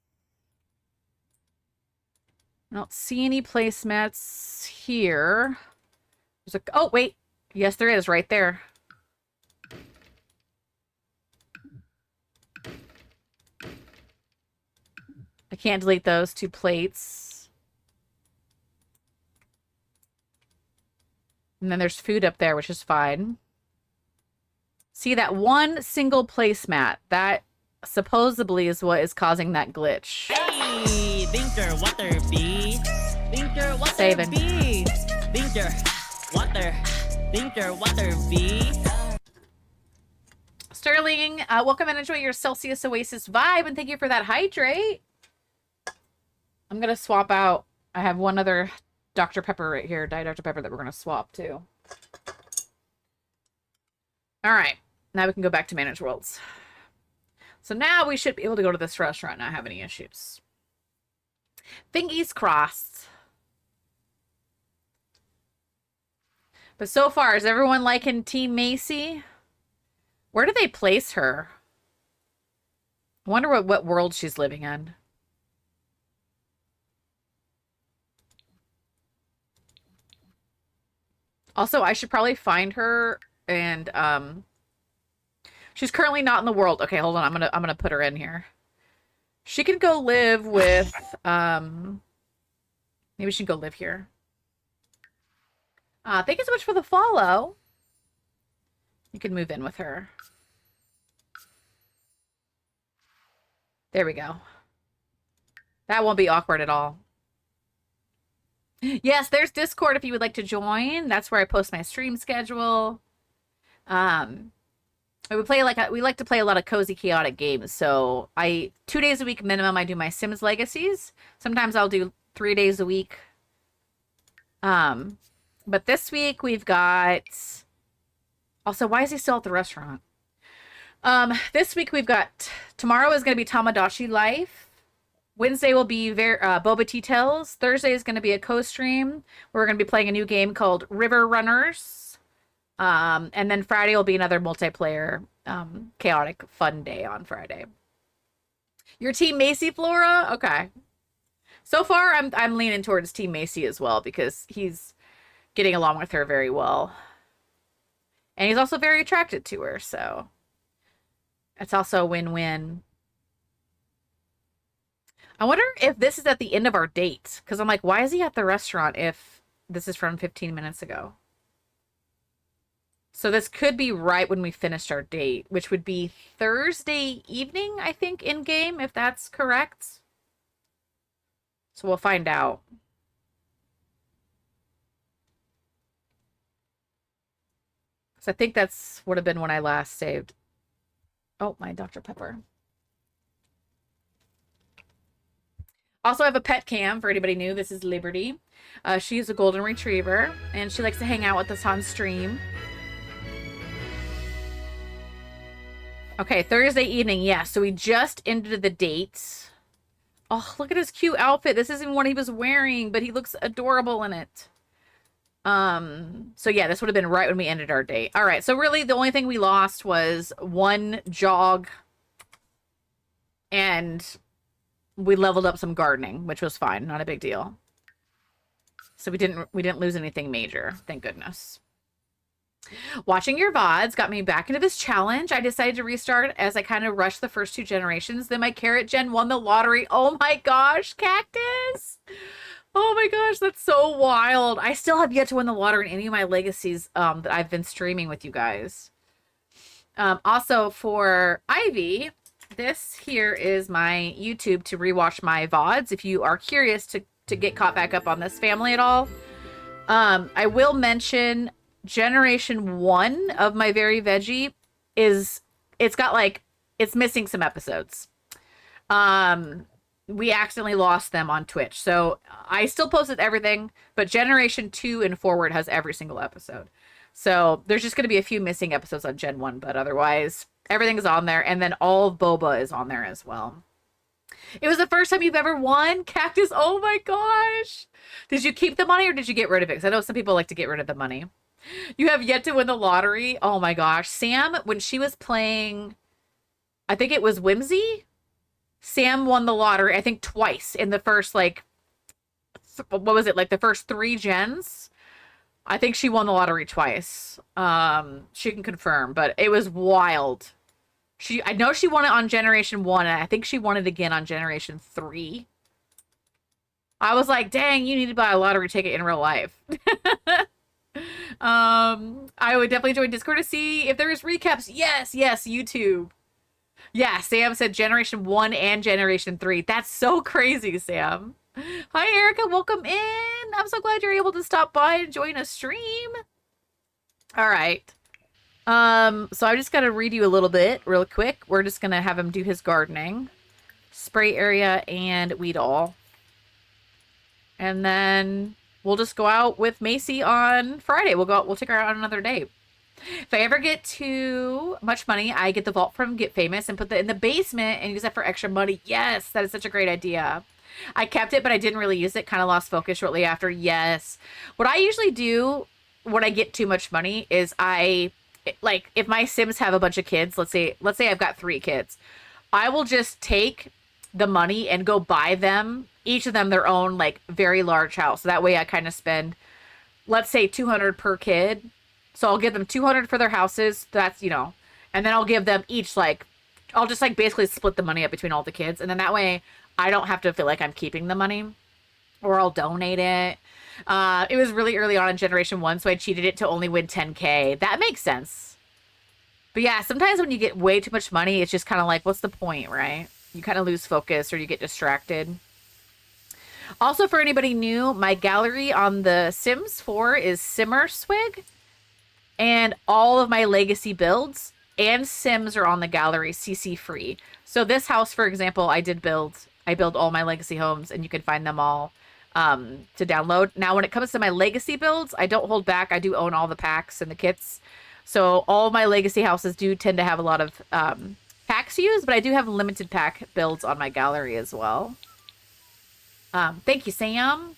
I don't see any placemats here. There's a, oh, wait. Yes, there is right there. I can't delete those 2 plates. And then there's food up there, which is fine. See, that one single placemat, that supposedly is what is causing that glitch. Hey, Dinker, water, B. Dinker, water, Saving. B. Dinker, water. Dinker, water, B. Sterling, welcome and enjoy your Celsius Oasis vibe, and thank you for that hydrate. I'm gonna swap out. I have one other Dr. Pepper right here, Diet Dr. Pepper, that we're gonna swap too. All right, now we can go back to Manage Worlds. So now we should be able to go to this restaurant and not have any issues. Fingers crossed. But so far, is everyone liking Team Macy? Where do they place her? I wonder what world she's living in. Also, I should probably find her and she's currently not in the world. Okay, hold on. I'm gonna put her in here. She can go live with maybe she can go live here. Thank you so much for the follow. You can move in with her. There we go. That won't be awkward at all. Yes, there's Discord if you would like to join. That's where I post my stream schedule. We like to play a lot of cozy chaotic games. So 2 days a week minimum I do my Sims Legacies. Sometimes I'll do 3 days a week. But this week we've got also, why is he still at the restaurant? This week we've got tomorrow is going to be Tamagotchi Life. Wednesday will be Boba Tea Tales. Thursday is going to be a co-stream. We're going to be playing a new game called River Runners. And then Friday will be another multiplayer chaotic fun day on Friday. Your Team Macy, Flora? Okay. So far, I'm leaning towards Team Macy as well because he's getting along with her very well. And he's also very attracted to her, so it's also a win-win. I wonder if this is at the end of our date. Because I'm like, why is he at the restaurant if this is from 15 minutes ago? So this could be right when we finished our date, which would be Thursday evening, I think, in-game, if that's correct. So we'll find out. So I think that's would have been when I last saved. Oh, my Dr. Pepper. Also, I have a pet cam for anybody new. This is Liberty. She is a golden retriever, and she likes to hang out with us on stream. Okay, Thursday evening. Yeah, so we just ended the date. Oh, look at his cute outfit. This isn't what he was wearing, but he looks adorable in it. So yeah, this would have been right when we ended our date. All right, so really the only thing we lost was one jog, and we leveled up some gardening, which was fine, not a big deal. So we didn't lose anything major, thank goodness. Watching your VODs got me back into this challenge. I decided to restart as I kind of rushed the first 2 generations. Then my carrot gen won the lottery. Oh my gosh, Cactus! Oh my gosh, that's so wild. I still have yet to win the lottery in any of my legacies that I've been streaming with you guys. Also for Ivy, this here is my YouTube to rewatch my VODs. If you are curious to get caught back up on this family at all. I will mention Generation 1 of My Very Veggie it's missing some episodes. We accidentally lost them on Twitch. So I still posted everything, but Generation 2 and forward has every single episode. So there's just going to be a few missing episodes on Gen 1, but otherwise everything is on there. And then all of Boba is on there as well. It was the first time you've ever won, Cactus. Oh my gosh. Did you keep the money or did you get rid of it? Because I know some people like to get rid of the money. You have yet to win the lottery. Oh my gosh. Sam, when she was playing, I think it was Whimsy, Sam won the lottery, I think twice in the first, like, what was it? Like the first 3 gens. I think she won the lottery twice. She can confirm, but it was wild. I know she won it on Generation 1, and I think she won it again on Generation 3. I was like, dang, you need to buy a lottery ticket in real life. I would definitely join Discord to see if there's recaps. Yes, YouTube. Yeah, Sam said Generation 1 and Generation 3. That's so crazy, Sam. Hi, Erica. Welcome in. I'm so glad you're able to stop by and join a stream. All right. So I just got to read you a little bit real quick. We're just going to have him do his gardening. Spray area and weed all. And then we'll just go out with Macy on Friday. We'll take her out on another date. If I ever get too much money, I get the vault from Get Famous and put that in the basement and use that for extra money. Yes, that is such a great idea. I kept it, but I didn't really use it. Kind of lost focus shortly after. Yes. What I usually do when I get too much money is like if my Sims have a bunch of kids, let's say I've got 3 kids, I will just take the money and go buy them, each of them their own like very large house. So that way I kind of spend, let's say 200 per kid. So I'll give them 200 for their houses. That's, you know, and then I'll give them each like, I'll just like basically split the money up between all the kids. And then that way I don't have to feel like I'm keeping the money, or I'll donate it. It was really early on in Generation 1, so I cheated it to only win 10K. That makes sense. But yeah, sometimes when you get way too much money, it's just kind of like, what's the point, right? You kind of lose focus or you get distracted. Also, for anybody new, my gallery on the Sims 4 is SimmerSwig. And all of my legacy builds and Sims are on the gallery CC free. So this house, for example, I build all my legacy homes, and you can find them all to download. Now, when it comes to my legacy builds, I don't hold back. I do own all the packs and the kits. So all my legacy houses do tend to have a lot of packs to use, but I do have limited pack builds on my gallery as well. Thank you, Sam.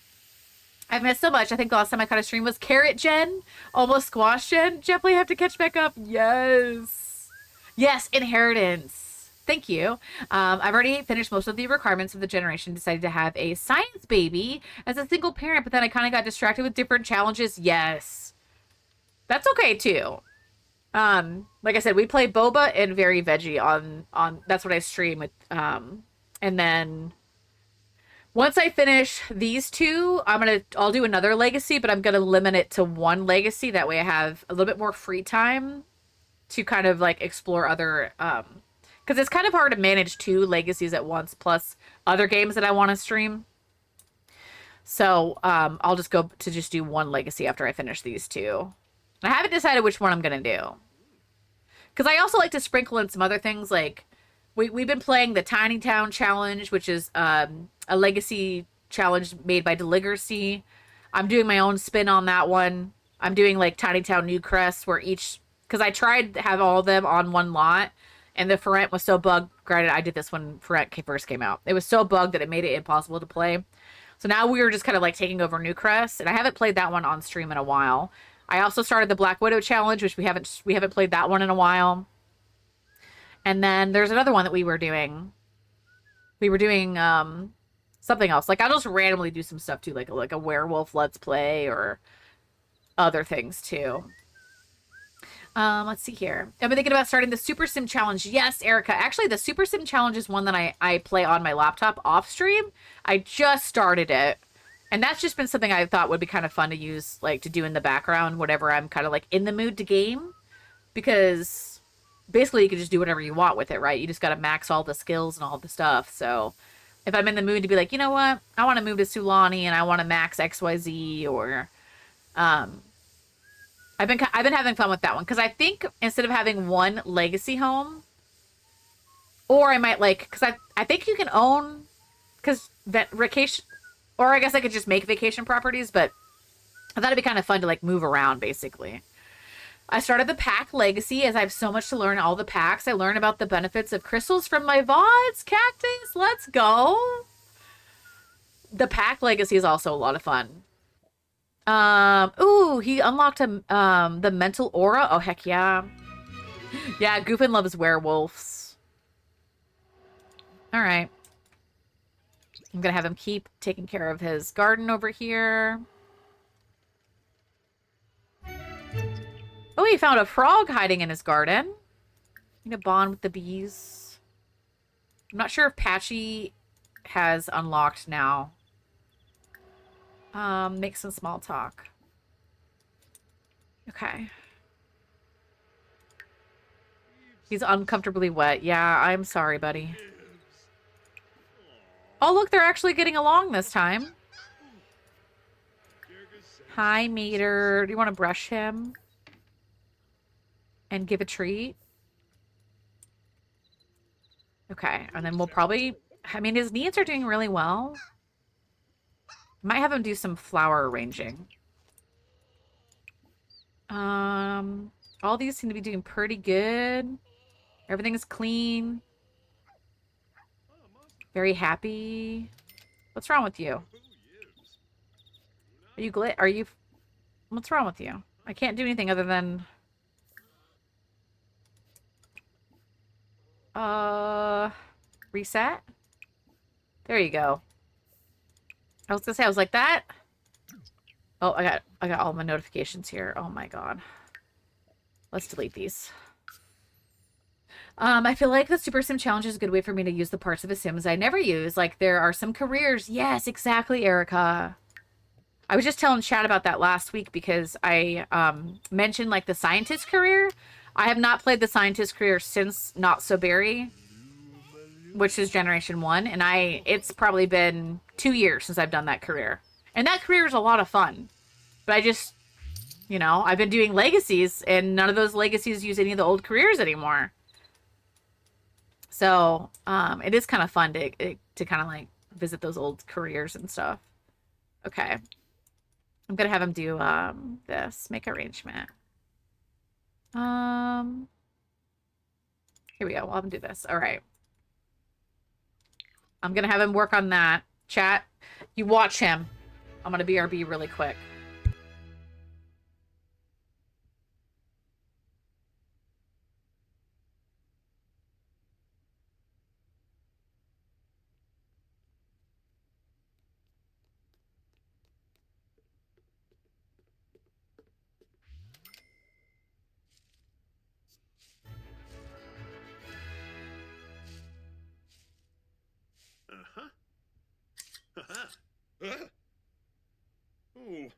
I've missed so much. I think the last time I caught a stream was Carrot Gen, almost Squash Gen. Definitely have to catch back up. Yes. Yes, Inheritance. Thank you. I've already finished most of the requirements of the generation. Decided to have a science baby as a single parent, but then I kind of got distracted with different challenges. Yes. That's okay too. Like I said, we play Boba and Very Veggie on that's what I stream with. And then once I finish these 2, I'll do another legacy, but I'm gonna limit it to 1 legacy. That way I have a little bit more free time to kind of like explore other because it's kind of hard to manage 2 legacies at once plus other games that I want to stream. So I'll just go to just do 1 legacy after I finish these 2. I haven't decided which one I'm gonna do. Because I also like to sprinkle in some other things, like we've been playing the Tiny Town Challenge, which is a legacy challenge made by Deligracy. I'm doing my own spin on that one. I'm doing like Tiny Town New Crest, where because I tried to have all of them on 1 lot, and the Ferent was so bugged. Granted, I did this when Ferent first came out. It was so bugged that it made it impossible to play. So now we were just kind of like taking over New Crest, and I haven't played that one on stream in a while. I also started the Black Widow Challenge, which we haven't played that one in a while. And then there's another one that we were doing. We were doing something else. Like I'll just randomly do some stuff too, like a werewolf let's play or other things too. Let's see here. I've been thinking about starting the Super Sim Challenge. Yes, Erica. Actually, the Super Sim Challenge is one that I play on my laptop off stream. I just started it. And that's just been something I thought would be kind of fun to use, like to do in the background whenever I'm kind of like in the mood to game. Because basically you can just do whatever you want with it, right? You just got to max all the skills and all the stuff. So if I'm in the mood to be like, you know what? I want to move to Sulani and I want to max XYZ, or I've been having fun with that one, because I think instead of having 1 legacy home, or I might like, because I think you can own, because vacation, or I guess I could just make vacation properties, but I thought it'd be kind of fun to like move around basically. I started the pack legacy as I have so much to learn all the packs. I learn about the benefits of crystals from my VODs. Cactus, let's go. The pack legacy is also a lot of fun. Ooh, he unlocked the mental aura. Oh, heck yeah. Yeah, Goofin loves werewolves. All right. I'm gonna have him keep taking care of his garden over here. Oh, he found a frog hiding in his garden. Need to bond with the bees. I'm not sure if Patchy has unlocked now. Make some small talk. Okay. He's uncomfortably wet. Yeah, I'm sorry, buddy. Oh, look, they're actually getting along this time. Hi, Meter. Do you want to brush him? And give a treat? Okay, and then we'll probably... I mean, his needs are doing really well. Might have him do some flower arranging. All these seem to be doing pretty good. Everything is clean. Very happy. What's wrong with you? Are you Are you... What's wrong with you? I can't do anything other than... Reset? There you go. I was gonna say, I was like, that? Oh, I got all my notifications here. Oh my god. Let's delete these. I feel like the Super Sim Challenge is a good way for me to use the parts of The Sims I never use. Like, there are some careers. Yes, exactly, Erica. I was just telling Chad about that last week because I mentioned, like, the scientist career. I have not played the scientist career since Not So Berry, which is Generation 1. And it's probably been 2 years since I've done that career. And that career is a lot of fun. But I just, you know, I've been doing legacies, and none of those legacies use any of the old careers anymore. So, it is kind of fun to kind of, like, visit those old careers and stuff. Okay. I'm going to have him do, this. Make arrangement. Here we go. I'll have him do this. All right. I'm going to have him work on that. Chat, you watch him. I'm going to BRB really quick. Oh.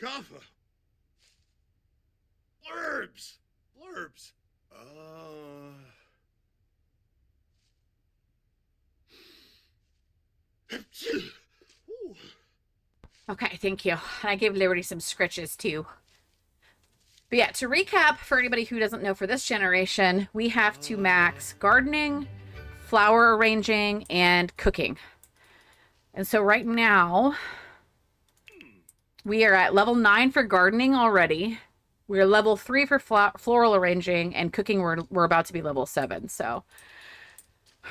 Kaffa. Blurbs. Blurbs. Okay, thank you. And I gave Liberty some scritches too. But yeah, to recap, for anybody who doesn't know, for this generation, we have to max gardening, flower arranging, and cooking. And so right now, we are at level 9 for gardening already. We're level 3 for floral arranging, and cooking we're about to be level 7. So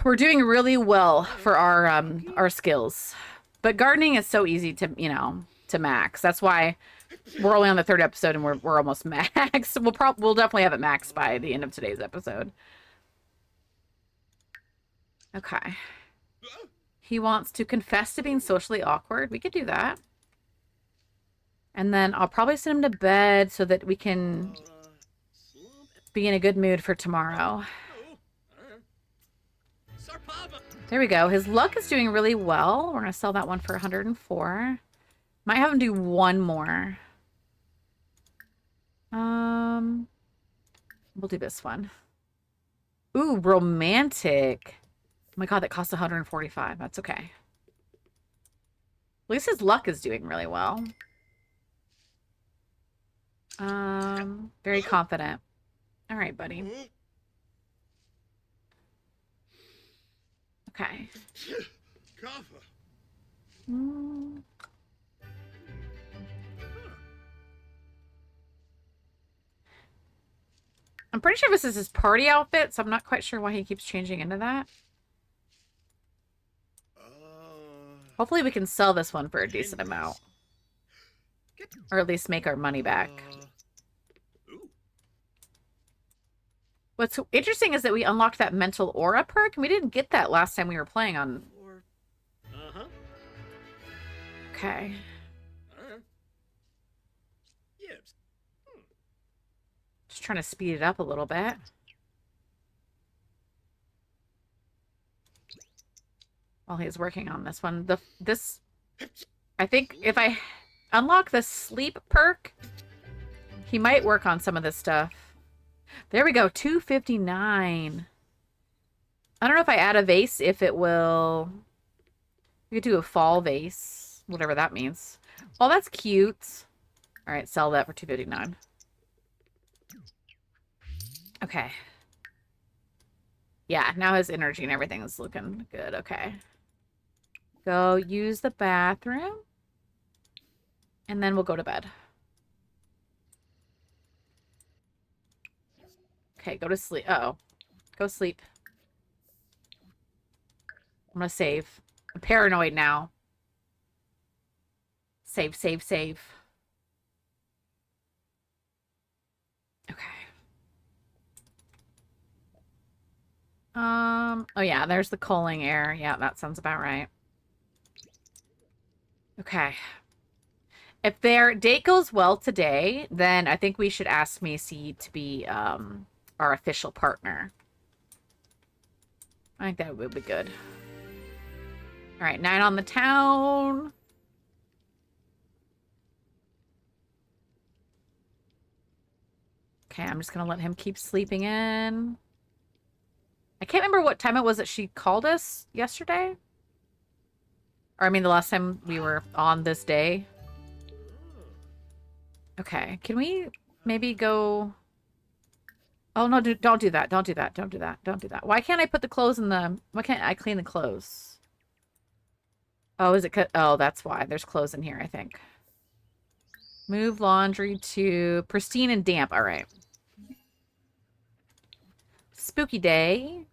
we're doing really well for our skills. But gardening is so easy to, you know, to max. That's why we're only on the 3rd episode and we're almost max. We'll definitely have it maxed by the end of today's episode. Okay. He wants to confess to being socially awkward. We could do that. And then I'll probably send him to bed so that we can be in a good mood for tomorrow. There we go. His luck is doing really well. We're going to sell that one for 104. Might have him do one more. We'll do this one. Ooh, romantic. Oh my god, that costs 145. That's okay. At least his luck is doing really well. Very confident. All right, buddy. Okay. Kaffa. I'm pretty sure this is his party outfit, so I'm not quite sure why he keeps changing into that. Hopefully we can sell this one for a decent amount. Or at least make our money back. What's interesting is that we unlocked that mental aura perk, and we didn't get that last time we were playing on... Okay. Just trying to speed it up a little bit. While he's working on this one. I think if I unlock the sleep perk, he might work on some of this stuff. There we go, 259. I don't know if I add a vase, if it will... We could do a fall vase, whatever that means. Oh, that's cute. All right, sell that for 259. Okay. Yeah, now his energy and everything is looking good. Okay. Go use the bathroom. And then we'll go to bed. Okay, go to sleep. Uh-oh. Go sleep. I'm gonna save. I'm paranoid now. Save, save, save. Okay. Oh yeah, there's the culling air. Yeah, that sounds about right. Okay. If their date goes well today, then I think we should ask Macy to be our official partner. I think that would be good. All right, 9 on the town. Okay, I'm just going to let him keep sleeping in. I can't remember what time it was that she called us yesterday. Or, I mean, the last time we were on this day. Okay, can we maybe go... Oh, no, don't do that. Don't do that. Don't do that. Don't do that. Why can't I put the clothes in the... Why can't I clean the clothes? Oh, is it... Oh, that's why. There's clothes in here, I think. Move laundry to pristine and damp. All right. Spooky day.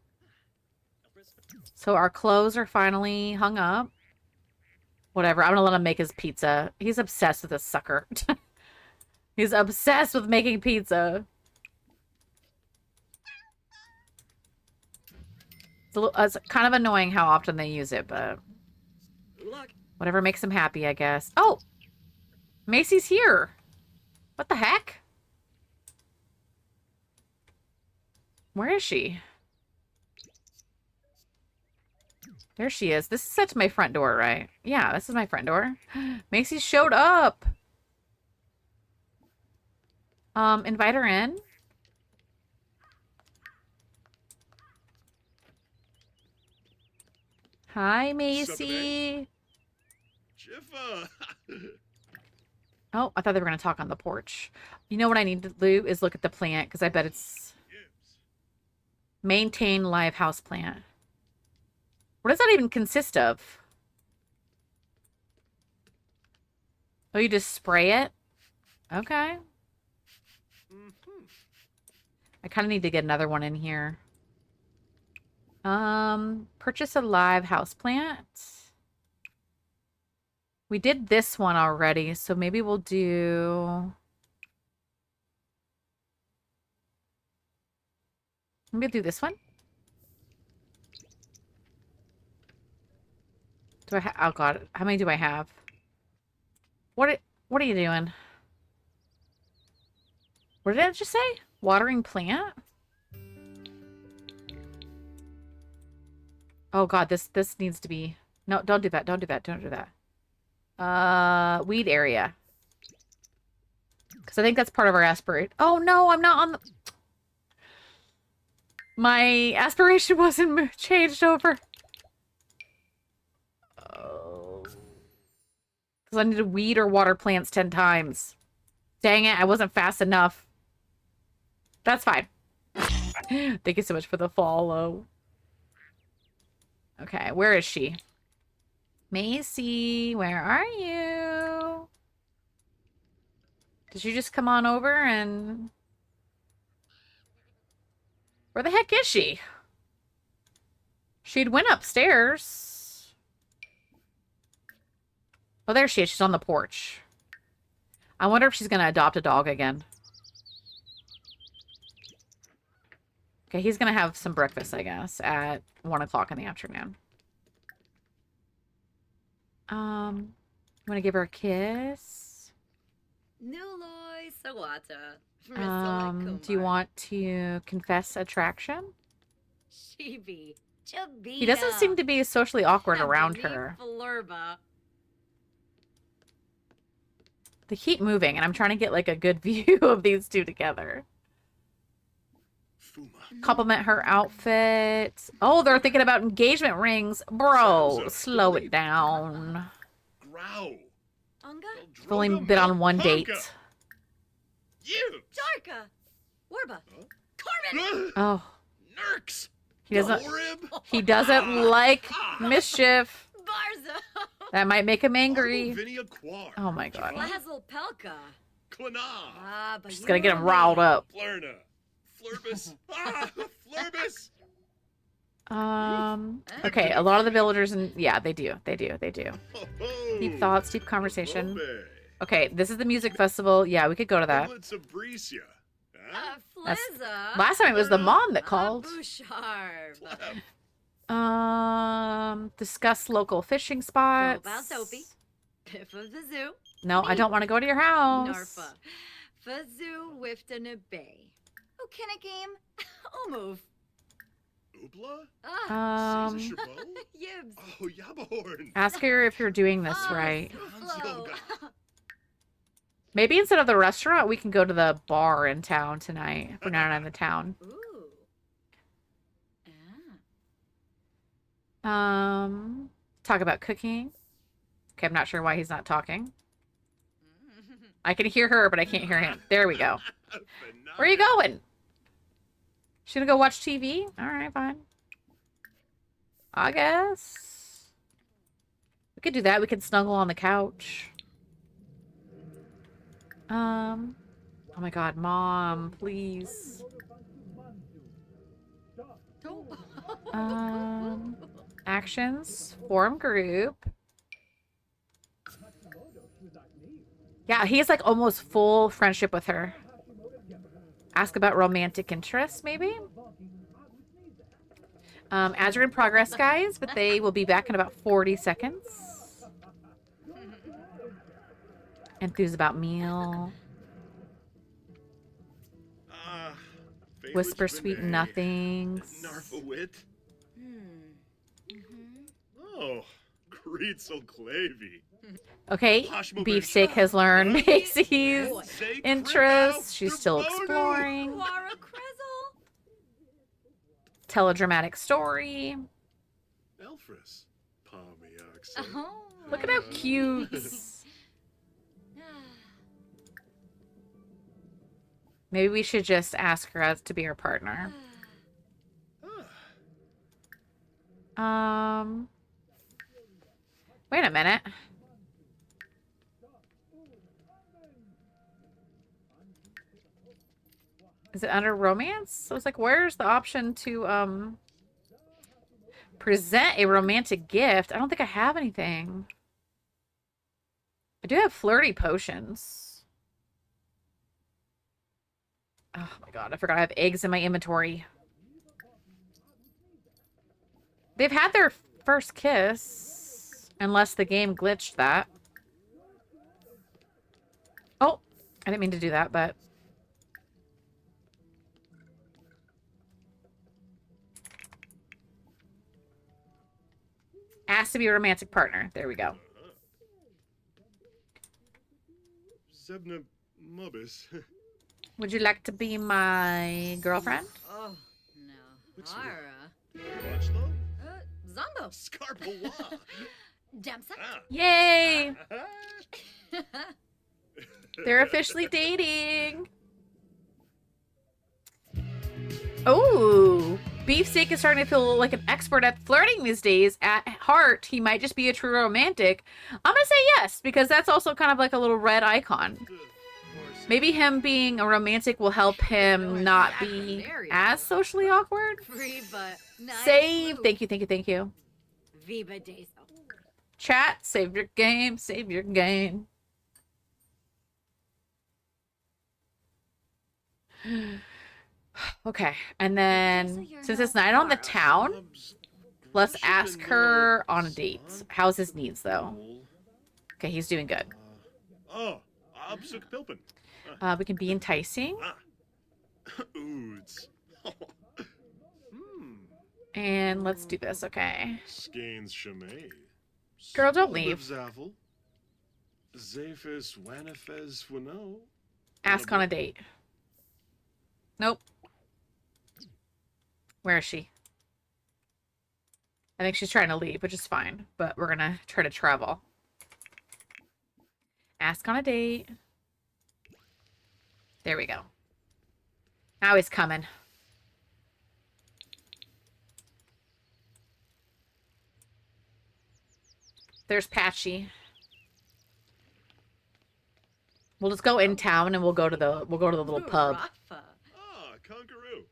So our clothes are finally hung up. Whatever. I'm going to let him make his pizza. He's obsessed with this sucker. He's obsessed with making pizza. It's kind of annoying how often they use it, but whatever makes him happy, I guess. Oh! Macy's here. What the heck? Where is she? There she is. This is set to my front door, right? Yeah, this is my front door. Macy showed up. Invite her in. Hi, Macy. Jiffa. Oh, I thought they were going to talk on the porch. You know what I need to do is look at the plant, because I bet it's... Maintain live house plant. What does that even consist of? Oh, you just spray it? Okay. I kind of need to get another one in here. Purchase a live house plant. We did this one already, so maybe we'll do... Maybe do this one. Do I have... Oh, God. How many do I have? What are you doing? What did I just say? Watering plant? Oh, God. This needs to be... No, don't do that. Don't do that. Don't do that. Weed area. Because I think that's part of our aspirate. Oh, no. I'm not on the... My aspiration wasn't changed over. Oh. Because I need to weed or water plants 10 times. Dang it, I wasn't fast enough. That's fine. Thank you so much for the follow. Okay, where is she? Macy, where are you? Did you just come on over and... Where the heck is she? She'd went upstairs. Oh, there she is. She's on the porch. I wonder if she's going to adopt a dog again. Okay, he's going to have some breakfast, I guess, at 1 o'clock in the afternoon. I'm going to give her a kiss. Nuloy Sawata. Do you want to confess attraction? Chibi. Chabina. He doesn't seem to be socially awkward around her. Flurba. They keep moving, and I'm trying to get, like, a good view of these two together. Compliment her outfit. Oh, they're thinking about engagement rings. Bro, slow it down. Growl. Unga? I've only been on one date. You. Darka. Warba. Corbin. Oh. Nurks. He doesn't. Orib? He doesn't like mischief. Barza. That might make him angry. Arbovinia Quar. Oh my god. Lazel Pelka. Klana. Ah, but Just gonna get him riled up. Flurna. Flurbus. Flurbus. Okay, a lot of the villagers and yeah, they do. Ho-ho. Deep thoughts, deep conversation. Lobe. Okay, this is the music festival. Yeah, we could go to that. Islets of Bricia. Huh? That's- Fleza. Last time it was the mom that called. Bouchard. Discuss local fishing spots. About Soapy. Piff of the zoo. No, I don't want to go to your house. Norfa. Fazoo Wifton Bay. Oh, can a game? Oh, move. Ubla? Ah, Um, Caesar Chabot? Yibs. Oh, Yabahorn. ask her if you're doing this Ah, right. Flow. Maybe instead of the restaurant, we can go to the bar in town tonight. If we're not in the town. Ooh. Talk about cooking. Okay, I'm not sure why he's not talking. I can hear her, but I can't hear him. There we go. Where are you going? She's gonna go watch TV? Alright, fine. I guess. We could do that. We could snuggle on the couch. Oh my god, Mom, please. Actions. Form group. Yeah, he's like almost full friendship with her. Ask about romantic interests, maybe? Ads are in progress, guys, but they will be back in about 40 seconds. Enthuse about meal. Whisper sweet nothings. Narfawit. Hmm. Oh, Greetzel Clavy. Okay, Beefsteak has learned Macy's interests. She's still exploring. Quara Krezel. Teledramatic story. Elfris. Palmiox. Oh. Look at how cute. Maybe we should just ask her as to be her partner. Wait a minute. Is it under romance? So it's like, where's the option to present a romantic gift? I don't think I have anything. I do have flirty potions. Oh my god, I forgot I have eggs in my inventory. They've had their first kiss, unless the game glitched that. Oh, I didn't mean to do that, but... Asked to be a romantic partner. There we go. Sebna Mubbis. Would you like to be my girlfriend? Oh, no. What's Ara. Watchlo? Zombo. Scarpawa. Damsa. Yay! Ah. They're officially dating. Oh, Beefsteak is starting to feel like an expert at flirting these days. At heart, he might just be a true romantic. I'm gonna say yes, because that's also kind of like a little red icon. Maybe him being a romantic will help him not be as socially awkward. Free but nice. Save. Thank you, thank you, thank you. Viva Deso. Chat, save your game, save your game. Okay, and then since it's night on the town, let's ask her on a date. How's his needs though? Okay, he's doing good. Oh, Absuk Pilpin. We can be enticing. Oods. And let's do this, okay? Skeins Shemay. Girl, don't leave. Zaffel. Zephys Wanifes Wano. Ask on a date. Nope. Where is she? I think she's trying to leave, which is fine. But we're gonna try to travel. Ask on a date. There we go. Now he's coming. there's Patchy. We'll just go in town and we'll go to the little pub. Rafa. Ah, Conqueroo.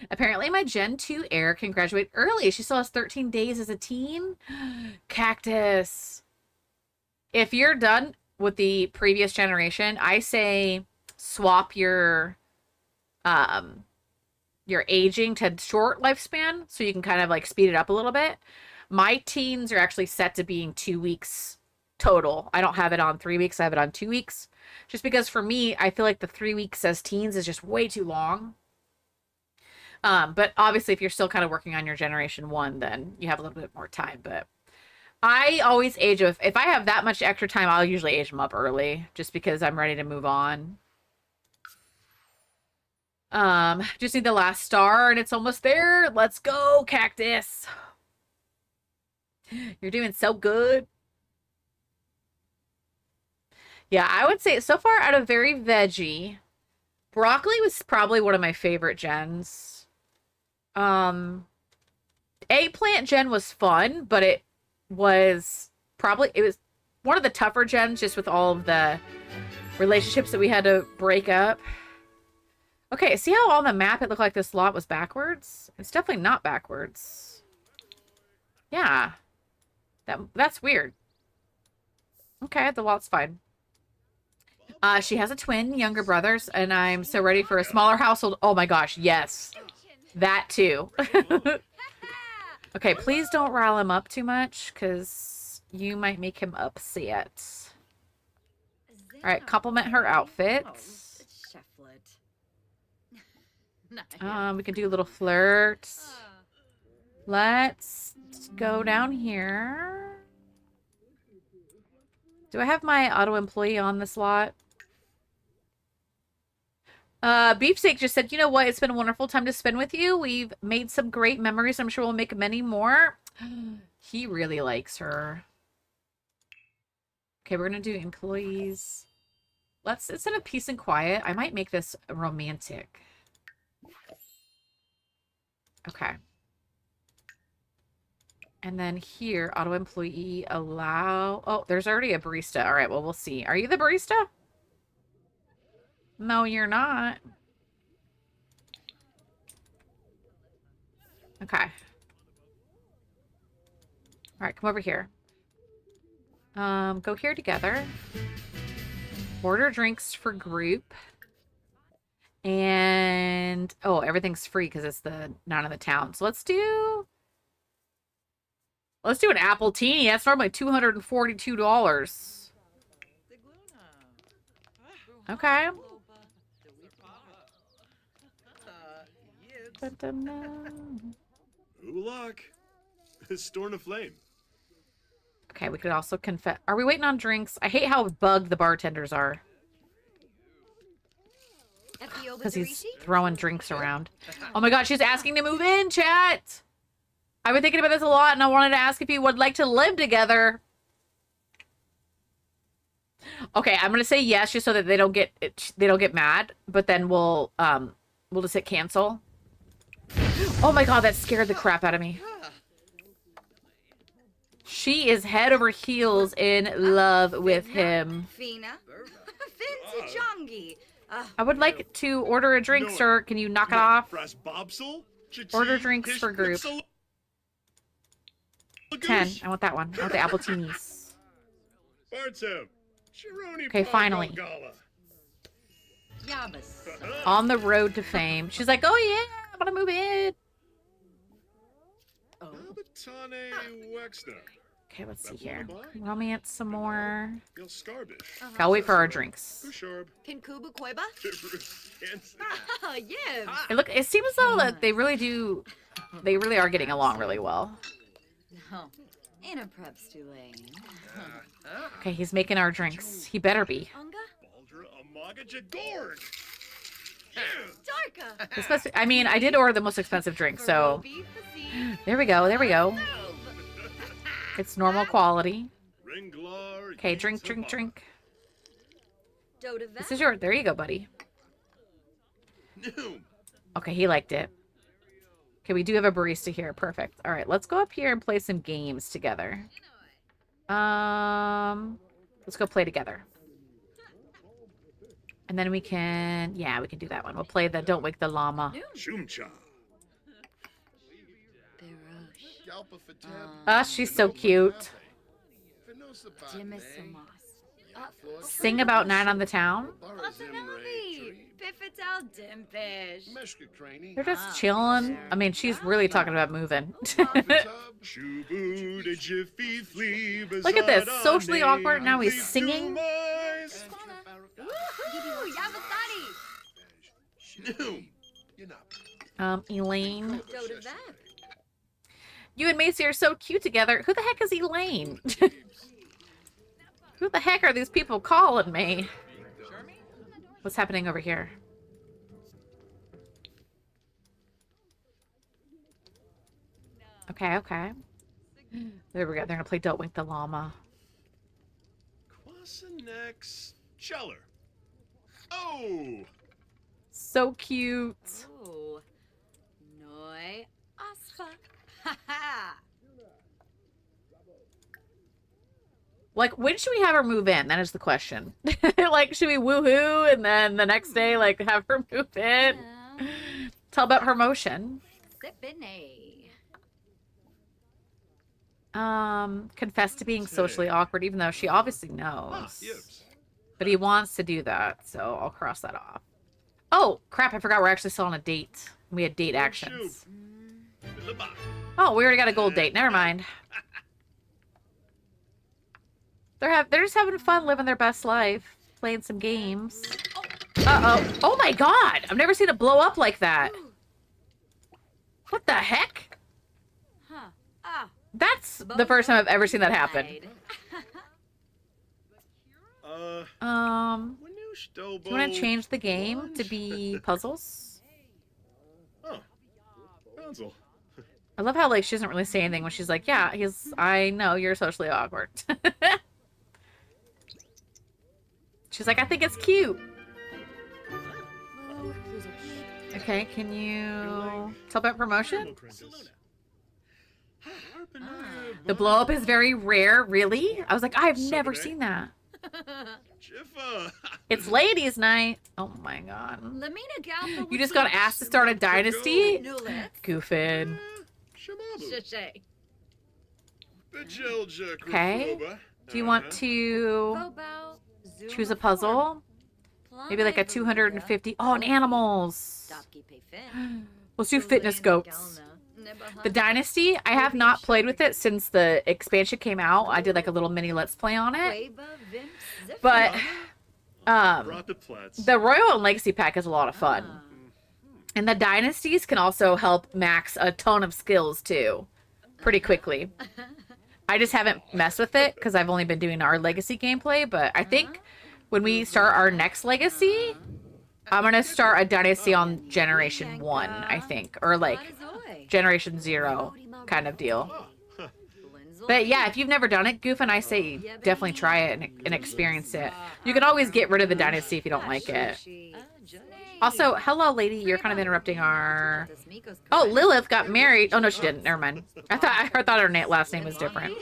Apparently my Gen 2 heir can graduate early. She still has 13 days as a teen. Cactus. If you're done with the previous generation, I say swap your aging to short lifespan so you can kind of like speed it up a little bit. My teens are actually set to being 2 weeks total. I don't have it on 3 weeks. I have it on 2 weeks. Just because for me, I feel like the 3 weeks as teens is just way too long. But obviously if you're still kind of working on your generation 1, then you have a little bit more time. But I always age if I have that much extra time, I'll usually age them up early just because I'm ready to move on. Just need the last star and it's almost there. Let's go, Cactus. You're doing so good. Yeah, I would say so far out of very veggie, broccoli was probably one of my favorite gens. Eggplant gen was fun, but it was one of the tougher gens just with all of the relationships that we had to break up. Okay, see how on the map it looked like this lot was backwards? It's definitely not backwards. Yeah. That's weird. Okay, the lot's fine. She has a twin, younger brothers, and I'm so ready for a smaller household. Oh my gosh, yes. That too. Okay, please don't rile him up too much, because you might make him upset. Alright, compliment her outfit. We can do a little flirt. Let's go down here. Do I have my auto employee on this lot? Beefsteak just said, you know what? It's been a wonderful time to spend with you. We've made some great memories. I'm sure we'll make many more. He really likes her. Okay, we're going to do employees. Instead of peace and quiet, I might make this romantic. Okay. And then here, auto employee allow. Oh, there's already a barista. All right, well, we'll see. Are you the barista? No, you're not. Okay. All right, come over here. Go here together. Order drinks for group. And, oh, everything's free because it's not in the town. So let's do an apple teeny. That's normally $242. Okay. Ulak. Storm of Flame. Okay, we could also confess. Are we waiting on drinks? I hate how bugged the bartenders are. Because he's throwing drinks around. Oh my god, she's asking to move in, chat! I've been thinking about this a lot, and I wanted to ask if you would like to live together. Okay, I'm gonna say yes, just so that they don't get mad. But then we'll just hit cancel. Oh my god, that scared the crap out of me. She is head over heels in love with him. Fina. Vince Jongi. I would like to order a drink, sir. Can you knock it off? Order drinks for group. 10. I want that one. I want the apple teenies. Okay, finally. On the road to fame. She's like, oh yeah, I'm gonna move in. Okay, let's see here. Romance some more. I'll wait for our drinks. Kinkubu Koiba? Yeah. It seems as though that they really are getting along really well. Anna Preps Tulane. Okay, he's making our drinks. He better be. This must be, I mean, I did order the most expensive drink, so there we go. There we go. It's normal quality. Okay, drink. This is your. There you go, buddy. Okay, he liked it. Okay, we do have a barista here. Perfect. All right, let's go up here and play some games together. Let's go play together. And then we can, yeah, we can do that one. We'll play the Don't Wake the Llama. Shumcha. Ah, she's so cute. Dimisimas. Sing about Night on the Town. Pifital Dimpish. They're just chilling. I mean, she's really talking about moving. Shubu de jiffy flea. Look at this. Socially awkward. Now he's singing. Ooh, Yamasadi. Elaine. Dodavek. You and Macy are so cute together. Who the heck is Elaine? Who the heck are these people calling me? What's happening over here? Okay, okay. There we go. They're gonna play Don't Wake the Llama. Quasinex Cheller. Oh! So cute. Ooh. Noi Aspa. Ha ha. Like, when should we have her move in? That is the question. Like, should we woohoo and then the next day, like, have her move in? Tell about her motion. Sipine. Confess to being socially awkward, even though she obviously knows. Yes. But he wants to do that, so I'll cross that off. Oh, crap, I forgot we're actually still on a date. We had date actions. Oh, we already got a gold date. Never mind. They're just having fun living their best life, playing some games. Uh-oh. Oh my god! I've never seen it blow up like that. What the heck? Huh. Ah. That's the first time I've ever seen that happen. Do you want to change the game to be puzzles? Oh, pencil. I love how, like, she doesn't really say anything when she's like, yeah, I know you're socially awkward. She's like, I think it's cute. Okay, can you tell about promotion? The blow up is very rare, really? I was like, I've never seen that. It's ladies' night. Oh my god. You just got asked to start a dynasty? Goofing. Okay. Do you want to choose a puzzle? Maybe like a 250. Oh, and animals. Let's do fitness goats. The Dynasty, I have not played with it since the expansion came out. I did like a little mini Let's Play on it. But the Royal and Legacy pack is a lot of fun. And the Dynasties can also help max a ton of skills too, pretty quickly. I just haven't messed with it because I've only been doing our Legacy gameplay, but I think when we start our next Legacy, I'm going to start a Dynasty on Generation 1, I think. Or like Generation 0 kind of deal. But yeah, if you've never done it, Goof and I say definitely try it and experience it. You can always get rid of the Dynasty if you don't like it. Also, hello, lady. You're kind of interrupting our... Oh, Lilith got married. Oh, no, she didn't. Never mind. I thought her last name was different.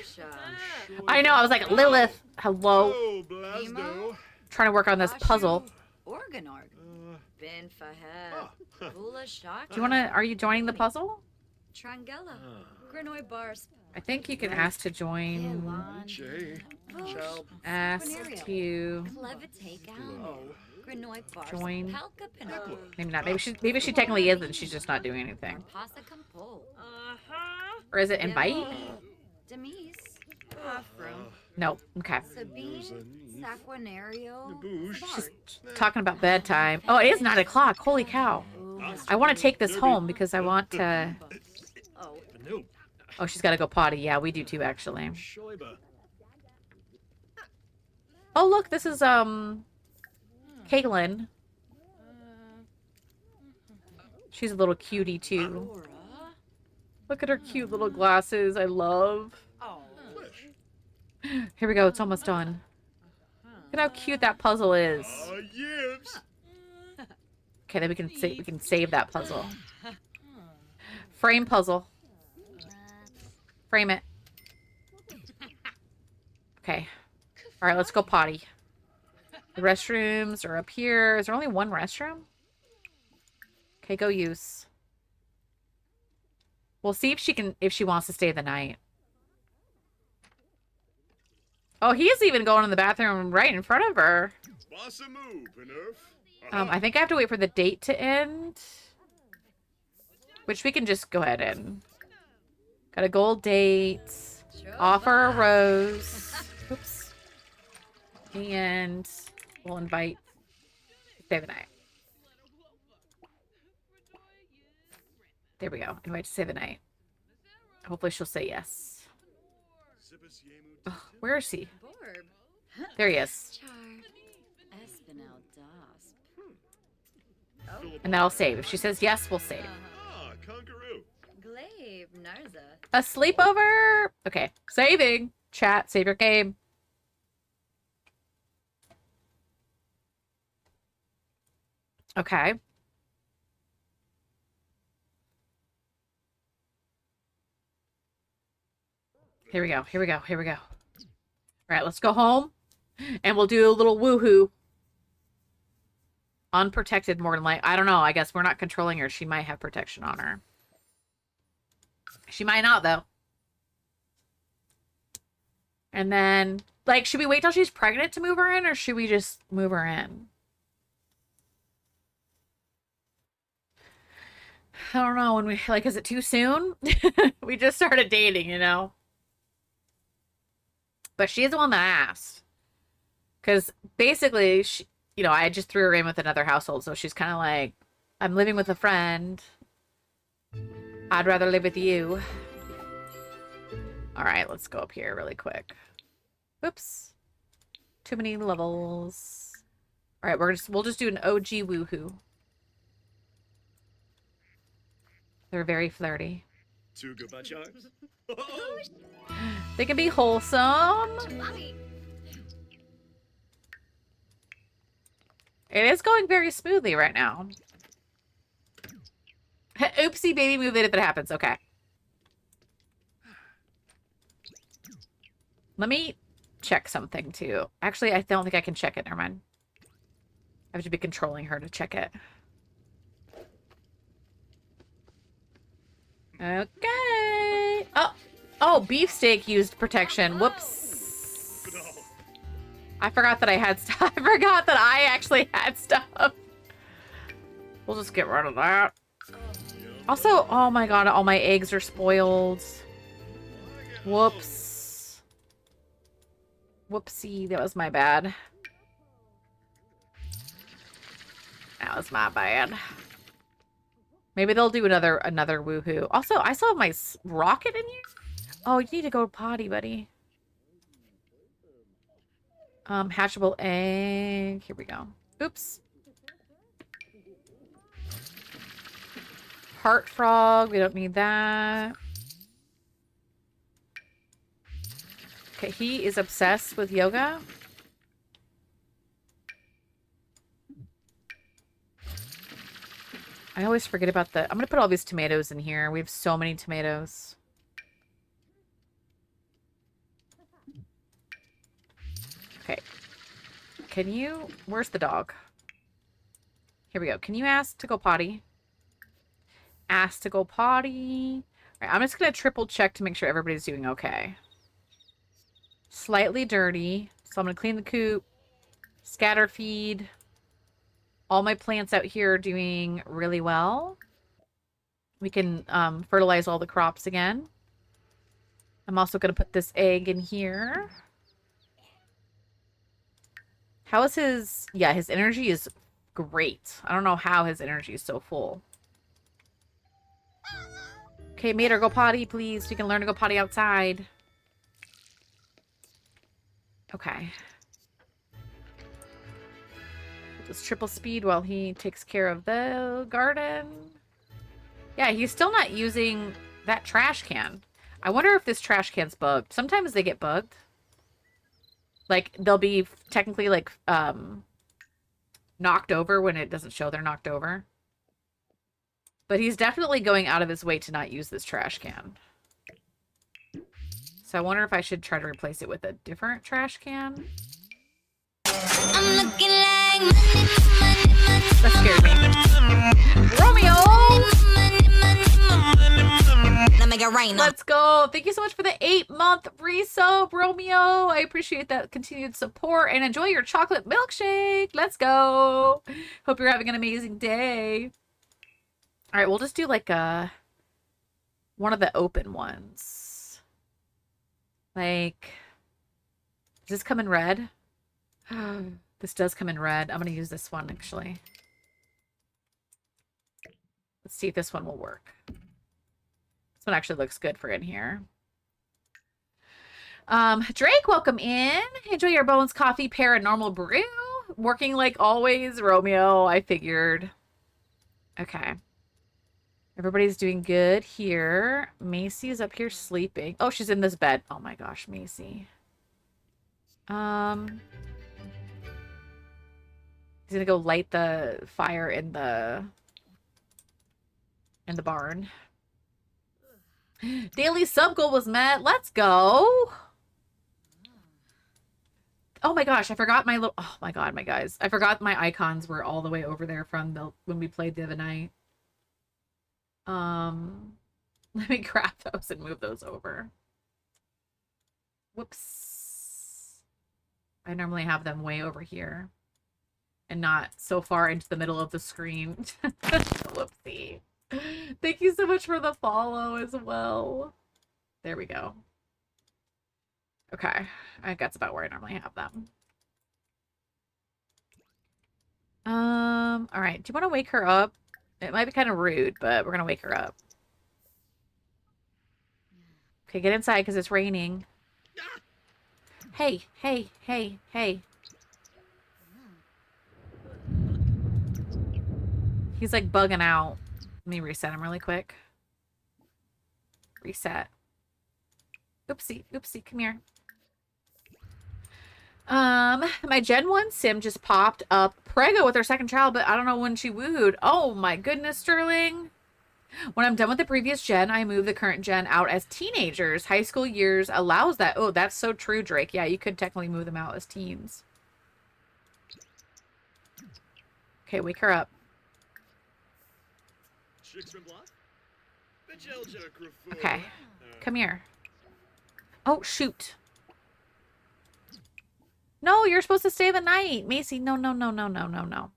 I know. I was like, Lilith, hello. Trying to work on this puzzle. Do you want to... Are you joining the puzzle? I think you can ask to join... Ask to... Join. Maybe not. Maybe she technically isn't. She's just not doing anything. Or is it invite? No. Okay. She's talking about bedtime. Oh, it is 9 o'clock. Holy cow. I want to take this home because I want to... Oh, she's got to go potty. Yeah, we do too, actually. Oh, look. This is, Caitlin. She's a little cutie too. Look at her cute little glasses. I love. Here we go. It's almost done. Look at how cute that puzzle is. Okay, then we can save that puzzle. Frame puzzle. Frame it. Okay. All right, let's go potty. The restrooms are up here. Is there only one restroom? Okay, go use. We'll see if she wants to stay the night. Oh, he's even going in the bathroom right in front of her. Boss a move, Nerf. I think I have to wait for the date to end. Which we can just go ahead and. Got a gold date. Offer a rose. Oops. And we'll invite to stay the night. There we go. Invite to stay the night. Hopefully she'll say yes. Oh, where is he? Borb. There he is. Char. Espinel Das. And that'll save. If she says yes, we'll save. Ah, Conqueroo. Glaive. Narza. A sleepover. Okay. Saving. Chat. Save your game. Okay. Here we go. Here we go. Here we go. All right, let's go home. And we'll do a little woohoo. Unprotected, more than like. I don't know. I guess we're not controlling her. She might have protection on her. She might not, though. And then, like, should we wait till she's pregnant to move her in, or should we just move her in? I don't know. When we, like, is it too soon? We just started dating, you know? But she's the one that asked. Because basically, she, you know, I just threw her in with another household. So she's kind of like, I'm living with a friend. I'd rather live with you. All right, let's go up here really quick. Whoops. Too many levels. All right, we'll just do an OG woohoo. They're very flirty. Two Gabachars. They can be wholesome. Mommy. It is going very smoothly right now. Oopsie baby, move it if it happens. Okay. Let me check something too. Actually, I don't think I can check it. Never mind. I have to be controlling her to check it. Okay. Oh, beefsteak used protection. Whoops. I forgot that I had stuff. I forgot that I actually had stuff. We'll just get rid of that. Also, oh my god, all my eggs are spoiled. Whoops. Whoopsie, that was my bad. That was my bad. Maybe they'll do another woohoo. Also, I still have my rocket in here. Oh, you need to go potty, buddy. Hatchable egg. Here we go. Oops. Heart frog. We don't need that. Okay, he is obsessed with yoga. I always forget about the... I'm going to put all these tomatoes in here. We have so many tomatoes. Okay. Can you... Where's the dog? Here we go. Can you ask to go potty? Ask to go potty. All right, I'm just going to triple check to make sure everybody's doing okay. Slightly dirty. So I'm going to clean the coop. Scatter feed. All my plants out here are doing really well. We can fertilize all the crops again. I'm also going to put this egg in here. How is his... Yeah, his energy is great. I don't know how his energy is so full. Okay, Mater, go potty, please. We can learn to go potty outside. Okay. Just triple speed while he takes care of the garden. Yeah, he's still not using that trash can. I wonder if this trash can's bugged. Sometimes they get bugged. Like, they'll be technically, like, knocked over when it doesn't show they're knocked over. But he's definitely going out of his way to not use this trash can. So I wonder if I should try to replace it with a different trash can. I'm looking like That scared me. Romeo! Now make it rain. Let's go. Thank you so much for the 8-month resub, Romeo. I appreciate that continued support and enjoy your chocolate milkshake. Let's go. Hope you're having an amazing day. All right, we'll just do like one of the open ones. Like, does this come in red? This does come in red. I'm going to use this one, actually. Let's see if this one will work. This one actually looks good for in here. Drake, welcome in. Enjoy your Bones Coffee Paranormal Brew. Working like always, Romeo, I figured. Okay. Everybody's doing good here. Macy is up here sleeping. Oh, she's in this bed. Oh my gosh, Macy. He's gonna go light the fire in the barn. Daily sub goal was met. Let's go. Oh my gosh, I forgot my little... Oh my god, my guys. I forgot my icons were all the way over there from when we played the other night. Let me grab those and move those over. Whoops. I normally have them way over here and not so far into the middle of the screen. Whoopsie. Thank you so much for the follow as well. There we go. Okay. I think that's about where I normally have them. All right. Do you want to wake her up? It might be kind of rude, but we're going to wake her up. Okay, get inside because it's raining. Hey, hey, hey, hey. He's like bugging out. Let me reset him really quick. Reset. Oopsie, oopsie, come here. My Gen 1 sim just popped up Prego with her second child, but I don't know when she wooed. Oh my goodness, Sterling. When I'm done with the previous gen, I move the current gen out as teenagers. High school years allows that. Oh, that's so true, Drake. Yeah, you could technically move them out as teens. Okay, wake her up. Okay, come here. Oh, shoot. No, you're supposed to stay the night. Macy, no, no, no, no, no, no, no.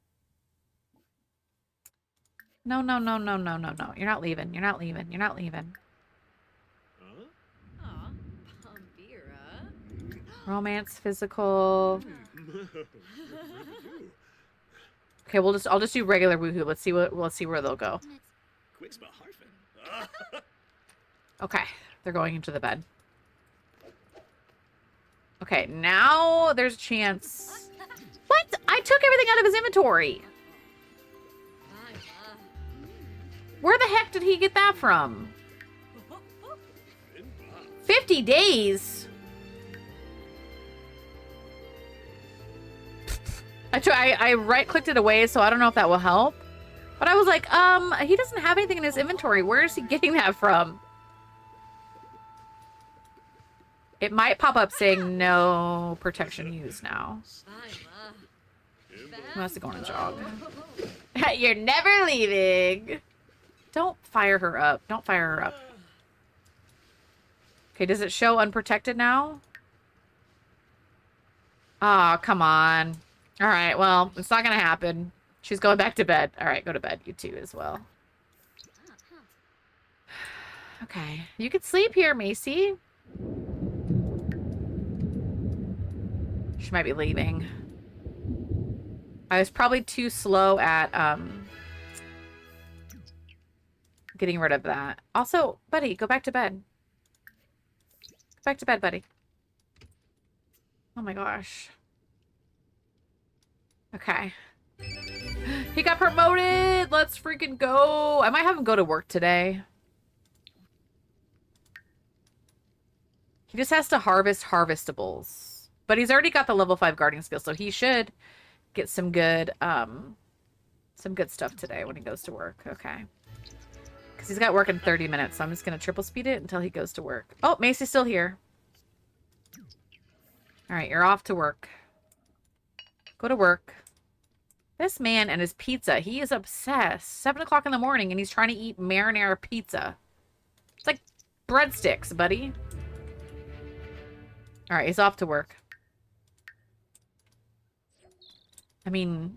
No, no, no, no, no, no, no. You're not leaving. You're not leaving. You're not leaving. Aw, Pombira. Romance, physical. Okay, I'll just do regular woohoo. Let's see where they'll go. Okay, they're going into the bed. Okay, now there's a chance. What? I took everything out of his inventory. Where the heck did he get that from? 50 days? I right-clicked it away, so I don't know if that will help. But I was like, he doesn't have anything in his inventory. Where is he getting that from? It might pop up saying no protection used now. He wants to go on a jog. You're never leaving. Don't fire her up. Don't fire her up. Okay, does it show unprotected now? Aw, come on. All right, well, it's not going to happen. She's going back to bed. All right, go to bed. You too as well. Okay, you could sleep here, Macy. She might be leaving. I was probably too slow at getting rid of that. Also, buddy, go back to bed. Go back to bed, buddy. Oh my gosh. Okay. He got promoted! Let's freaking go! I might have him go to work today. He just has to harvest harvestables. But he's already got the level 5 guarding skill, so he should get some good stuff today when he goes to work. Okay. Because he's got work in 30 minutes, so I'm just going to triple speed it until he goes to work. Oh, Macy's still here. All right, you're off to work. Go to work. This man and his pizza, he is obsessed. 7 o'clock in the morning and he's trying to eat marinara pizza. It's like breadsticks, buddy. All right, he's off to work. I mean,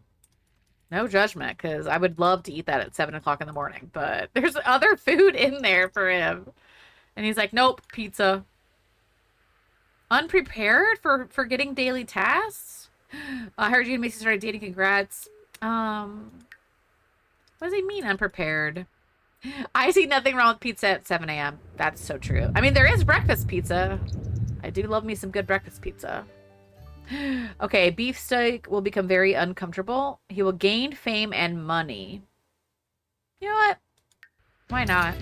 no judgment, because I would love to eat that at 7 o'clock in the morning, but there's other food in there for him. And he's like, nope, pizza. Unprepared for getting daily tasks? I heard you and Macy started dating. Congrats. What does he mean, unprepared? I see nothing wrong with pizza at 7 a.m. That's so true. I mean, there is breakfast pizza. I do love me some good breakfast pizza. Okay, beefsteak will become very uncomfortable. He will gain fame and money. You know what? Why not?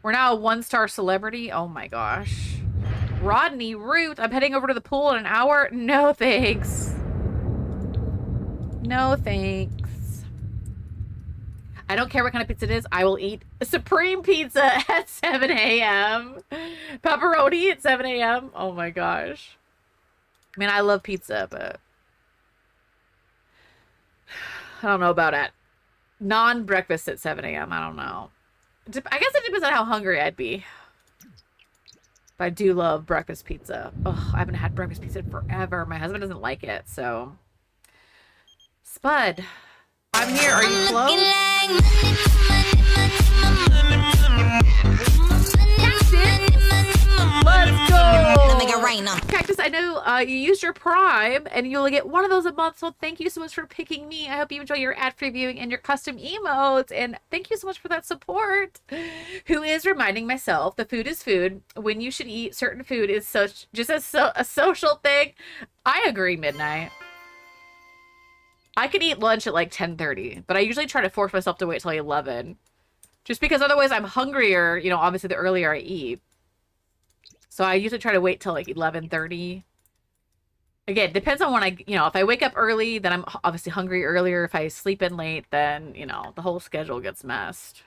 We're now a 1-star celebrity. Oh my gosh. Rodney Root. I'm heading over to the pool in an hour. No thanks. No thanks. I don't care what kind of pizza it is. I will eat supreme pizza at 7 a.m. Pepperoni at 7 a.m. Oh my gosh. I mean, I love pizza, but I don't know about it. Non-breakfast at 7 a.m. I don't know. I guess it depends on how hungry I'd be. But I do love breakfast pizza. Oh, I haven't had breakfast pizza in forever. My husband doesn't like it, so. Spud, I'm here. Are you close? Let's go! Cactus, I know you used your Prime, and you'll get one of those a month, so thank you so much for picking me. I hope you enjoy your ad-free viewing and your custom emotes, and thank you so much for that support. Who is reminding myself the food is food. When you should eat certain food is just a social thing. I agree, Midnight. I could eat lunch at like 10:30, but I usually try to force myself to wait till 11. Just because otherwise I'm hungrier, you know, obviously the earlier I eat. So I usually try to wait till like 11:30. Again, depends on when if I wake up early, then I'm obviously hungry earlier. If I sleep in late, then, you know, the whole schedule gets messed.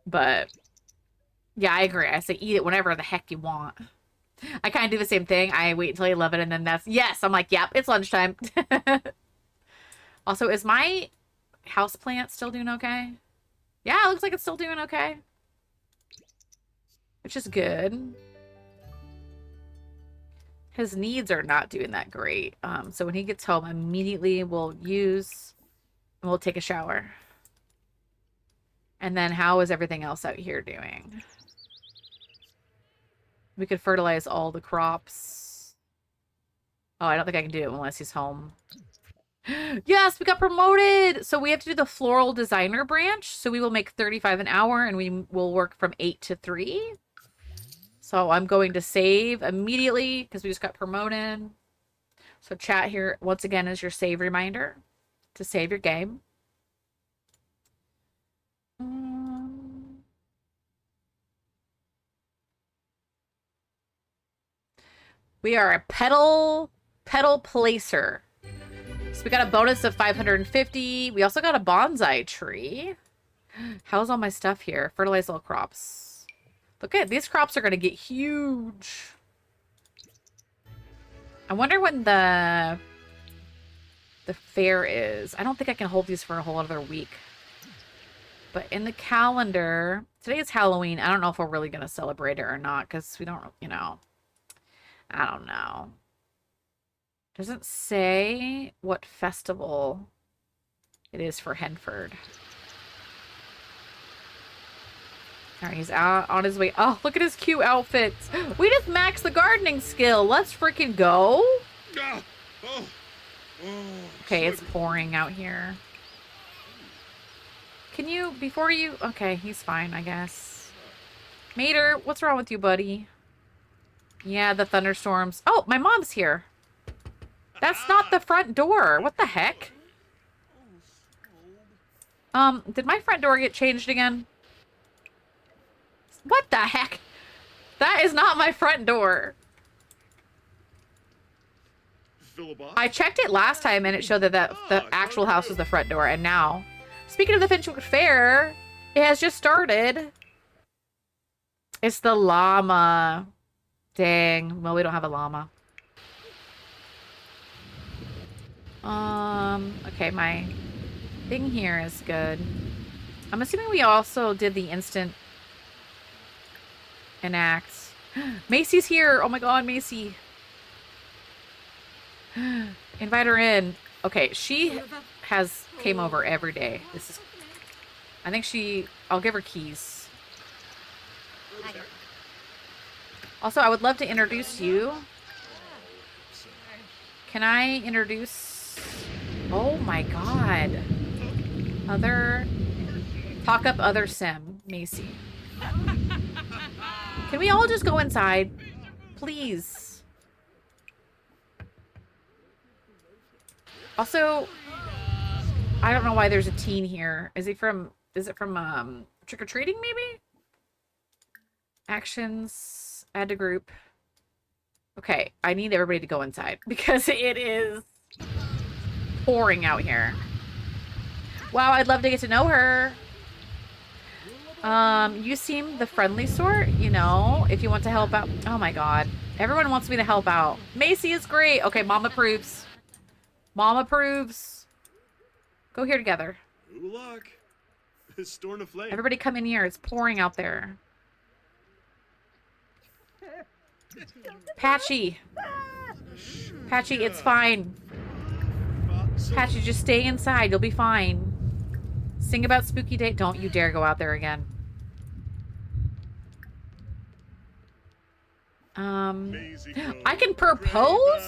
But yeah, I agree. I say eat it whenever the heck you want. I kind of do the same thing. I wait until 11 and then yes, I'm like, yep, it's lunchtime. Also, is my houseplant still doing okay? Yeah, it looks like it's still doing okay. Which is good. His needs are not doing that great. So when he gets home, immediately we'll take a shower. And then how is everything else out here doing? We could fertilize all the crops. Oh, I don't think I can do it unless he's home. Yes, we got promoted! So we have to do the floral designer branch. So we will make 35 an hour and we will work from 8 to 3. So I'm going to save immediately because we just got promoted. So chat here, once again, is your save reminder to save your game. We are a petal placer. So we got a bonus of 550. We also got a bonsai tree. How's all my stuff here? Fertilize all crops. Look at these crops are going to get huge. I wonder when the fair is. I don't think I can hold these for a whole other week. But in the calendar, today is Halloween. I don't know if we're really going to celebrate it or not because we don't, you know. I don't know. Doesn't say what festival it is for Henford. All right, he's out on his way. Oh, look at his cute outfits. We just maxed the gardening skill. Let's freaking go. Okay, it's pouring out here. Can you, before you... Okay, he's fine, I guess. Mater, what's wrong with you, buddy? Yeah, the thunderstorms. Oh, my mom's here. That's not the front door. What the heck? Did my front door get changed again? What the heck? That is not my front door. I checked it last time and it showed that the actual house was the front door, and now... Speaking of the Finchwick Fair, it has just started. It's the llama. Dang. Well, we don't have a llama. Okay, my thing here is good. I'm assuming we also did the instant enact. Macy's here. Oh my god, Macy. Invite her in. Okay, she has came over every day. This is I think I'll give her keys. Also, I would love to introduce you. Can I introduce... Oh my god. Talk up other sim, Macy. Can we all just go inside? Please. Also, I don't know why there's a teen here. Is it from trick-or-treating maybe? Actions, add to group. Okay, I need everybody to go inside because it is pouring out here. Wow, I'd love to get to know her. You seem the friendly sort, you know, if you want to help out. Oh my god. Everyone wants me to help out. Macy is great. Okay, mom approves. Mom approves. Go here together. Good luck. Storm a flame. Everybody come in here. It's pouring out there. Patchy. Patchy, it's fine. Patchy, just stay inside. You'll be fine. Sing about spooky day. Don't you dare go out there again. I can propose?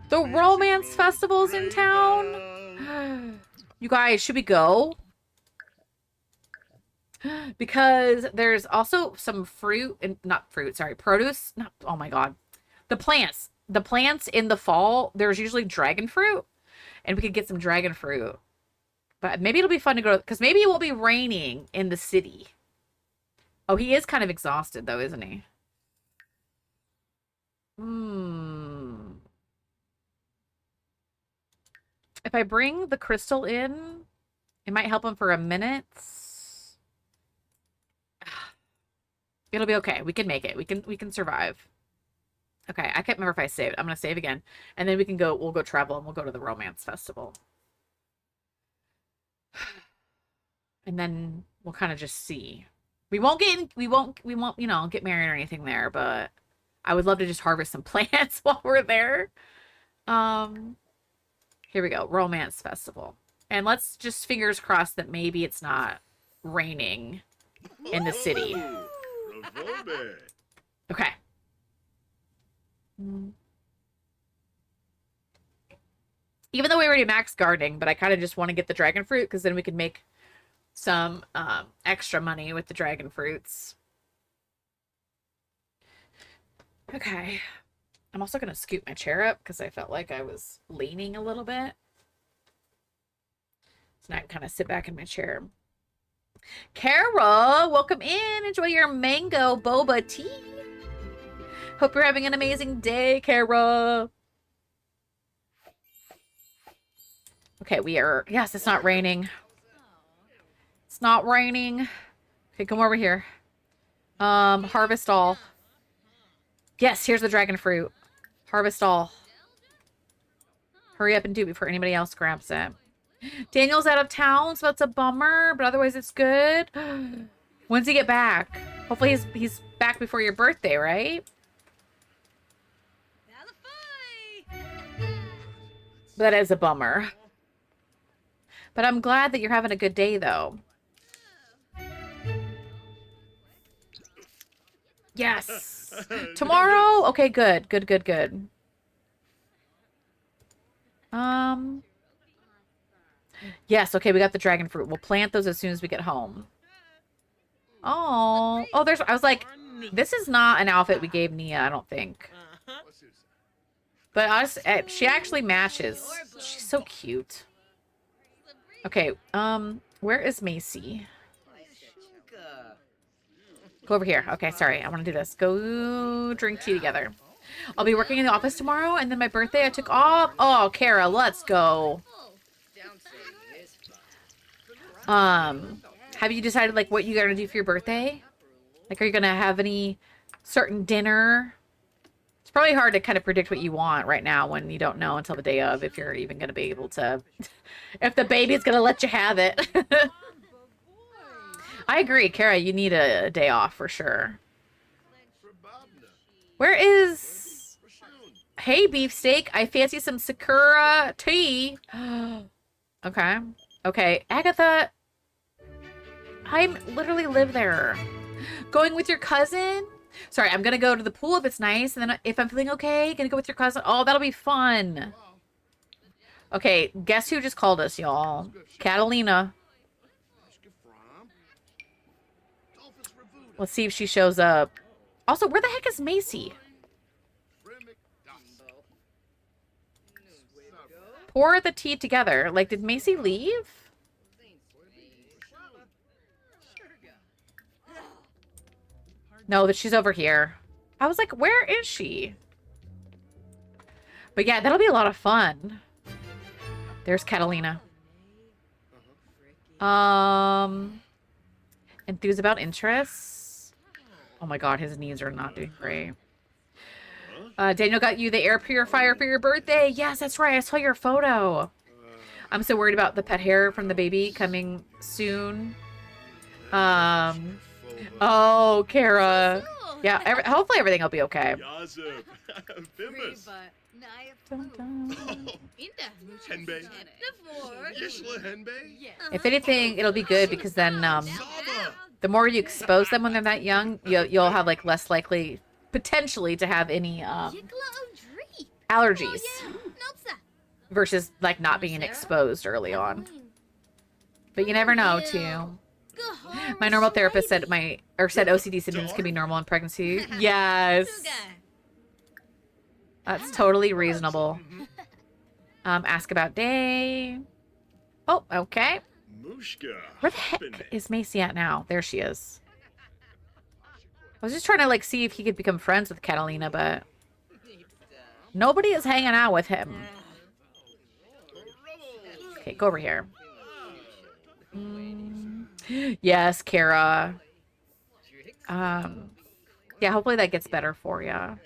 The romance festival's in town? You guys, should we go? Because there's also some fruit and produce. Oh my god. The plants in the fall, there's usually dragon fruit, and we could get some dragon fruit. But maybe it'll be fun to go, because maybe it won't be raining in the city. Oh, he is kind of exhausted though, isn't he? If I bring the crystal in, it might help him for a minute. It'll be okay. We can make it. We can survive. Okay, I can't remember if I saved. I'm gonna save again. And then we'll go travel and we'll go to the romance festival. And then we'll kind of just see. We won't, you know, get married or anything there, but I would love to just harvest some plants while we're there. Here we go. Romance festival. And let's just fingers crossed that maybe it's not raining in the city. Okay. Even though we already maxed gardening, but I kind of just want to get the dragon fruit because then we can make some extra money with the dragon fruits. Okay. I'm also going to scoot my chair up because I felt like I was leaning a little bit. So now I can kind of sit back in my chair. Kara, welcome in. Enjoy your mango boba tea. Hope you're having an amazing day, Kara. Okay, yes, it's not raining. It's not raining. Okay, come over here. Harvest all. Yes, here's the dragon fruit. Harvest all. Hurry up and do it before anybody else grabs it. Daniel's out of town, so that's a bummer, but otherwise it's good. When's he get back? Hopefully he's back before your birthday, right? That is a bummer. But I'm glad that you're having a good day, though. Yes. Tomorrow? Okay, good. Good, good, good. Yes, okay, we got the dragon fruit. We'll plant those as soon as we get home. Oh, I was like, this is not an outfit we gave Nia, I don't think. But she actually matches. She's so cute. Okay, where is Macy? Go over here. Okay, sorry, I want to do this. Go drink tea together. I'll be working in the office tomorrow, and then my birthday I took off. Oh, Kara, let's go. Have you decided, like, what you're gonna do for your birthday? Like, are you gonna have any certain dinner probably hard to kind of predict what you want right now when you don't know until the day of if you're even going to be able to, if the baby's going to let you have it. I agree, Kara, you need a day off for sure. Where is... Hey, beefsteak, I fancy some Sakura tea. Okay. Okay, Agatha, I literally live there. Going with your cousin? Sorry, I'm gonna go to the pool if it's nice, and then if I'm feeling okay, gonna go with your cousin. Oh, that'll be fun. Okay, guess who just called us, y'all? Catalina. Let's see if she shows up. Also, where the heck is Macy? Pour the tea together. Like, did Macy leave? No, that she's over here. I was like, where is she? But yeah, that'll be a lot of fun. There's Catalina. Enthused about interests. Oh my god, his knees are not doing great. Daniel got you the air purifier for your birthday. Yes, that's right. I saw your photo. I'm so worried about the pet hair from the baby coming soon. Oh, Kara. Yeah, hopefully everything will be okay. Yazib. Bimbus. Henbei. Yishla Henbei. If anything, it'll be good because then the more you expose them when they're that young, you'll have like less likely potentially to have any allergies versus like not being exposed early on. But you never know too. My normal therapist said said OCD symptoms can be normal in pregnancy. Yes. That's totally reasonable. Ask about day. Oh, okay. Where the heck is Macy at now? There she is. I was just trying to like see if he could become friends with Catalina, but nobody is hanging out with him. Okay, go over here. Yes, Kara. Yeah, hopefully that gets better for you.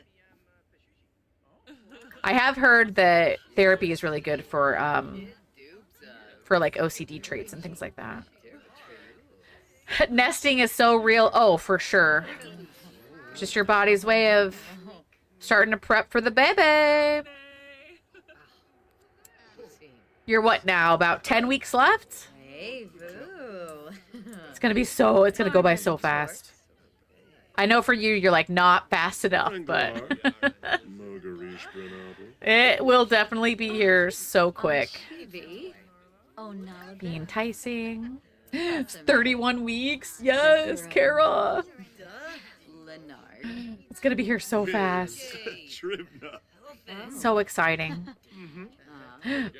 I have heard that therapy is really good for like OCD traits and things like that. Nesting is so real. Oh, for sure. Just your body's way of starting to prep for the baby. You're what now? About 10 weeks left? Hey, boo. It's gonna go by so fast. I know for you, you're like not fast enough, but it will definitely be here so quick. Be enticing. It's 31 weeks. Yes, Kara. It's gonna be here so fast. So exciting.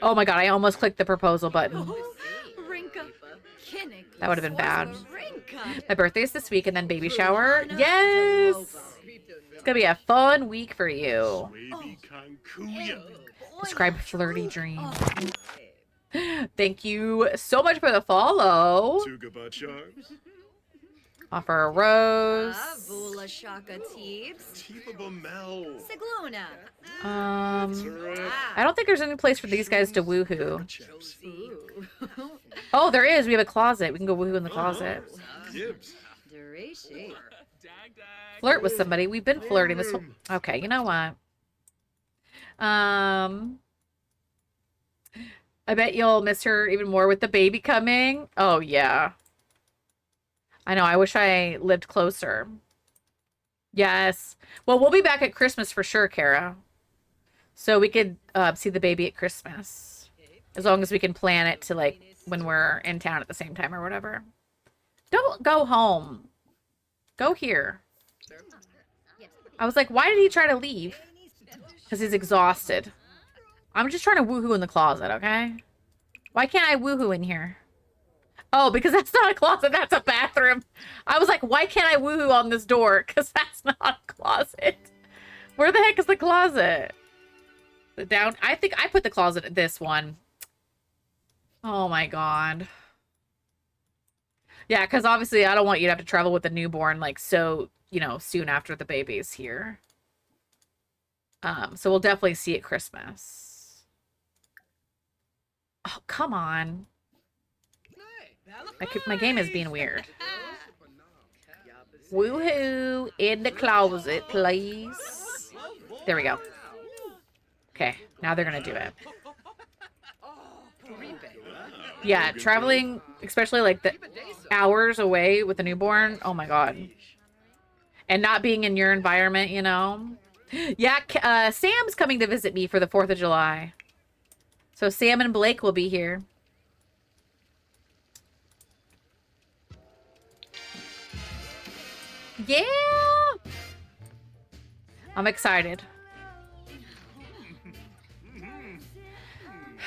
Oh my god, I almost clicked the proposal button. That would have been bad. My birthday is this week and then baby shower. Yes! It's gonna be a fun week for you. Describe flirty dream. Thank you so much for the follow. Offer a rose. I don't think there's any place for these guys to woohoo. Oh, there is. We have a closet. We can go woohoo in the closet. Flirt with somebody. We've been flirting this whole... Okay, you know what? I bet you'll miss her even more with the baby coming. Oh, yeah. I know. I wish I lived closer. Yes. Well, we'll be back at Christmas for sure, Kara. So we could see the baby at Christmas. As long as we can plan it to, like, when we're in town at the same time or whatever. Don't go home. Go here. I was like, why did he try to leave? Because he's exhausted. I'm just trying to woohoo in the closet, okay? Why can't I woohoo in here? Oh, because that's not a closet, that's a bathroom. I was like, why can't I woohoo on this door? Because that's not a closet. Where the heck is the closet? I think I put the closet at this one. Oh my god. Yeah, because obviously I don't want you to have to travel with a newborn like so, you know, soon after the baby's here. So we'll definitely see it Christmas. Oh, come on. My game is being weird. Woohoo! In the closet, please. There we go. Okay, now they're gonna do it. Yeah, traveling, especially like the hours away with a newborn. Oh my god. And not being in your environment, you know. Yeah, Sam's coming to visit me for the 4th of July. So Sam and Blake will be here. Yeah! I'm excited.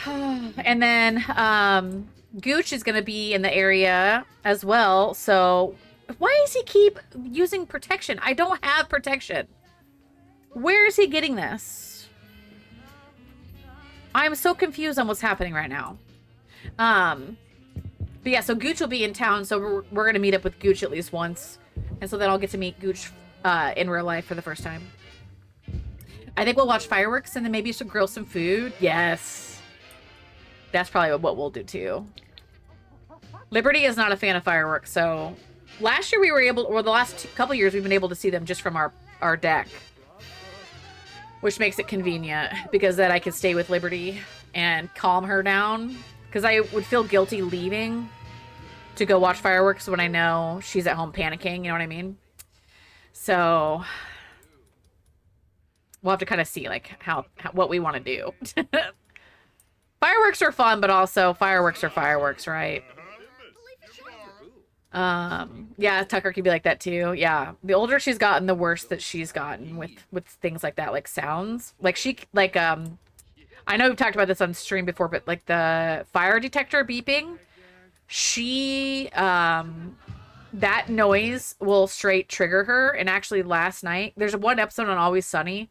And then Gooch is going to be in the area as well. So why does he keep using protection? I don't have protection. Where is he getting this? I'm so confused on what's happening right now. But yeah, so Gooch will be in town. So we're going to meet up with Gooch at least once. And so then I'll get to meet Gooch in real life for the first time. I think we'll watch fireworks and then maybe grill some food. Yes. That's probably what we'll do too. Liberty is not a fan of fireworks, so last year we were able, or the last couple years we've been able to see them just from our deck, which makes it convenient because then I can stay with Liberty and calm her down because I would feel guilty leaving to go watch fireworks when I know she's at home panicking, you know what I mean? So we'll have to kind of see like how what we want to do. Fireworks are fun, but also fireworks are fireworks, right? Yeah, Tucker can be like that too. Yeah, the older she's gotten, the worse that she's gotten with things like that, like sounds. Like I know we've talked about this on stream before, but like the fire detector beeping, that noise will straight trigger her. And actually, last night there's one episode on Always Sunny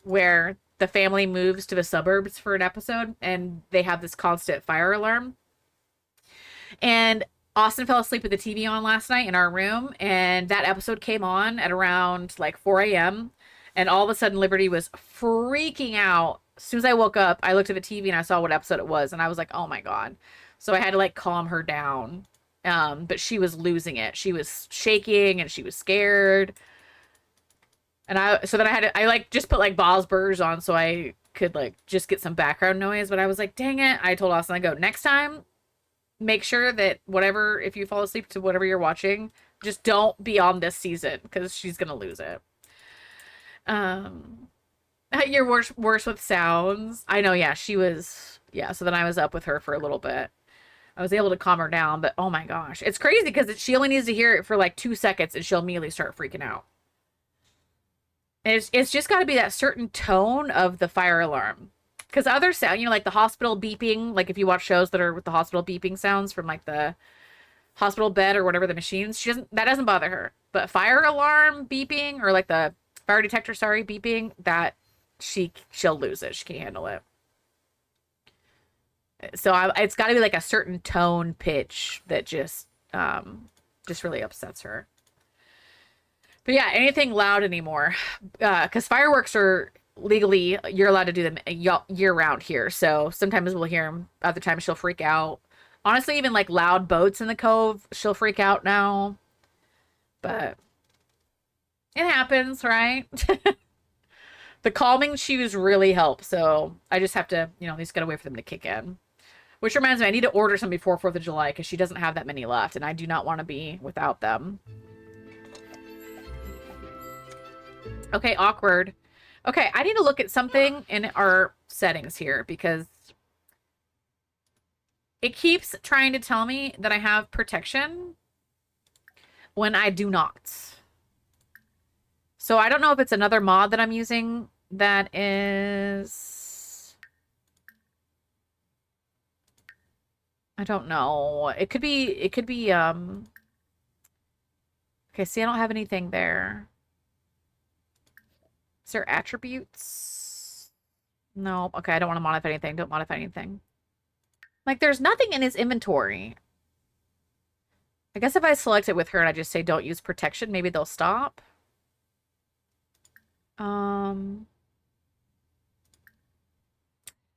where the family moves to the suburbs for an episode and they have this constant fire alarm. And Austin fell asleep with the TV on last night in our room, and that episode came on at around like 4 a.m. And all of a sudden Liberty was freaking out. As soon as I woke up, I looked at the TV and I saw what episode it was, and I was like, oh my god. So I had to like calm her down. But she was losing it. She was shaking and she was scared. And I like just put like Bob's Burgers on so I could like just get some background noise. But I was like, dang it. I told Austin, I go, next time, make sure that whatever, if you fall asleep to whatever you're watching, just don't be on this season because she's going to lose it. You're worse with sounds. I know. Yeah, she was. Yeah. So then I was up with her for a little bit. I was able to calm her down, but oh my gosh, it's crazy because she only needs to hear it for like 2 seconds and she'll immediately start freaking out. It's just got to be that certain tone of the fire alarm. Because other sound, like the hospital beeping, like if you watch shows that are with the hospital beeping sounds from like the hospital bed or whatever the machines, that doesn't bother her. But fire alarm beeping or like the fire detector, beeping, that she'll lose it. She can't handle it. So it's got to be like a certain tone pitch that just really upsets her. But yeah, anything loud anymore, because fireworks are legally, you're allowed to do them year round here. So sometimes we'll hear them. Other times she'll freak out. Honestly, even like loud boats in the cove, she'll freak out now. But it happens, right? The calming shoes really help. So I just have to, just gotta wait for them to kick in. Which reminds me, I need to order some before 4th of July because she doesn't have that many left, and I do not want to be without them. Okay, awkward. Okay, I need to look at something in our settings here because it keeps trying to tell me that I have protection when I do not. So I don't know if it's another mod that I'm using that is... I don't know. It could be, okay, see, I don't have anything there. Is there attributes? No. Okay, I don't want to modify anything. Don't modify anything. Like, there's nothing in his inventory. I guess if I select it with her and I just say don't use protection, maybe they'll stop.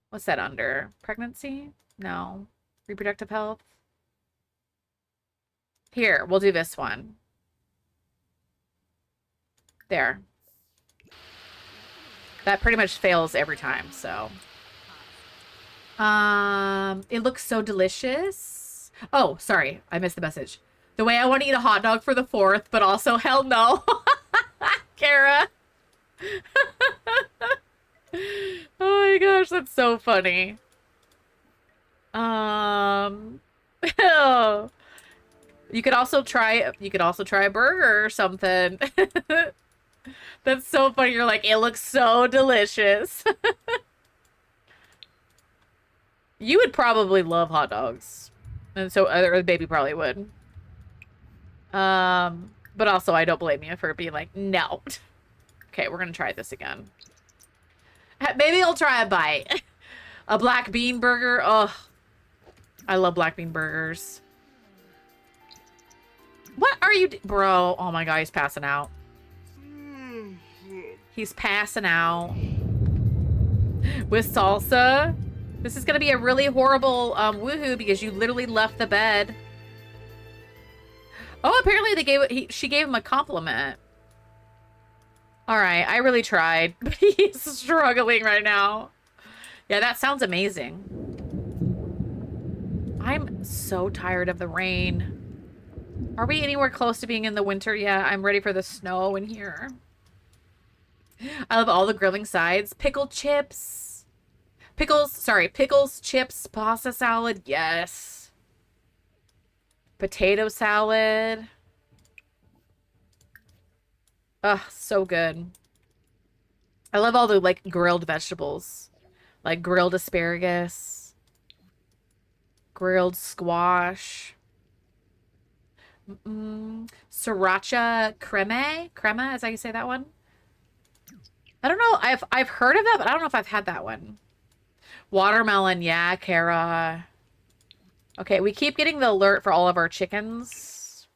What's that under? Pregnancy? No. Reproductive health? Here, we'll do this one. There. That pretty much fails every time, so. It looks so delicious. Oh, sorry. I missed the message. The way I want to eat a hot dog for the 4th, but also hell no. Kara. Oh my gosh, that's so funny. You could also try a burger or something. That's so funny. You're like, it looks so delicious. You would probably love hot dogs. And so the baby probably would. But also I don't blame you for being like, no. Okay, we're gonna try this again. Maybe I'll try a bite. A black bean burger. Oh, I love black bean burgers. What are you bro? Oh my god, he's passing out. He's passing out. With salsa. This is gonna be a really horrible woohoo because you literally left the bed. Oh, apparently she gave him a compliment. All right, I really tried, but he's struggling right now. Yeah, that sounds amazing. I'm so tired of the rain. Are we anywhere close to being in the winter yet? I'm ready for the snow in here. I love all the grilling sides. Pickled chips. Pickles, chips, pasta salad. Yes. Potato salad. Ugh, so good. I love all the, like, grilled vegetables. Like, grilled asparagus. Grilled squash. Sriracha creme? Crema, is that how you say that one? I don't know. I've heard of that, but I don't know if I've had that one. Watermelon, yeah, Kara. Okay, we keep getting the alert for all of our chickens.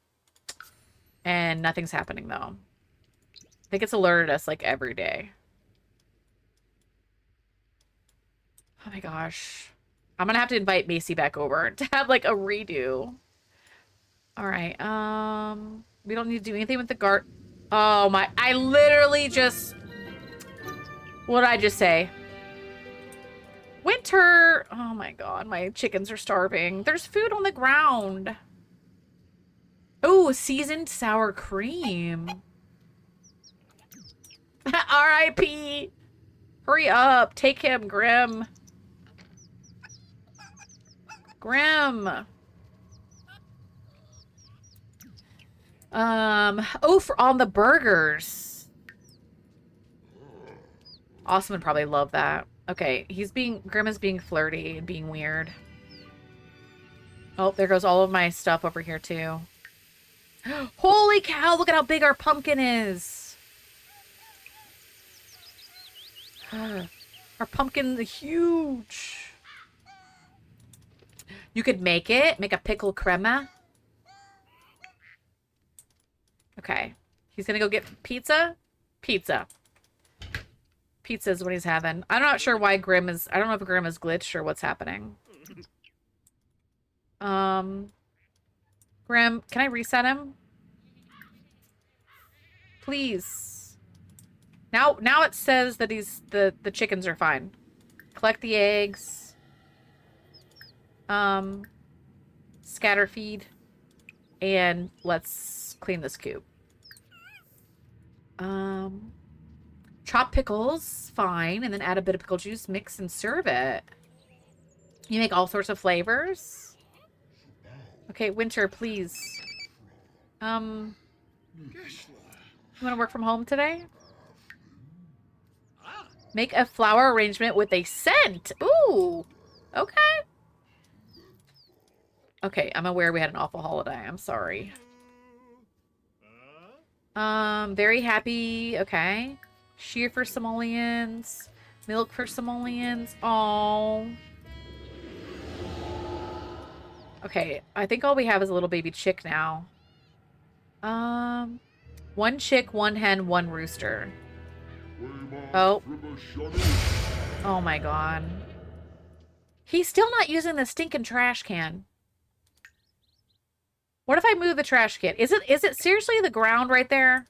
And nothing's happening, though. I think it's alerted us, like, every day. Oh my gosh. I'm gonna have to invite Macy back over to have, like, a redo. Alright, we don't need to do anything with the guard. Oh my, I literally just... What did I just say? Winter! Oh my god, my chickens are starving. There's food on the ground. Oh, seasoned sour cream. R.I.P. Hurry up. Take him, Grim. Grim. Oh, on the burgers. Austin would probably love that. Okay, Grim is being flirty and being weird. Oh, there goes all of my stuff over here too. Holy cow, look at how big our pumpkin is. Our pumpkin is huge. You could make a pickle crema. Okay. He's gonna go get pizza? Pizza. Pizza is what he's having. I'm not sure why Grim is... I don't know if Grim is glitched or what's happening. Grim, can I reset him? Please. Now it says that the chickens are fine. Collect the eggs. Scatter feed. And let's clean this coop. Chop pickles, fine, and then add a bit of pickle juice, mix and serve it. You make all sorts of flavors. Okay, Winter, please. You want to work from home today? Make a flower arrangement with a scent. Ooh, okay. Okay, I'm aware we had an awful holiday. I'm sorry. Very happy. Okay. Shear for simoleons. Milk for simoleons. Oh. Okay, I think all we have is a little baby chick now. One chick, one hen, one rooster. Oh. Oh my god. He's still not using the stinking trash can. What if I move the trash can? Is it seriously the ground right there?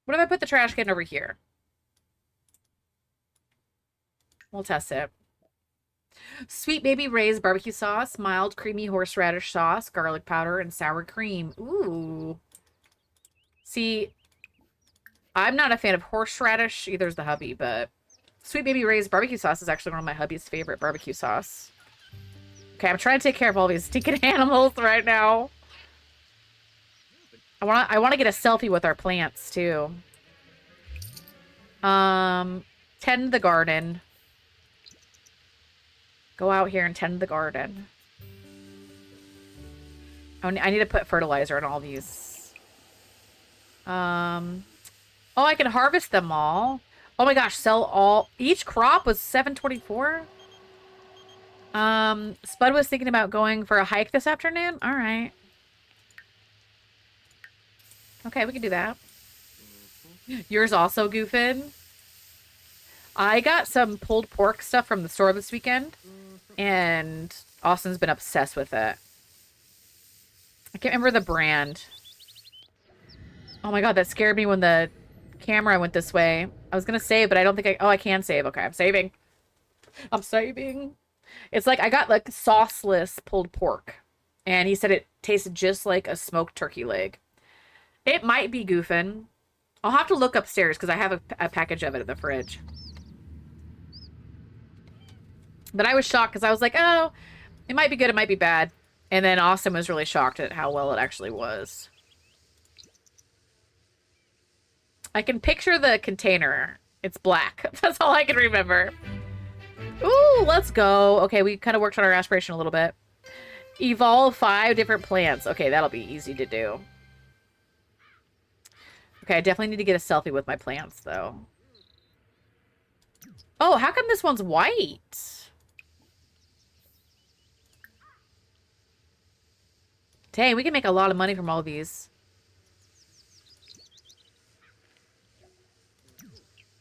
What if I put the trash can over here? We'll test it. Sweet Baby Ray's barbecue sauce, mild creamy horseradish sauce, garlic powder, and sour cream. Ooh. See, I'm not a fan of horseradish. Either is the hubby, but Sweet Baby Ray's barbecue sauce is actually one of my hubby's favorite barbecue sauce. Okay, I'm trying to take care of all these stinking animals right now. I want to get a selfie with our plants too. Tend the garden. Go out here and tend the garden. Oh, I need to put fertilizer on all these. Oh, I can harvest them all. Oh my gosh, sell all. Each crop was $7.24. Spud was thinking about going for a hike this afternoon. All right. Okay, we can do that. Yours also, Goofin. I got some pulled pork stuff from the store this weekend, and Austin's been obsessed with it. I can't remember the brand. Oh my god, that scared me when the camera went this way. I was gonna save, but I don't think I can save. Okay, I'm saving. I'm saving. It's like I got like sauceless pulled pork, and he said it tasted just like a smoked turkey leg. It might be Goofin. I'll have to look upstairs because I have a package of it in the fridge. But I was shocked because I was like, oh, it might be good, it might be bad. And then Austin was really shocked at how well it actually was. I can picture the container. It's black. That's all I can remember. Ooh, let's go. Okay, we kind of worked on our aspiration a little bit. Evolve 5 different plants. Okay, that'll be easy to do. Okay, I definitely need to get a selfie with my plants, though. Oh, how come this one's white? Dang, we can make a lot of money from all of these.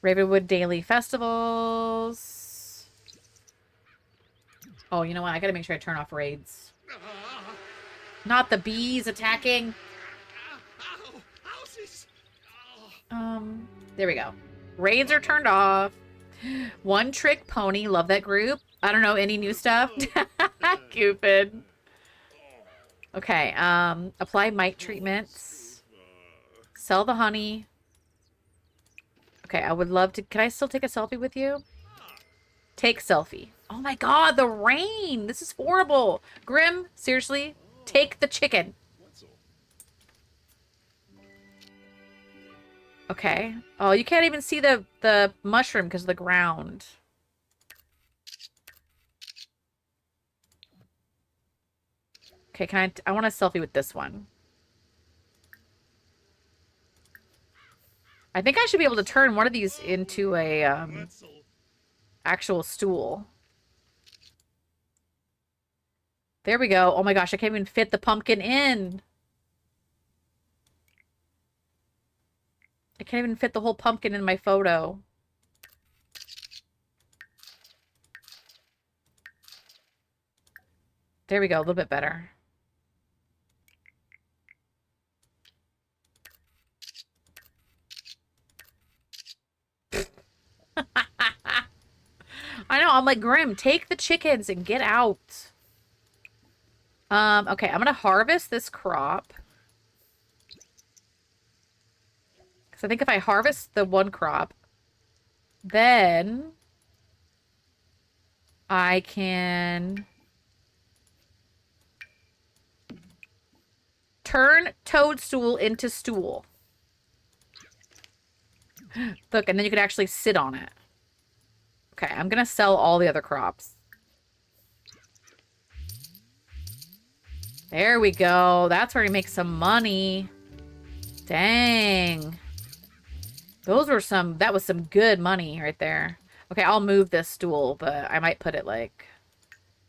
Ravenwood Daily Festivals. Oh, you know what? I gotta make sure I turn off raids. Not the bees attacking. There we go. Raids are turned off. One Trick Pony. Love that group. I don't know any new stuff. Cupid. Okay, apply mite treatments. Sell the honey. Okay, I would love to... Can I still take a selfie with you? Take selfie. Oh my god, the rain! This is horrible. Grim, seriously, take the chicken. Okay. Oh, you can't even see the mushroom because of the ground. Okay, can I want a selfie with this one. I think I should be able to turn one of these into a actual stool. There we go. Oh my gosh, I can't even fit the pumpkin in. I can't even fit the whole pumpkin in my photo. There we go, a little bit better. I know, I'm like, Grim, take the chickens and get out. Okay, I'm gonna harvest this crop. Because I think if I harvest the one crop, then I can turn toadstool into stool. Look, and then you can actually sit on it. Okay, I'm gonna sell all the other crops. There we go. That's where you make some money. Dang. That was some good money right there. Okay, I'll move this stool, but I might put it like,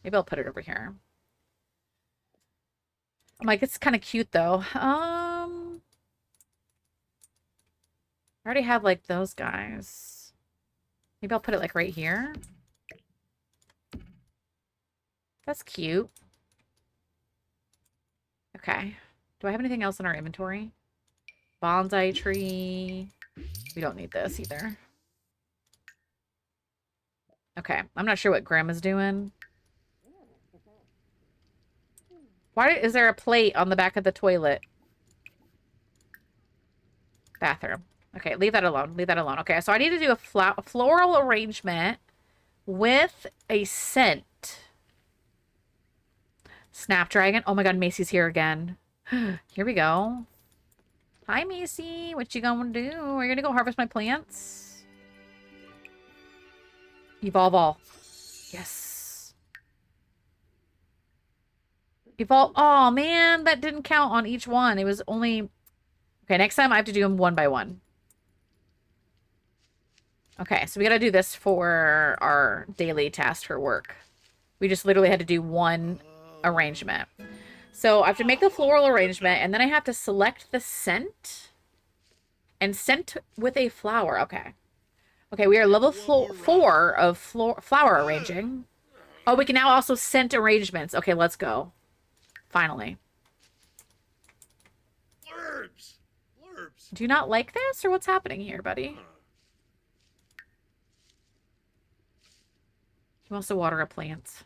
maybe I'll put it over here. I'm like, it's kind of cute though. I already have like those guys. Maybe I'll put it like right here. That's cute. Okay. Do I have anything else in our inventory? Bonsai tree. We don't need this either. Okay. I'm not sure what Grandma's doing. Why is there a plate on the back of the toilet? Bathroom. Okay, leave that alone. Leave that alone. Okay, so I need to do a floral arrangement with a scent. Snapdragon. Oh my god, Macy's here again. Here we go. Hi, Macy. What you gonna do? Are you gonna go harvest my plants? Evolve all. Yes. Evolve. Oh, man. That didn't count on each one. It was only... Okay, next time I have to do them one by one. Okay, so we gotta do this for our daily task for work. We just literally had to do one arrangement. So I have to make the floral arrangement, and then I have to select the scent. And scent with a flower. Okay. Okay, we are level 4 of flower arranging. Oh, we can now also scent arrangements. Okay, let's go. Finally. Blurbs. Blurbs. Do you not like this, or what's happening here, buddy? He wants to water our plants.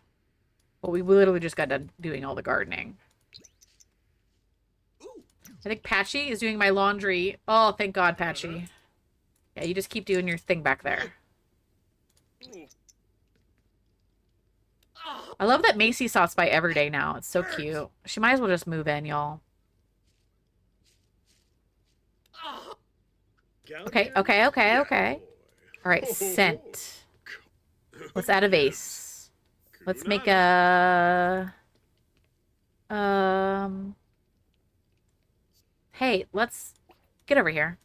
Well, we literally just got done doing all the gardening. I think Patchy is doing my laundry. Oh, thank God, Patchy. Yeah, you just keep doing your thing back there. I love that Macy stops by every day now. It's so cute. She might as well just move in, y'all. Okay, okay, okay, okay. All right, scent. Let's add a vase. Let's make a... Hey, let's get over here.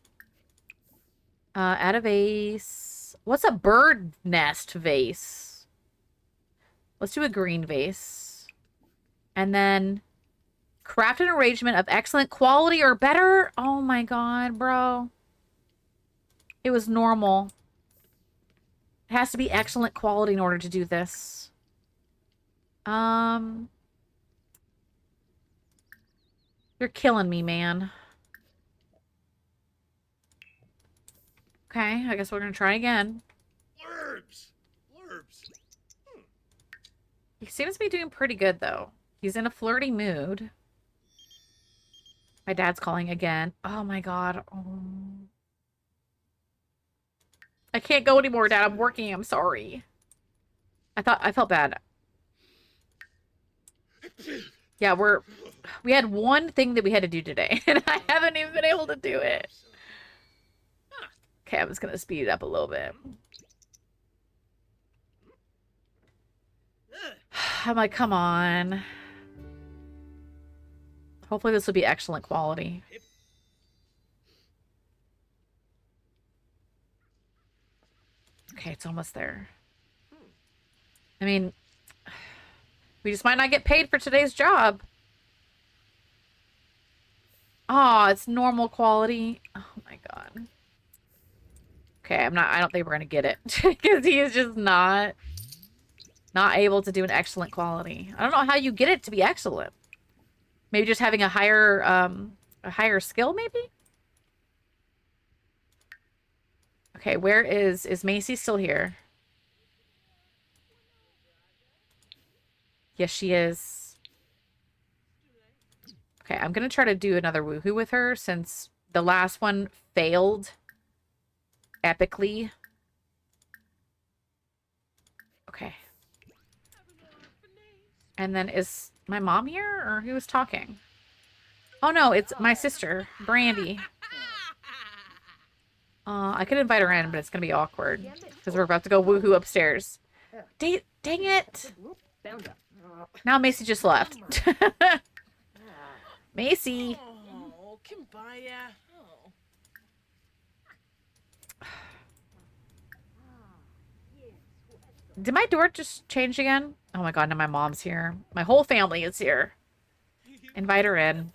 Add a vase. What's a bird nest vase? Let's do a green vase. And then craft an arrangement of excellent quality or better. Oh my God, bro. It was normal. It has to be excellent quality in order to do this. You're killing me, man. Okay, I guess we're gonna try again. Blurbs. Blurbs. He seems to be doing pretty good, though. He's in a flirty mood. My dad's calling again. Oh, my God. Oh. I can't go anymore, Dad. I'm working. I'm sorry. I felt bad. Yeah, we had one thing that we had to do today, and I haven't even been able to do it. Okay, I'm just gonna speed it up a little bit. I'm like, come on. Hopefully this will be excellent quality. Okay, it's almost there. I mean, we just might not get paid for today's job. Oh, it's normal quality. Oh my God. Okay, I don't think we're gonna get it. Because he is just not able to do an excellent quality. I don't know how you get it to be excellent. Maybe just having a higher skill, maybe? Okay, where is Macy still here? Yes, she is. Okay, I'm gonna try to do another woohoo with her since the last one failed epically. Okay. And then is my mom here, or who was talking? Oh no, it's my sister, Brandy. I could invite her in, but it's gonna be awkward because we're about to go woohoo upstairs. Dang it! Now Macy just left. Macy. Oh, Kimbaya. Oh. Did my door just change again? Oh my God, now my mom's here. My whole family is here. Invite her in.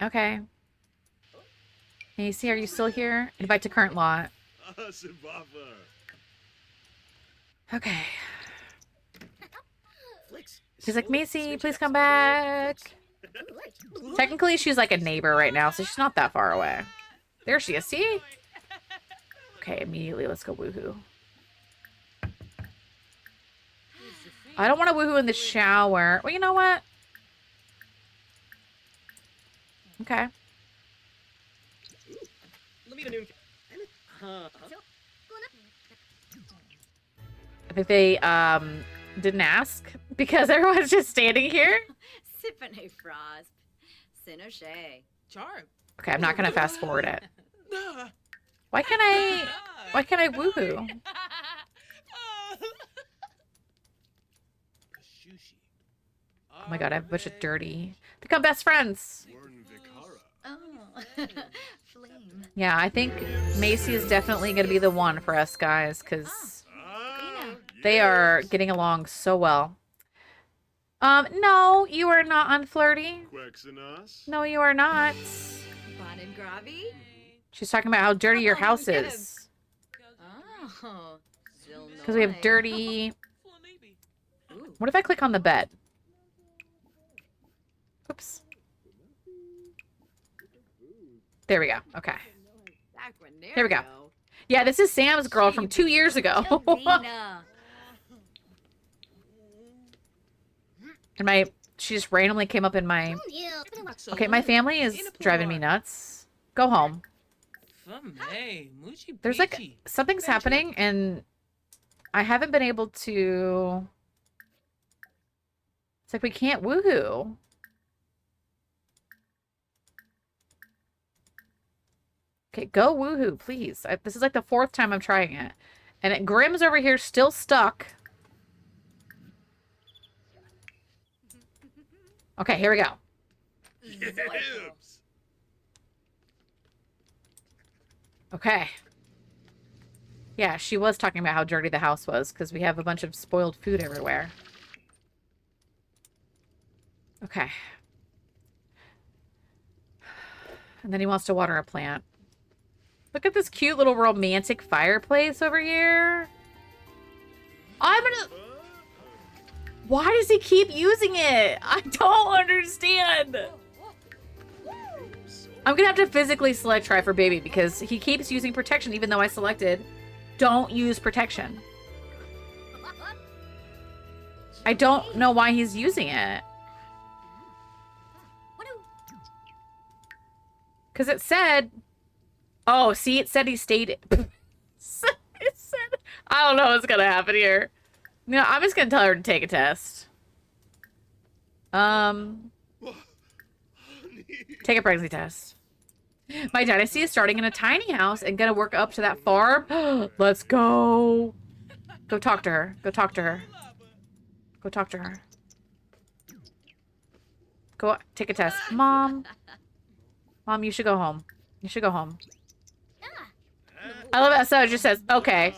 Okay. Macy, are you still here? Invite to current lot. Okay. She's like, Macy, please come back. Technically, she's like a neighbor right now, so she's not that far away. There she is, see? Okay, immediately, let's go woohoo. I don't want to woohoo in the shower. Well, you know what? Okay. I think they didn't ask because everyone's just standing here. Sippin' Frost. Sinoche. Charm. Okay, I'm not gonna fast forward it. Why can't I woohoo? Oh my god, I have a bunch of dirty. Become best friends. Oh. Flame. Yeah, I think Macy is definitely gonna be the one for us guys because they are getting along so well. No, you are not unflirty. No, you are not. Bon and Gravy? She's talking about how dirty your house Get him. is. Oh. Because we have dirty... Ooh. What if I click on the bed? Oops. There we go. Okay. Here we go. Yeah, this is Sam's girl from 2 years ago. And she just randomly came up in my... Okay, my family is driving me nuts. Go home. There's like, something's happening and I haven't been able to... It's like we can't woohoo. Okay, go woohoo, please. This is like the 4th time I'm trying it. And Grimm's over here still stuck. Okay, here we go. Okay. Yeah, she was talking about how dirty the house was because we have a bunch of spoiled food everywhere. Okay. And then he wants to water a plant. Look at this cute little romantic fireplace over here. I'm gonna... Why does he keep using it? I don't understand. I'm gonna have to physically select try for baby because he keeps using protection even though I selected don't use protection. I don't know why he's using it. Because it said... Oh, see, it said he stayed... it said... I don't know what's gonna happen here. No, I'm just gonna tell her to take a test. Take a pregnancy test. My dynasty is starting in a tiny house and gonna work up to that farm. Let's go. Go talk to her. Go talk to her. Go talk to her. Go take a test. Mom. Mom, you should go home. You should go home. I love that. So it just says, okay.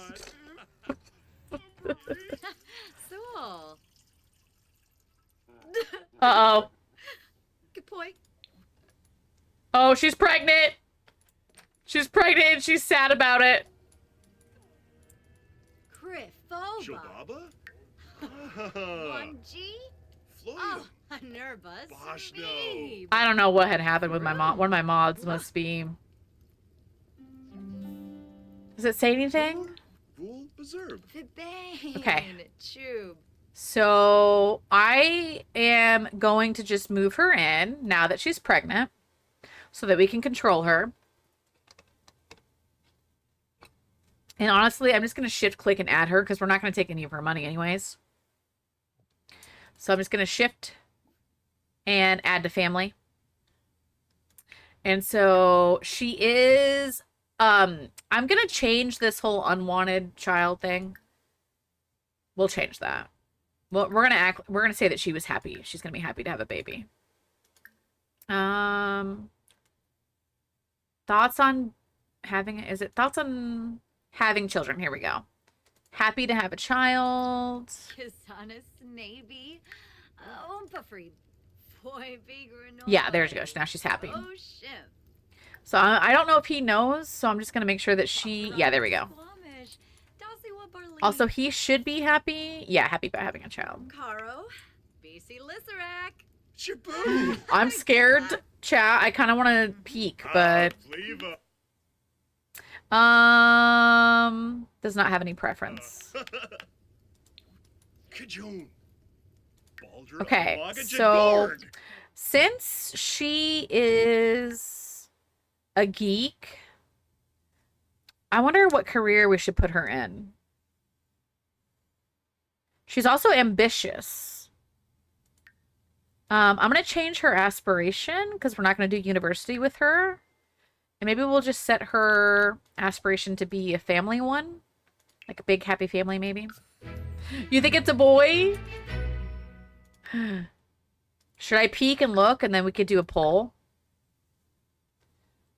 So. Uh-oh. Good point. Oh, she's pregnant. She's pregnant and she's sad about it. Griffova. Shobaba? 1G? Oh, nervous. Babe. I don't know what had happened with my mom. One of my mods must be... Does it say anything? Okay. Tube. So I am going to just move her in now that she's pregnant so that we can control her. And honestly, I'm just going to shift click and add her because we're not going to take any of her money anyways. So I'm just going to shift and add to family. And so she is, I'm going to change this whole unwanted child thing. We'll change that. Well, we're going to say that she was happy. She's going to be happy to have a baby. Thoughts on having, is it thoughts on having children? Here we go. Happy to have a child. Kisana Navy. Free. Boy, big granola. Yeah, there she goes. Now she's happy. Oh, shit. So I don't know if he knows, so I'm just going to make sure that she... Yeah, there we go. Also, he should be happy. Yeah, happy about having a child. Caro. Macy Lisserack. Shaboom! I'm scared, chat. I kind of want to peek, but Fleva. does not have any preference. Kajoon. Baldra Okay, Amaga so Jagorg. since she is a geek, I wonder what career we should put her in. She's also ambitious. I'm going to change her aspiration because we're not going to do university with her. And maybe we'll just set her aspiration to be a family one. Like a big happy family, maybe. You think it's a boy? Should I peek and look and then we could do a poll?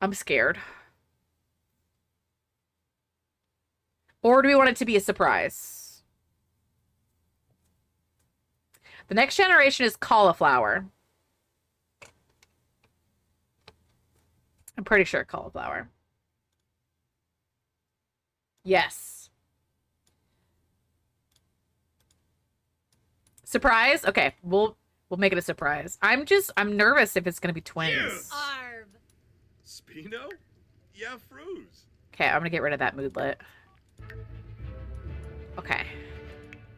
I'm scared. Or do we want it to be a surprise? The next generation is cauliflower. I'm pretty sure cauliflower. Yes. Surprise? Okay, we'll make it a surprise. I'm nervous if it's gonna be twins. Yes. Arv. Spino? Yeah, Fruz. Okay, I'm gonna get rid of that moodlet. Okay.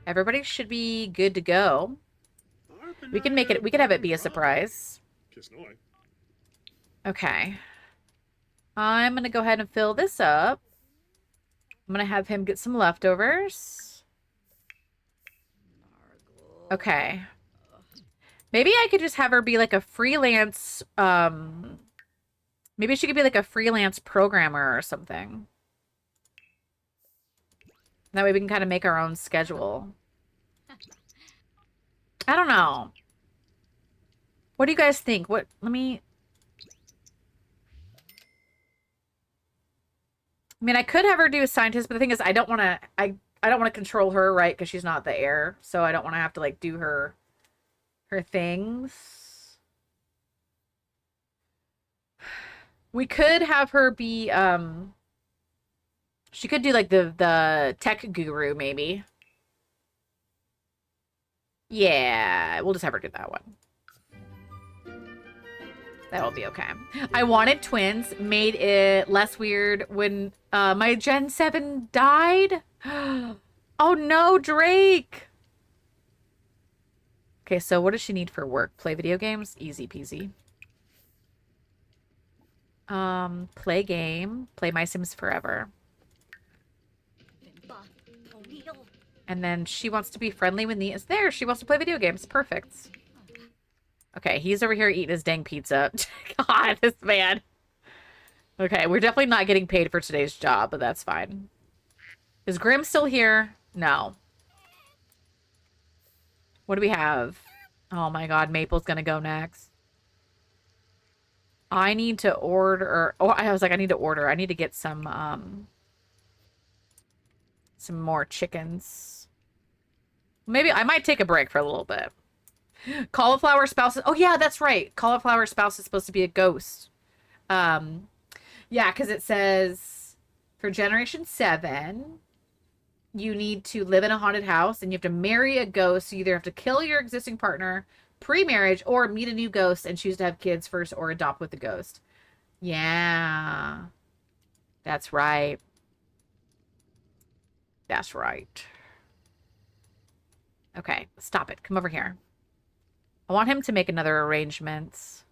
Everybody should be good to go. We can make it, we could have it be a surprise. Kisnoy. Okay. I'm gonna go ahead and fill this up. I'm gonna have him get some leftovers. Okay. Maybe I could just have her be like a freelance, maybe she could be like a freelance programmer or something. That way we can kind of make our own schedule. I don't know. What do you guys think? Let me... I mean, I could have her do a scientist, but the thing is, I don't want to... I don't want to control her, right? Because she's not the heir, so I don't want to have to like do her things. We could have her be she could do like the tech guru, maybe. Yeah, we'll just have her do that one. That'll be okay. I wanted twins, made it less weird when my Gen 7 died. Oh no, Drake! Okay, so what does she need for work? Play video games? Easy peasy. Play game. Play My Sims Forever. And then she wants to be friendly when Nia's there. She wants to play video games. Perfect. Okay, he's over here eating his dang pizza. God, this man. Okay, we're definitely not getting paid for today's job, but that's fine. Is Grim still here? No. What do we have? Oh my god, Maple's gonna go next. I need to order... Oh, I was like, I need to order. I need to get some more chickens. Maybe I might take a break for a little bit. Cauliflower spouse. Oh yeah, that's right. Cauliflower spouse is supposed to be a ghost. Yeah, because it says for Generation 7, you need to live in a haunted house and you have to marry a ghost. So you either have to kill your existing partner pre-marriage or meet a new ghost and choose to have kids first or adopt with the ghost. Yeah, that's right. That's right. Okay, stop it. Come over here. I want him to make another arrangement.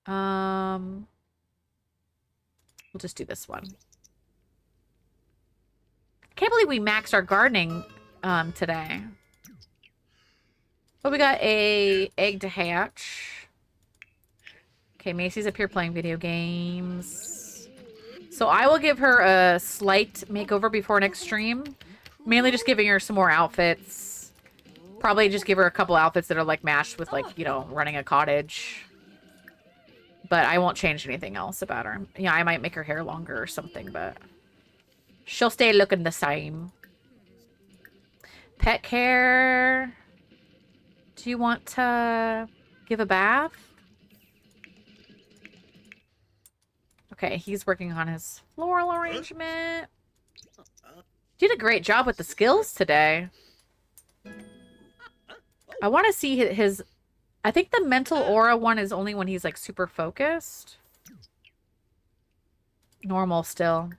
We'll just do this one. I can't believe we maxed our gardening today. But we got a egg to hatch. Okay, Macy's up here playing video games. So I will give her a slight makeover before next stream. Mainly just giving her some more outfits. Probably just give her a couple outfits that are like matched with like, you know, running a cottage. But I won't change anything else about her. Yeah, I might make her hair longer or something, but she'll stay looking the same. Pet care. Do you want to give a bath? Okay, he's working on his floral arrangement. You did a great job with the skills today. I want to see his... I think the mental aura one is only when he's like super focused. Normal still.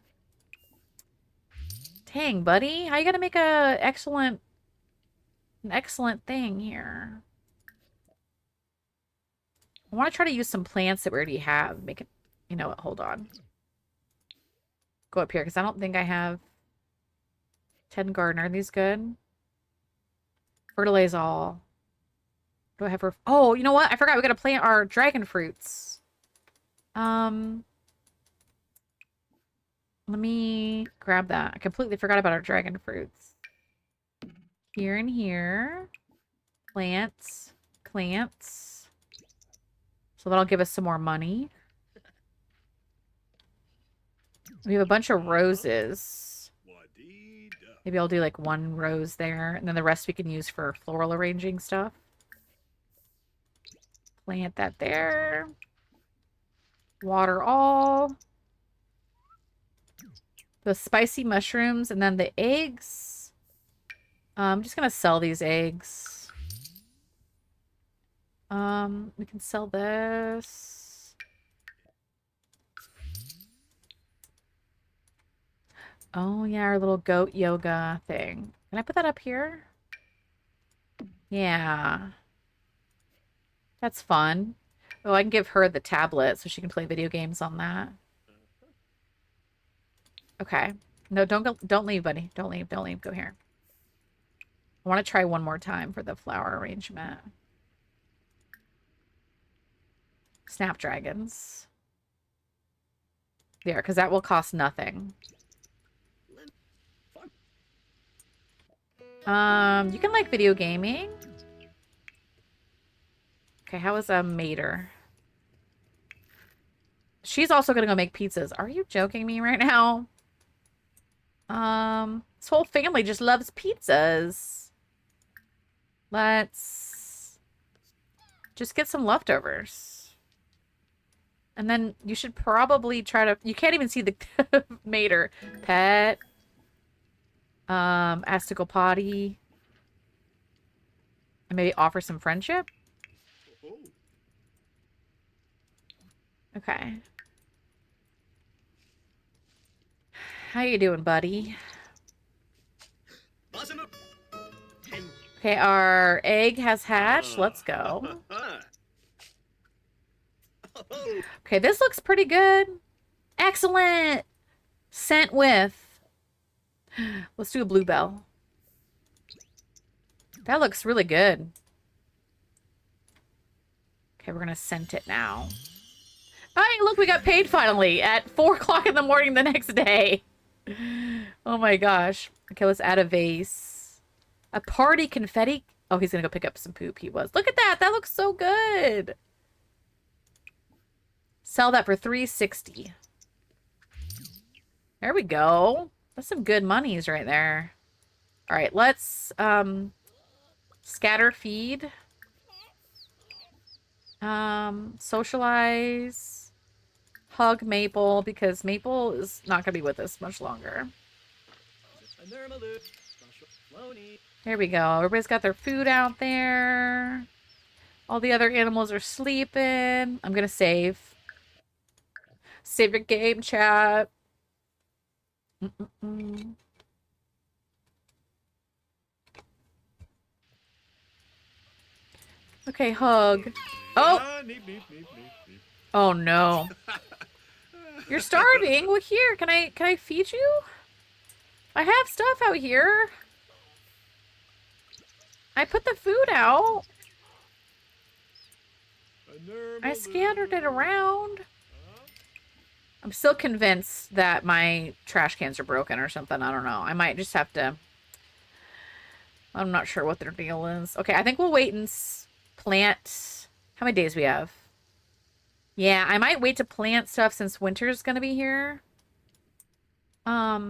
Dang, buddy. How you gonna make an excellent thing here? I want to try to use some plants that we already have. Make it... You know what? Hold on. Go up here, because I don't think I have 10 gardener. Are these good? Fertilize all. What do I have for... Oh, you know what? I forgot we gotta plant our dragon fruits. Let me grab that. I completely forgot about our dragon fruits. Here and here. Plants. Plants. So that'll give us some more money. We have a bunch of roses. Maybe I'll do like one rose there. And then the rest we can use for floral arranging stuff. Plant that there. Water all. The spicy mushrooms and then the eggs. I'm just going to sell these eggs. We can sell this. Oh, yeah, our little goat yoga thing. Can I put that up here? Yeah. That's fun. Oh, I can give her the tablet so she can play video games on that. Okay. No, don't go. Don't leave, buddy. Don't leave. Don't leave. Go here. I want to try one more time for the flower arrangement. Snapdragons. There, because that will cost nothing. You can like video gaming. Okay, how is Mater? She's also gonna go make pizzas. Are you joking me right now? This whole family just loves pizzas. Let's just get some leftovers. And then you should probably try to... You can't even see the Mater. Pet. Astical potty. And maybe offer some friendship? Okay. How you doing, buddy? Okay, our egg has hatched. Let's go. Okay, this looks pretty good. Excellent! Scent with. Let's do a bluebell. That looks really good. Okay, we're gonna scent it now. Hey, look, we got paid finally at 4 o'clock in the morning the next day. Oh my gosh. Okay, let's add a vase. A party confetti. Oh, he's gonna go pick up some poop. He was. Look at that. That looks so good. Sell that for $3.60. There we go. That's some good monies right there. All right, let's scatter feed. Socialize. Hug Maple, because Maple is not going to be with us much longer. There we go. Everybody's got their food out there. All the other animals are sleeping. I'm going to save. Save your game, chat. Okay, hug. Oh! Oh no. You're starving? Well, here, can I feed you? I have stuff out here. I put the food out. I scattered it around. I'm still convinced that my trash cans are broken or something. I don't know. I might just have to... I'm not sure what their deal is. Okay, I think we'll wait and plant... How many days we have? Yeah, I might wait to plant stuff since winter's gonna be here. But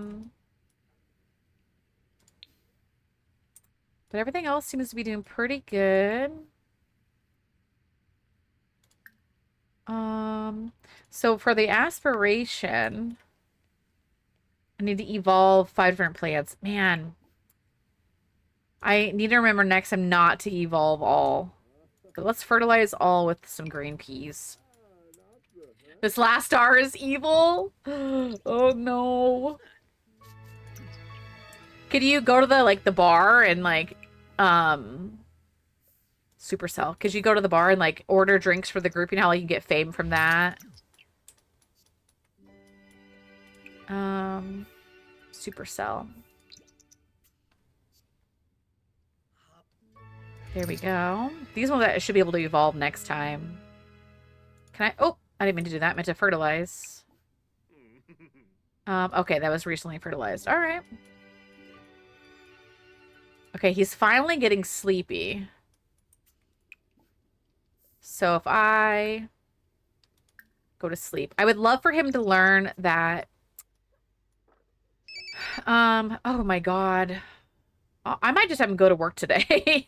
everything else seems to be doing pretty good. So for the aspiration, I need to evolve 5 different plants. Man. I need to remember next time not to evolve all. But let's fertilize all with some green peas. This last star is evil. Oh no. Could you go to the bar and Supercell? Could you go to the bar and order drinks for the group? You know how you can get fame from that? Supercell. There we go. These ones I should be able to evolve next time. Can I? Oh, I didn't mean to do that. I meant to fertilize. Okay, that was recently fertilized. All right. Okay, he's finally getting sleepy. So if I go to sleep, I would love for him to learn that. Oh my God. I might just have him go to work today.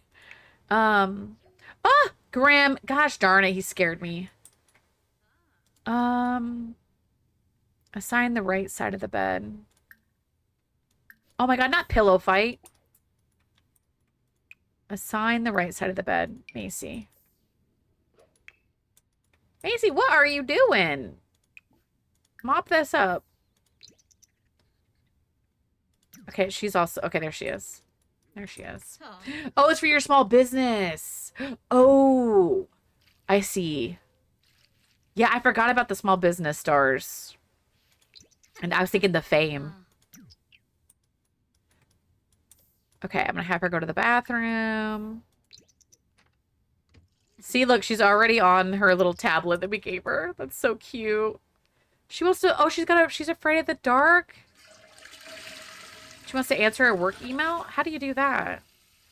Graham, gosh darn it, he scared me. Assign the right side of the bed. Oh my God, not pillow fight. Assign the right side of the bed, Macy. Macy, what are you doing? Mop this up. Okay, she's also... Okay, there she is. There she is. Oh, it's for your small business. Oh, I see. Yeah, I forgot about the small business stars. And I was thinking the fame. Okay, I'm going to have her go to the bathroom. See, look, she's already on her little tablet that we gave her. That's so cute. She wants to... Oh, she's afraid of the dark. She wants to answer a work email? How do you do that?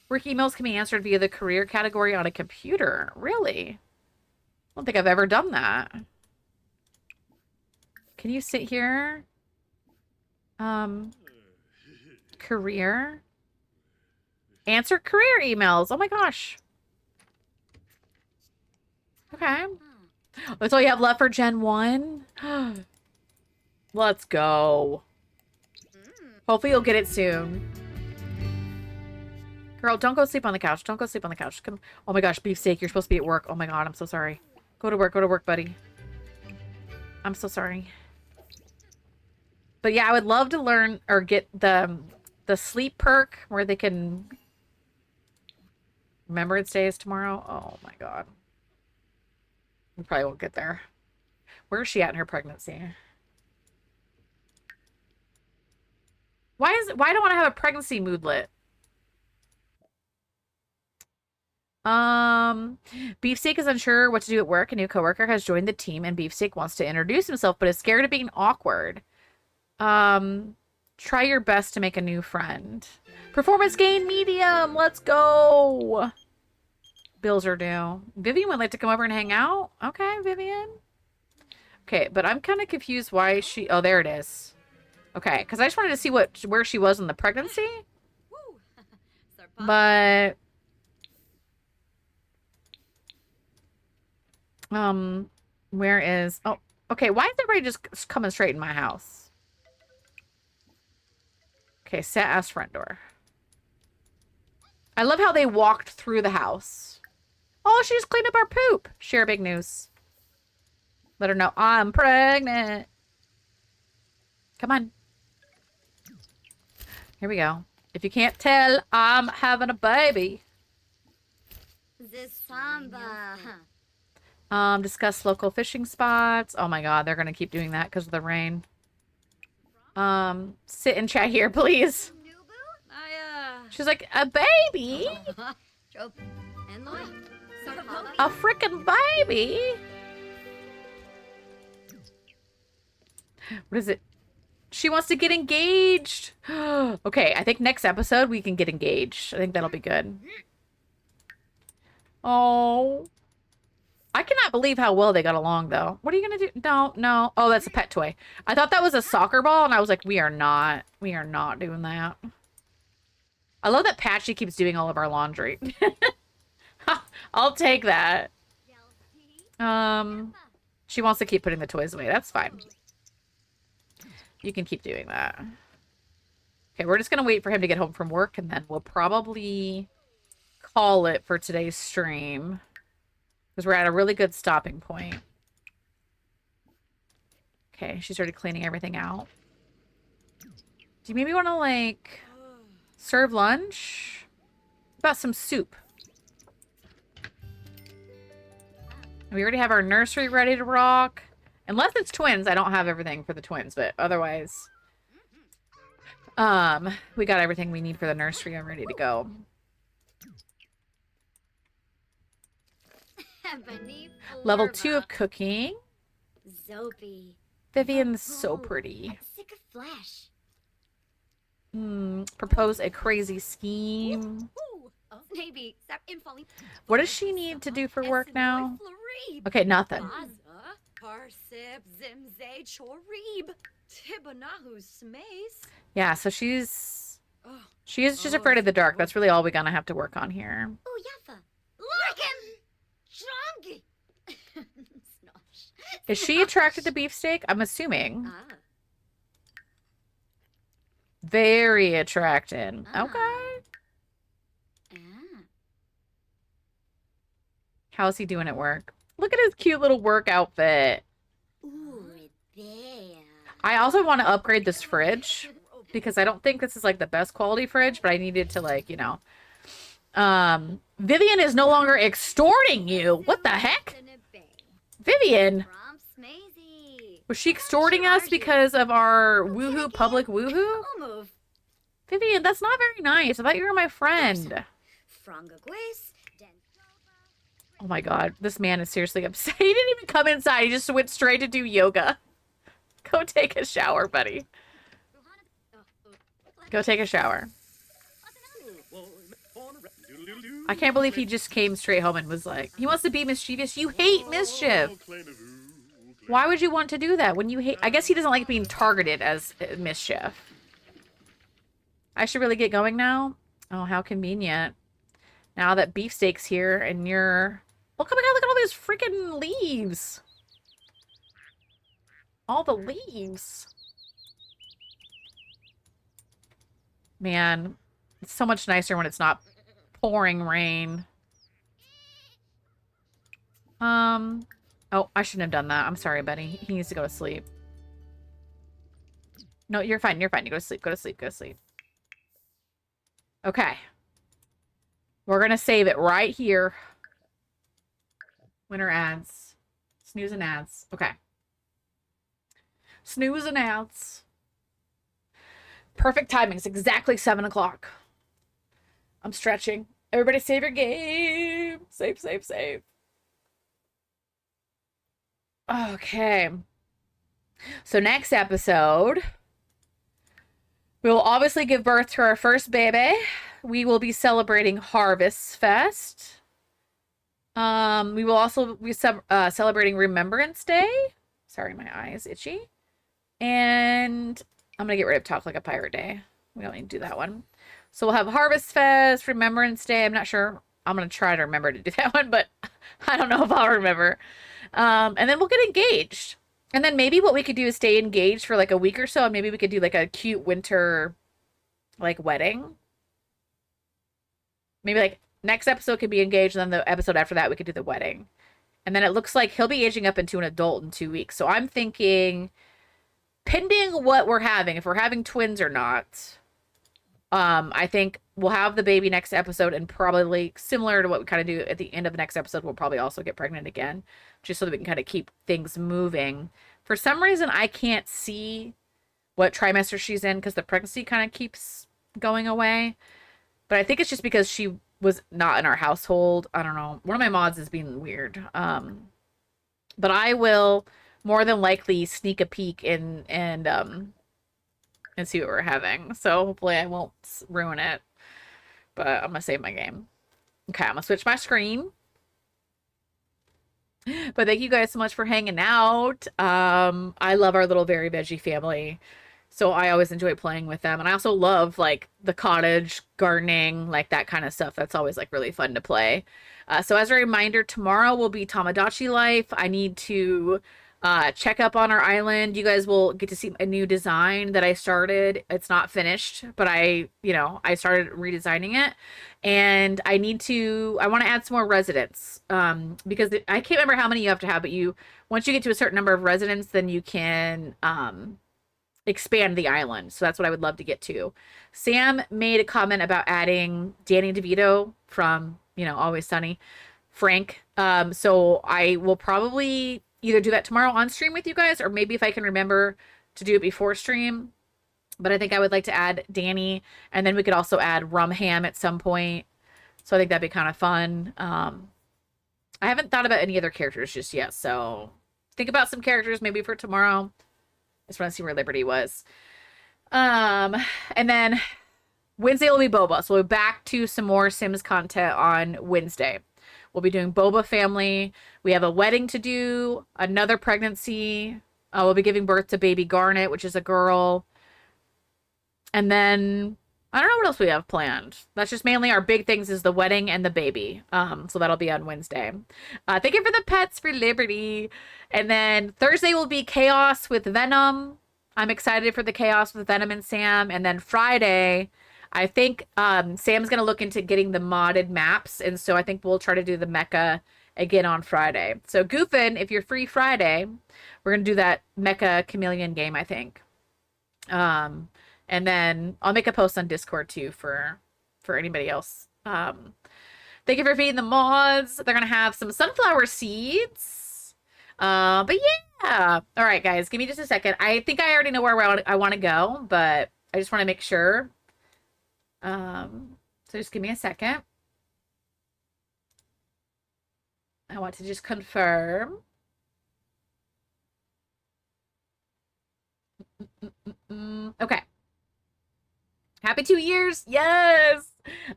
Work emails can be answered via the career category on a computer. Really? I don't think I've ever done that. Can you sit here? Career. Answer career emails. Oh my gosh. Okay. That's all you have left for Gen 1? Let's go. Hopefully you'll get it soon. Girl, don't go sleep on the couch. Don't go sleep on the couch. Come. Oh my gosh, Beefsteak, you're supposed to be at work. Oh my God, I'm so sorry. Go to work, buddy. I'm so sorry. But yeah, I would love to learn or get the sleep perk where they can... Remembrance Day is tomorrow. Oh my God. We probably won't get there. Where is she at in her pregnancy? Why don't I have a pregnancy moodlet? Beefsteak is unsure what to do at work. A new coworker has joined the team and Beefsteak wants to introduce himself but is scared of being awkward. Try your best to make a new friend. Performance gain medium. Let's go. Bills are due. Vivian would like to come over and hang out. Okay, Vivian. Okay, but I'm kind of confused why she... Oh, there it is. Okay, because I just wanted to see where she was in the pregnancy. But... where is... Oh, okay, why is everybody just coming straight in my house? Okay, set as front door. I love how they walked through the house. Oh, she just cleaned up our poop. Share big news. Let her know I'm pregnant. Come on. Here we go. If you can't tell, I'm having a baby. The samba. Discuss local fishing spots. Oh my God, they're gonna keep doing that because of the rain. Sit and chat here, please. She's like, a baby? A freaking baby? What is it? She wants to get engaged. Okay, I think next episode we can get engaged. I think that'll be good. Oh. I cannot believe how well they got along, though. What are you going to do? No. Oh, that's a pet toy. I thought that was a soccer ball, and I was like, we are not doing that. I love that Patchy keeps doing all of our laundry. I'll take that. She wants to keep putting the toys away. That's fine. You can keep doing that. Okay, we're just gonna wait for him to get home from work, and then we'll probably call it for today's stream. Because we're at a really good stopping point. Okay, she started cleaning everything out. Do you maybe want to, like, serve lunch? What about some soup? We already have our nursery ready to rock. Unless it's twins, I don't have everything for the twins, but otherwise, we got everything we need for the nursery. I'm ready to go. Level 2 of cooking. Zopi. Vivian's so pretty. Sick of flesh. Propose a crazy scheme. Maybe. What does she need to do for work now? Okay, nothing. Yeah, so she is just afraid of the dark. That's really all we're gonna have to work on here. Oh, Yaffa. Look him! Strong! Is she attracted to beefsteak? I'm assuming. Very attracted. Okay. How's he doing at work? Look at his cute little work outfit. Ooh, there. I also want to upgrade this fridge because I don't think this is like the best quality fridge, but I needed to, like, you know. Vivian is no longer extorting you. What the heck? Vivian? Was she extorting us because of our woohoo public woohoo? Vivian, that's not very nice. I thought you were my friend. Oh my god, this man is seriously upset. He didn't even come inside. He just went straight to do yoga. Go take a shower, buddy. Go take a shower. I can't believe he just came straight home and was like, he wants to be mischievous. You hate mischief. Why would you want to do that when you hate... I guess he doesn't like being targeted as mischief. I should really get going now. Oh, how convenient. Now that beefsteak's here and you're... Oh my god, look at all these freaking leaves. All the leaves. Man, it's so much nicer when it's not pouring rain. Oh, I shouldn't have done that. I'm sorry, buddy. He needs to go to sleep. No, you're fine. You're fine. You go to sleep. Go to sleep. Go to sleep. Okay. We're going to save it right here. Winter ads. Snooze and ads. Okay. Snooze and ads. Perfect timing. It's exactly 7 o'clock. I'm stretching. Everybody save your game. Save, save, save. Okay. So next episode, we will obviously give birth to our first baby. We will be celebrating Harvest Fest. We will also be celebrating Remembrance Day. Sorry, my eye is itchy. And I'm going to get rid of Talk Like a Pirate Day. We don't need to do that one. So we'll have Harvest Fest, Remembrance Day. I'm not sure. I'm going to try to remember to do that one, but I don't know if I'll remember. And then we'll get engaged. And then maybe what we could do is stay engaged for like a week or so. And maybe we could do like a cute winter like wedding. Maybe like next episode could be engaged. And then the episode after that, we could do the wedding. And then it looks like he'll be aging up into an adult in 2 weeks. So I'm thinking, pending what we're having, if we're having twins or not, I think we'll have the baby next episode, and probably similar to what we kind of do at the end of the next episode, we'll probably also get pregnant again, just so that we can kind of keep things moving. For some reason, I can't see what trimester she's in because the pregnancy kind of keeps going away. But I think it's just because she was not in our household. I don't know. One of my mods is being weird. But I will more than likely sneak a peek and see what we're having. So hopefully I won't ruin it. But I'm going to save my game. Okay, I'm going to switch my screen. But thank you guys so much for hanging out. I love our little Very Veggie family. So I always enjoy playing with them. And I also love like the cottage gardening, like that kind of stuff. That's always like really fun to play. So as a reminder, tomorrow will be Tamagotchi Life. I need to check up on our island. You guys will get to see a new design that I started. It's not finished, but I started redesigning it. And I want to add some more residents. Because I can't remember how many you have to have, but once you get to a certain number of residents, then you can expand the island. So that's what I would love to get to. Sam made a comment about adding Danny DeVito from, Always Sunny, Frank. So I will probably either do that tomorrow on stream with you guys, or maybe if I can remember to do it before stream. But I think I would like to add Danny, and then we could also add Rumham at some point. So I think that'd be kind of fun. I haven't thought about any other characters just yet, so think about some characters maybe for tomorrow. I just want to see where Liberty was. And then Wednesday will be Boba, so we'll be back to some more Sims content on Wednesday. We'll be doing Boba family. We have a wedding to do, another pregnancy. We'll be giving birth to baby Garnet, which is a girl. And then I don't know what else we have planned. That's just mainly our big things is the wedding and the baby. So that'll be on Wednesday. Thank you for the pets for Liberty. And then Thursday will be Chaos with Venom. I'm excited for the Chaos with Venom and Sam. And then Friday, I think Sam's going to look into getting the modded maps. And so I think we'll try to do the mecha again on Friday. So Goofin, if you're free Friday, we're going to do that mecha chameleon game, I think. And then I'll make a post on Discord too for anybody else. Thank you for feeding the mods. They're going to have some sunflower seeds. But yeah. All right, guys, give me just a second. I think I already know where I want to go, but I just want to make sure. So just give me a second. I want to just confirm. Okay. Happy 2 years. Yes.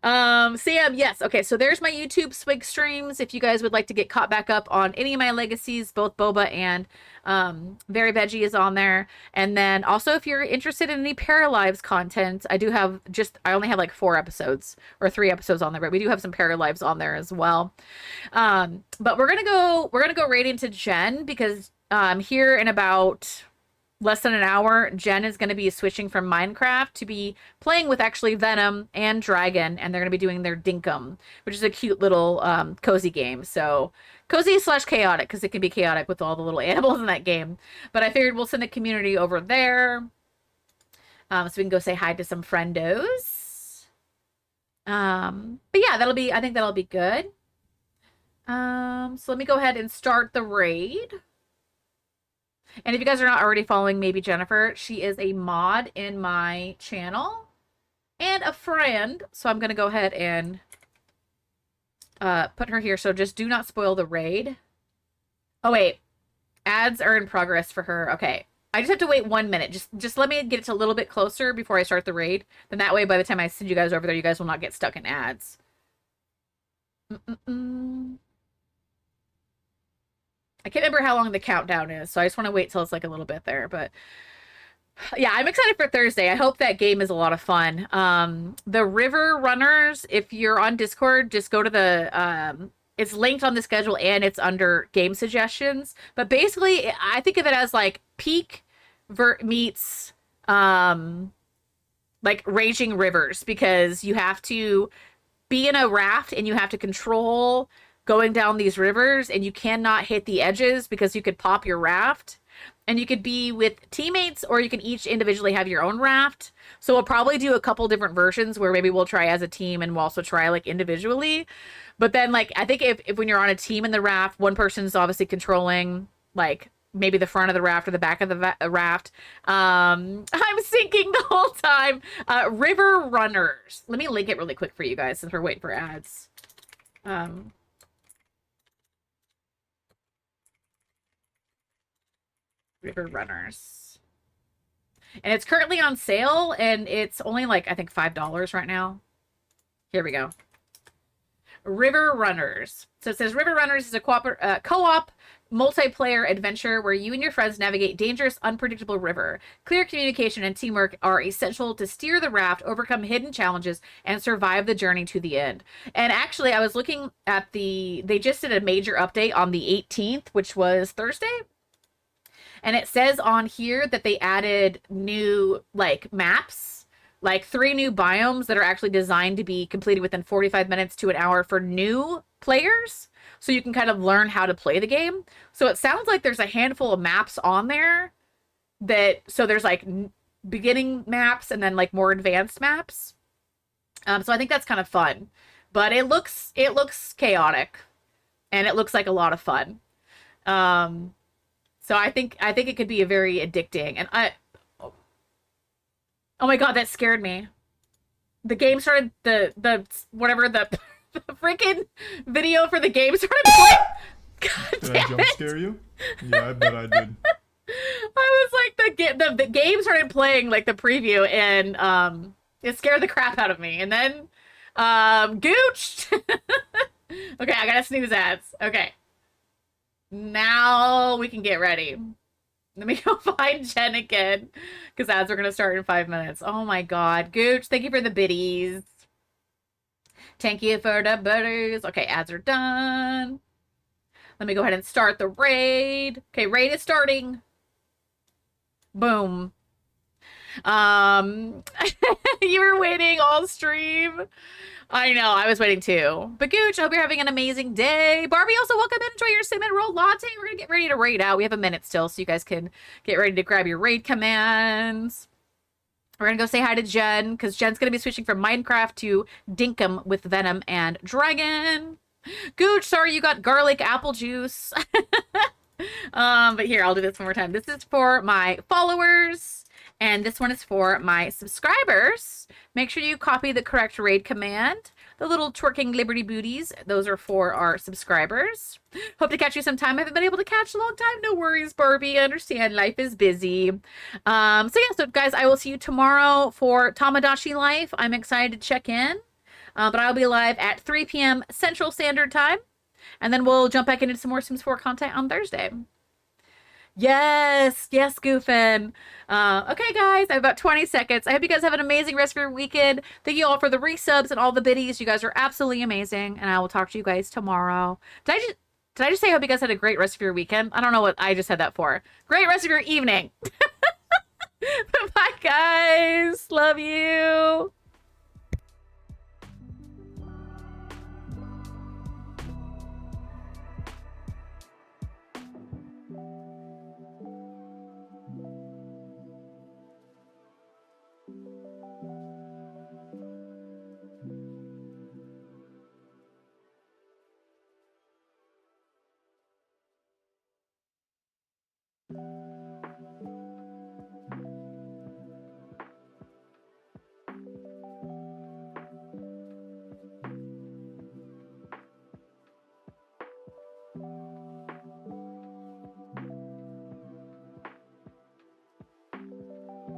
Sam, yes. Okay, so there's my YouTube Swig streams. If you guys would like to get caught back up on any of my legacies, both Boba and Very Veggie is on there. And then also if you're interested in any Paralives content, I only have like 4 episodes or 3 episodes on there, but we do have some Paralives on there as well. But we're gonna go right into Jen because here in about less than an hour, Jen is going to be switching from Minecraft to be playing with actually Venom and Dragon, and they're going to be doing their Dinkum, which is a cute little cozy game. So cozy / chaotic, because it can be chaotic with all the little animals in that game. But I figured we'll send the community over there, so we can go say hi to some friendos. But yeah, I think that'll be good. So let me go ahead and start the raid. And if you guys are not already following Maybe Jennifer, she is a mod in my channel and a friend. So I'm going to go ahead and put her here. So just do not spoil the raid. Oh, wait. Ads are in progress for her. Okay. I just have to wait 1 minute. Just let me get it a little bit closer before I start the raid. Then that way, by the time I send you guys over there, you guys will not get stuck in ads. I can't remember how long the countdown is, so I just want to wait till it's like a little bit there. But yeah, I'm excited for Thursday. I hope that game is a lot of fun. The River Runners, if you're on Discord, just go to the it's linked on the schedule and it's under game suggestions. But basically, I think of it as like Peak meets like Raging Rivers, because you have to be in a raft and you have to control going down these rivers, and you cannot hit the edges because you could pop your raft. And you could be with teammates, or you can each individually have your own raft. So we'll probably do a couple different versions where maybe we'll try as a team and we'll also try like individually. But then like, I think if when you're on a team in the raft, one person's obviously controlling like maybe the front of the raft or the back of the raft. I'm sinking the whole time. River Runners. Let me link it really quick for you guys since we're waiting for ads. River Runners. And it's currently on sale, and it's only like, I think $5 right now. Here we go. River Runners. So it says River Runners is a co-op multiplayer adventure where you and your friends navigate dangerous, unpredictable river. Clear communication and teamwork are essential to steer the raft, overcome hidden challenges, and survive the journey to the end. And actually, I was looking at they just did a major update on the 18th, which was Thursday. And it says on here that they added new like maps, like 3 new biomes that are actually designed to be completed within 45 minutes to an hour for new players. So you can kind of learn how to play the game. So it sounds like there's a handful of maps on there so there's like beginning maps and then like more advanced maps. So I think that's kind of fun, but it looks chaotic and it looks like a lot of fun. So I think it could be a very addicting, and oh my God, that scared me. The game started, the freaking video for the game started playing. God Did I damn jump it. scare you? Yeah, I bet I did. I was like, the game started playing like the preview, and it scared the crap out of me. And then Gooch. Okay, I gotta snooze ads. Okay. Now we can get ready. Let me go find Jen again, because ads are going to start in 5 minutes. Oh my God. Gooch, thank you for the biddies. Thank you for the biddies. Okay, ads are done. Let me go ahead and start the raid. Okay, raid is starting. Boom. You were waiting all stream. I know, I was waiting too. But Gooch, I hope you're having an amazing day. Barbie, also welcome in. Enjoy your cinnamon roll latte. We're gonna get ready to raid out. We have a minute still, so you guys can get ready to grab your raid commands. We're gonna go say hi to Jen, because Jen's gonna be switching from Minecraft to Dinkum with Venom and Dragon. Gooch, sorry you got garlic apple juice. But here, I'll do this one more time. This is for my followers, and this one is for my subscribers. Make sure you copy the correct raid command. The little twerking Liberty booties, those are for our subscribers. Hope to catch you sometime. I haven't been able to catch a long time. No worries, Barbie. I understand life is busy. So guys, I will see you tomorrow for Tamagotchi Life. I'm excited to check in. But I'll be live at 3 p.m. Central Standard Time. And then we'll jump back into some more Sims 4 content on Thursday. Yes, Goofin. Okay, guys, I have about 20 seconds. I hope you guys have an amazing rest of your weekend. Thank you all for the resubs and all the biddies. You guys are absolutely amazing, and I will talk to you guys tomorrow. Did I just say I hope you guys had a great rest of your weekend? I don't know what I just said that for. Great rest of your evening. Bye, guys. Love you.